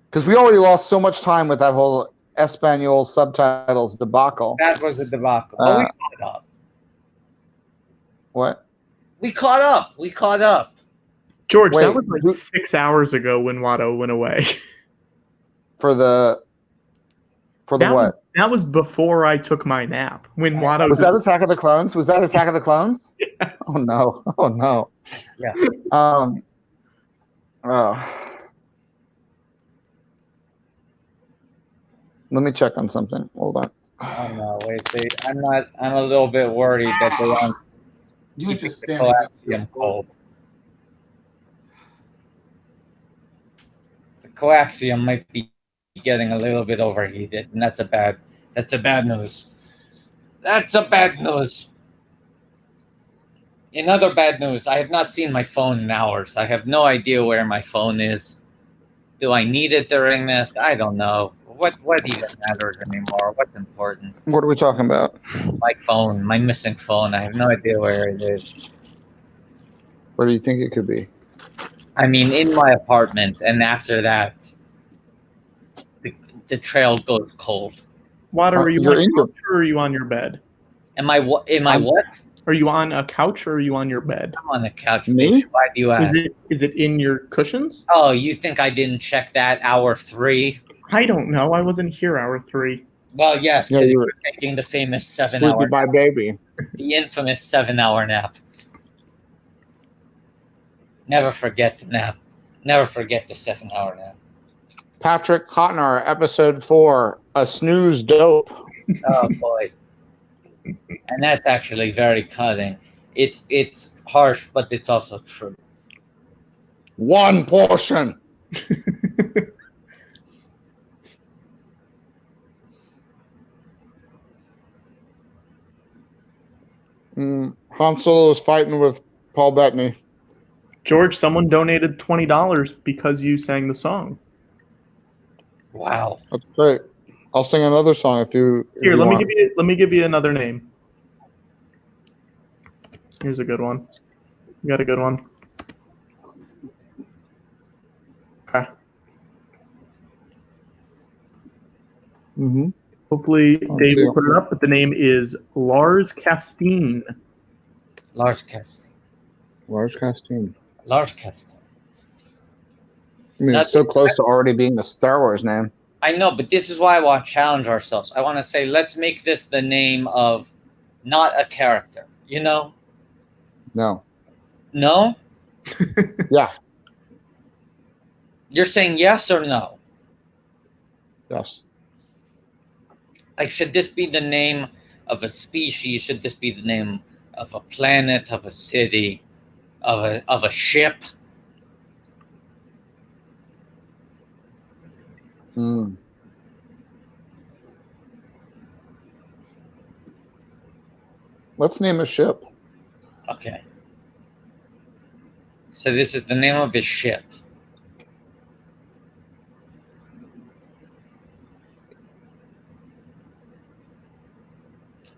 because we already lost so much time with that whole Espanol subtitles debacle. That was a debacle. But we caught up. What? We caught up. George, Wait, that was like 6 hours ago when Watto went away. For the what? That was before I took my nap. When Watto Was that Attack of the Clones? Was that Attack of the Clones? Yes. Oh no. Yeah. Let me check on something. Hold on. Oh no, wait. I'm a little bit worried that they aren't keeping the coaxium cold. The coaxium might be getting a little bit overheated, and that's a bad news. That's a bad news. In other bad news, I have not seen my phone in hours. I have no idea where my phone is. Do I need it during this? I don't know. What even matters anymore? What's important? What are we talking about? My phone, my missing phone. I have no idea where it is. Where do you think it could be? I mean, in my apartment, and after that, the trail goes cold. Watto, are you on a couch or are you on your bed? Am I what? Are you on a couch or are you on your bed? I'm on the couch. Me? Why do you ask? Is it in your cushions? Oh, you think I didn't check that hour 3? I don't know. I wasn't here hour 3. Well, yes, because you were taking the famous 7-hour Sleepy by baby. The infamous 7-hour nap. Never forget the nap. Never forget the 7-hour nap. Patrick Hotner, episode 4, a snooze dope. Oh boy. And that's actually very cutting. It's harsh, but it's also true. One portion. Han Solo is fighting with Paul Bettany. George, someone donated $20 because you sang the song. Wow. That's great. I'll sing another song if you. Here, let me give you another name. Here's a good one. You got a good one. Okay. Mm-hmm. Hopefully Dave will put it up, but the name is Lars Castine. Lars Castine. Lars Castine. Lars Castine. I mean, it's so close to already being the Star Wars name. I know, but this is why I want to challenge ourselves. I want to say, let's make this the name of not a character, you know? No. No? Yeah. You're saying yes or no? Yes. Like, should this be the name of a species? Should this be the name of a planet, of a city, of a ship? Let's name a ship. Okay. So this is the name of his ship.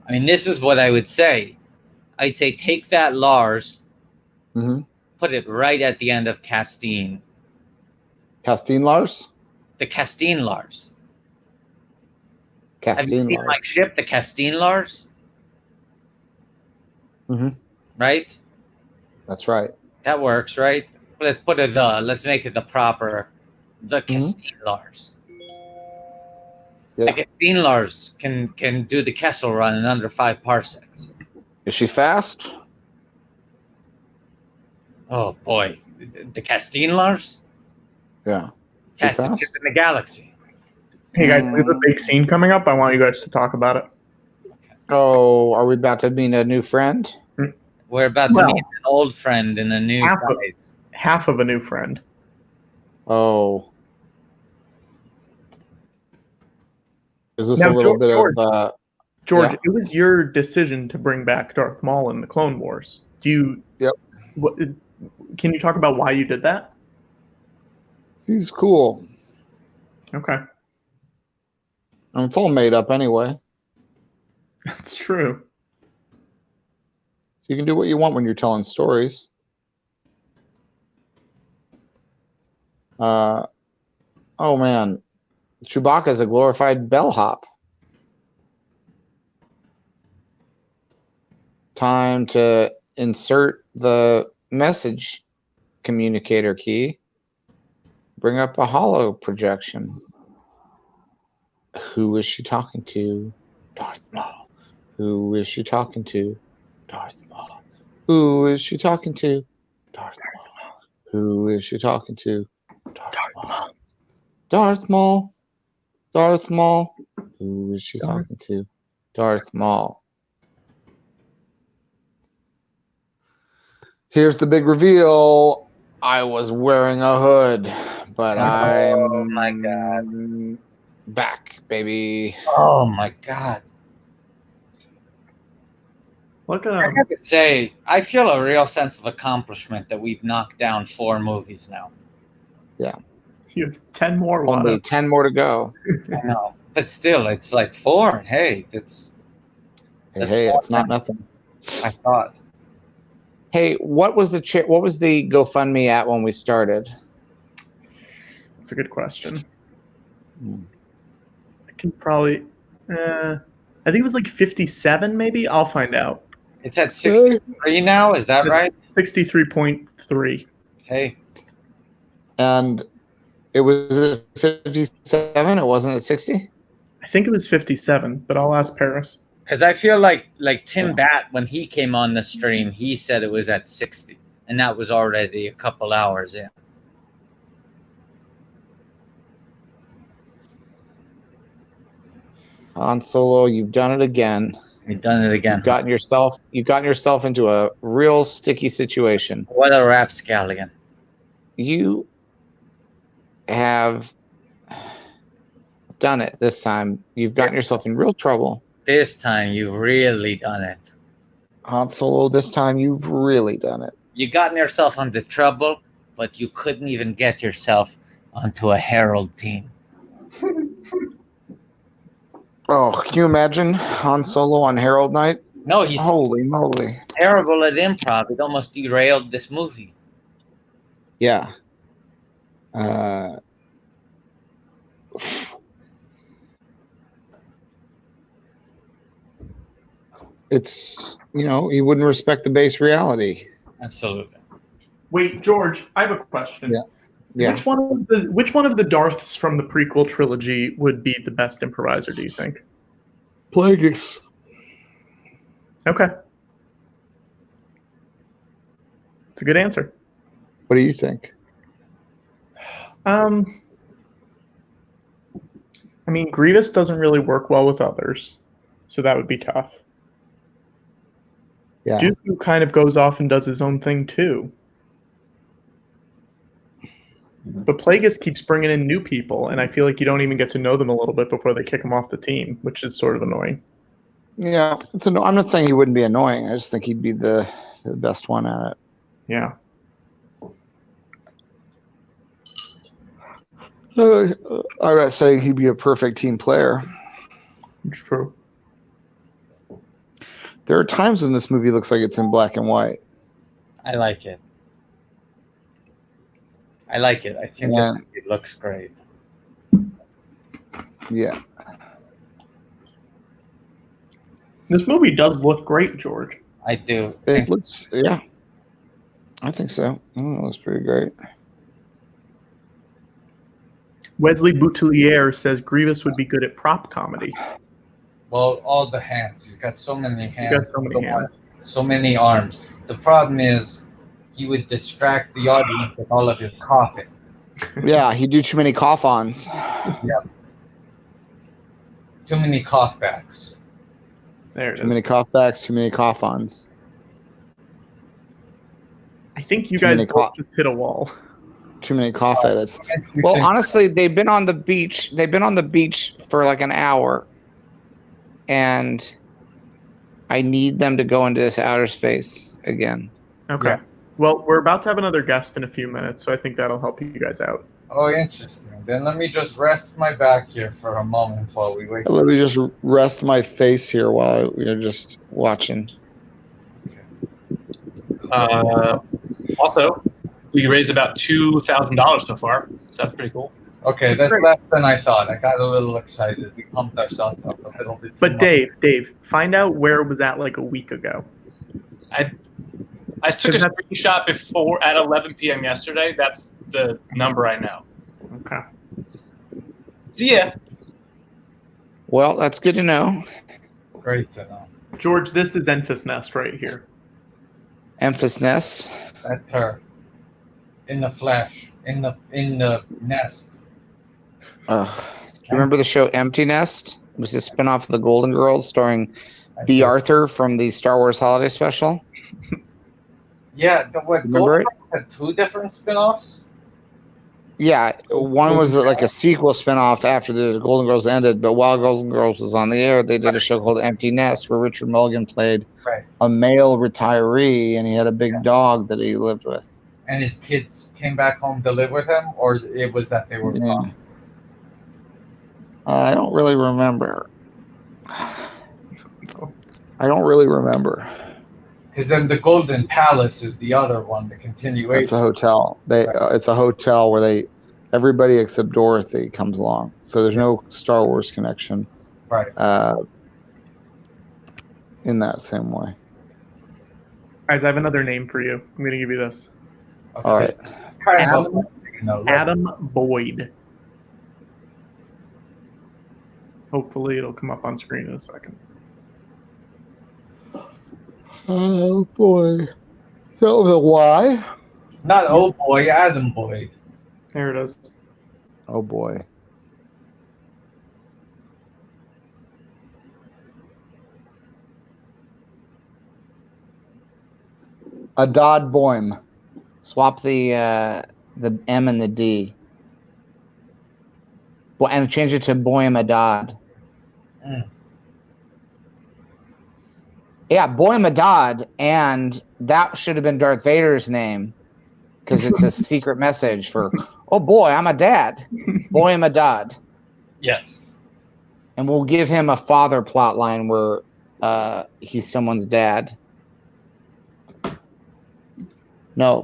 I mean, this is what I would say. I'd say take that Lars, put it right at the end of Castine. Castine Lars? The Castine Lars. Castine Have you seen Lars. my ship, the Castine Lars? Right? That's right. That works, right? Let's put it let's make it the Castine Lars. Yeah. The Castine Lars can do the Kessel run in under 5 parsecs. Is she fast? Oh boy. The Castine Lars? Yeah. Fastest ship in the galaxy. Hey guys, we have a big scene coming up. I want you guys to talk about it. Oh, are we about to meet a new friend? We're about to meet an old friend in a new size. Half of a new friend. Oh. Is this a little bit of... George, it was your decision to bring back Darth Maul in the Clone Wars. Can you talk about why you did that? He's cool. Okay. It's all made up anyway. That's true. You can do what you want when you're telling stories. Oh man, Chewbacca's a glorified bellhop. Time to insert the message communicator key. Bring up a holo projection. Who is she talking to? Darth Maul. Who is she talking to? Darth Maul. Who is she talking to? Darth Maul. Who is she talking to? Darth Maul. Darth Maul. Darth Maul. Who is she talking to? Darth Maul. Here's the big reveal. I was wearing a hood, but I'm my God. Back, baby. Oh my God. Look at I him. have to say, I feel a real sense of accomplishment that we've knocked down 4 movies now. Yeah. You have 10 more. Only Watto. 10 more to go. I know. But still, it's like 4. Hey, Hey, That's it's not awesome. nothing. I thought. Hey, what was the GoFundMe at when we started? That's a good question. Hmm. I can probably. I think it was like 57, maybe. I'll find out. It's at 63 now, is that right? 63.3. Hey. And it was at 57. It wasn't at 60. I think it was 57, but I'll ask Paris. Because I feel like Tim Bat, when he came on the stream, he said it was at 60. And that was already a couple hours in. Han Solo, you've done it again. You've done it again. You've gotten yourself into a real sticky situation. What a rapscallion. You have done it this time. You've gotten yourself in real trouble. This time, you've really done it. Han Solo, this time you've really done it. You gotten yourself into trouble, but you couldn't even get yourself onto a Herald team. Oh, can you imagine Han Solo on Herald Night? No, he's Holy moly. terrible at improv. It almost derailed this movie. Yeah. It's, he wouldn't respect the base reality. Absolutely. Wait, George, I have a question. Yeah. Which one of the Darths from the prequel trilogy would be the best improviser, do you think? Plagueis. Okay. It's a good answer. What do you think? I mean, Grievous doesn't really work well with others, so that would be tough. Yeah. Dooku kind of goes off and does his own thing too. But Plagueis keeps bringing in new people, and I feel like you don't even get to know them a little bit before they kick him off the team, which is sort of annoying. Yeah. I'm not saying he wouldn't be annoying. I just think he'd be the best one at it. Yeah. I'm not saying he'd be a perfect team player. It's true. There are times when this movie looks like it's in black and white. I like it. I think it looks great. Yeah. This movie does look great, George. I do. It looks, yeah. I think so. It looks pretty great. Wesley Boutelier says Grievous would be good at prop comedy. Well, all the hands. He's got so many hands. He's got so many hands. So many arms. The problem is he would distract the audience with all of his coughing. Yeah, he'd do too many cough-ons. Yep. Too many cough backs. There it Too is. many cough-backs, too many cough-ons. I think you Too guys many both just hit a wall. Too many cough edits. Well, honestly, they've been on the beach. They've been on the beach for like an hour. And I need them to go into this outer space again. Okay. Yeah. Well, we're about to have another guest in a few minutes, so I think that'll help you guys out. Oh, interesting. Then let me just rest my back here for a moment while we wait. Let me just rest my face here while you're just watching. Also, we raised about $2,000 so far, so that's pretty cool. Okay, that's less than I thought. I got a little excited. We pumped ourselves up a little bit. But Dave, find out where it was at like a week ago. I took a screenshot before at 11 p.m. yesterday. That's the number I know. Okay. See ya. Well, that's good to know. Great to know. George, this is Enfys Nest right here. Enfys Nest. That's her. In the flesh. In the nest. Do you remember the show Empty Nest? It was a spinoff of The Golden Girls starring B. Arthur from the Star Wars Holiday Special. Yeah, Golden Girls had 2 different spin-offs? Yeah, one was like a sequel spinoff after the Golden Girls ended, but while Golden Girls was on the air, they did a show called Empty Nest where Richard Mulligan played a male retiree, and he had a big dog that he lived with. And his kids came back home to live with him, or it was that they were gone? I don't really remember. Because then the Golden Palace is the other one, the continuation. It's a hotel. It's a hotel where everybody except Dorothy comes along. So there's no Star Wars connection. Right. In that same way. Guys, I have another name for you. I'm going to give you this. Okay. All right. Adam Boyd. Hopefully it'll come up on screen in a second. Oh boy. So the Y? Not oh boy, Adam Boyd. There it is. Oh boy. Adad Boym. Swap the M and the D. And change it to Boym Adad. Yeah, Boym Adad, and that should have been Darth Vader's name because it's a secret message for, oh boy, I'm a dad. Boym Adad. Yes. And we'll give him a father plot line where he's someone's dad. No,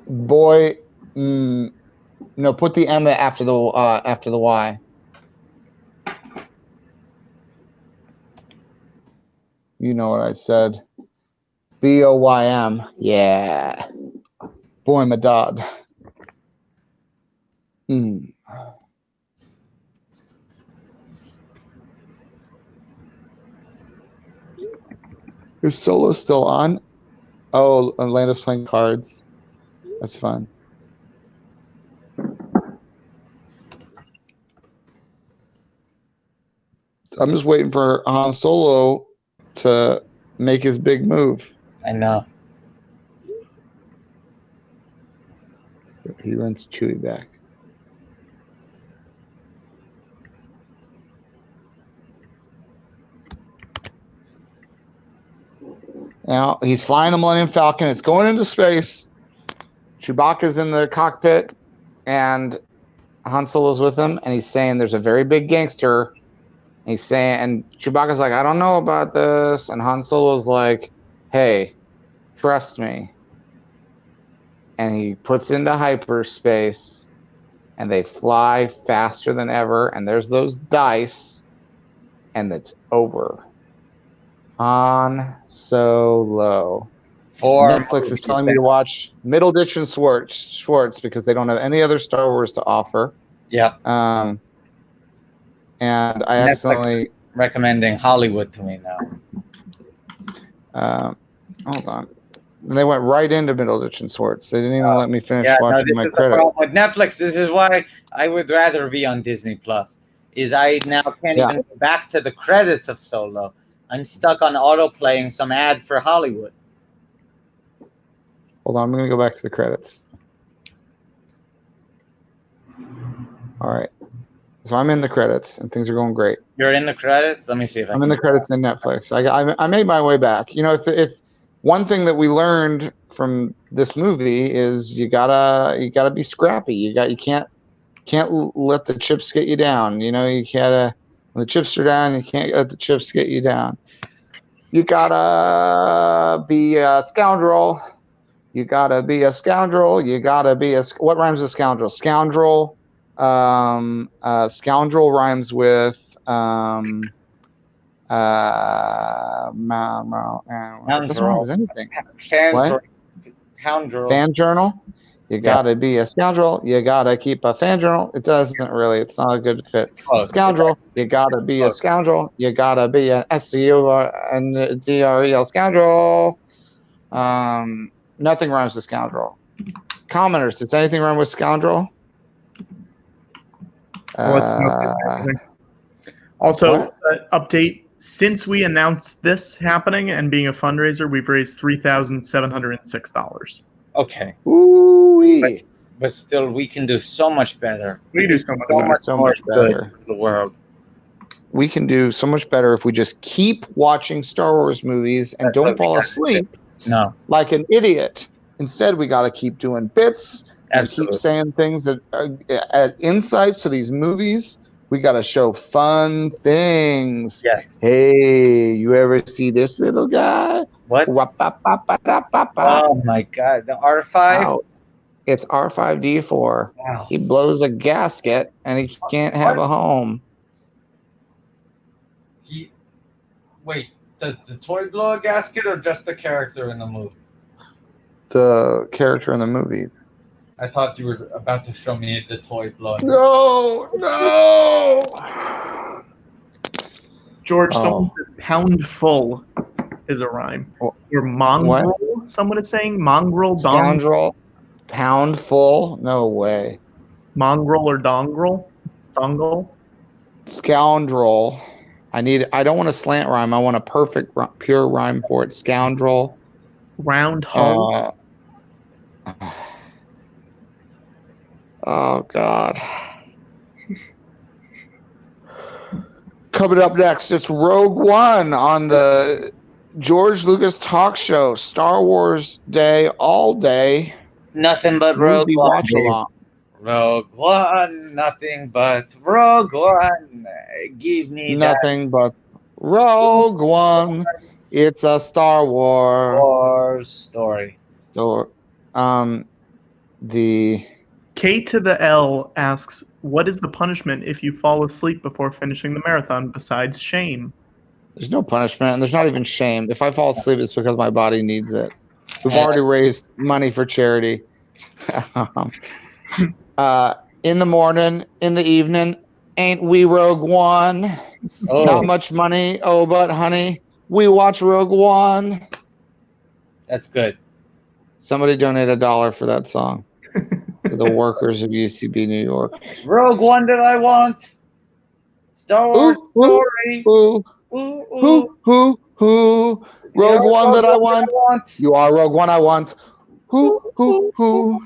boy. No, put the M after the Y. You know what I said. Boym. Yeah. Boy, my dad. Is Solo still on? Oh, Atlanta's playing cards. That's fun. I'm just waiting for Han Solo to make his big move. I know. He runs Chewie back. Now he's flying the Millennium Falcon. It's going into space. Chewbacca's in the cockpit, and Han Solo's with him, and he's saying there's a very big gangster. He's saying, and Chewbacca's like, I don't know about this, and Han Solo's like, hey, trust me. And he puts into hyperspace, and they fly faster than ever, and there's those dice, and it's over. Han Solo. Netflix is telling me to watch Middleditch and Schwartz because they don't have any other Star Wars to offer. Yeah. And I Netflix accidentally recommending Hollywood to me now. Hold on. And they went right into Middleditch and Schwartz. They didn't even let me finish watching my credits. With Netflix, this is why I would rather be on Disney Plus. Is I now can't even go back to the credits of Solo. I'm stuck on autoplaying some ad for Hollywood. Hold on, I'm going to go back to the credits. All right. So I'm in the credits, and things are going great. You're in the credits? Let me see if I'm in the credits in Netflix. I made my way back. You know, if one thing that we learned from this movie is you gotta be scrappy. You can't Can't let the chips get you down. You know, you gotta, when the chips are down, you can't let the chips get you down. You gotta be a scoundrel. You gotta be a scoundrel. You gotta be a, what rhymes with scoundrel? Scoundrel. Scoundrel rhymes with it doesn't rhyme with anything. What? Fan journal. You gotta be a scoundrel. You gotta keep a fan journal. It doesn't really. It's not a good fit. Scoundrel. You gotta be a scoundrel. You gotta be an SCUNDREL scoundrel. Nothing rhymes with scoundrel. Commenters. Does anything rhyme with scoundrel? Also, update. Since we announced this happening and being a fundraiser, we've raised $3,706. Okay. Ooh-wee. But still, we can do so much better. We do so much better for the world. We can do so much better if we just keep watching Star Wars movies and don't fall asleep like an idiot. Instead, we got to keep doing bits and keep saying things that add insights to these movies. We got to show fun things. Yes. Hey, you ever see this little guy? What? Oh my God, the R5? Wow. It's R5D4. Wow. He blows a gasket and he can't have a home. Wait, does the toy blow a gasket or just the character in the movie? The character in the movie. I thought you were about to show me the toy blowing. No. George, someone said pound full is a rhyme. Or mongrel, someone is saying. Mongrel, scoundrel, pound full? No way. Mongrel or dongrel? Dongle? Scoundrel. I don't want a slant rhyme. I want a perfect, pure rhyme for it. Scoundrel. Round hole. Oh, God. Coming up next, it's Rogue One on the George Lucas talk show. Star Wars Day, all day. Nothing but Rogue One. Watch along. Rogue One, nothing but Rogue One. Give me nothing but Rogue One. It's a Star Wars story. The K to the L asks, what is the punishment if you fall asleep before finishing the marathon besides shame? There's no punishment, and there's not even shame. If I fall asleep, it's because my body needs it. We've already raised money for charity. In the morning, in the evening, ain't we Rogue One? Oh. Not much money, but honey, we watch Rogue One. That's good. Somebody donate $1 for that song to the workers of UCB New York. Rogue One that I want. Star Wars story. Rogue One that I want. You are Rogue One I want. Who?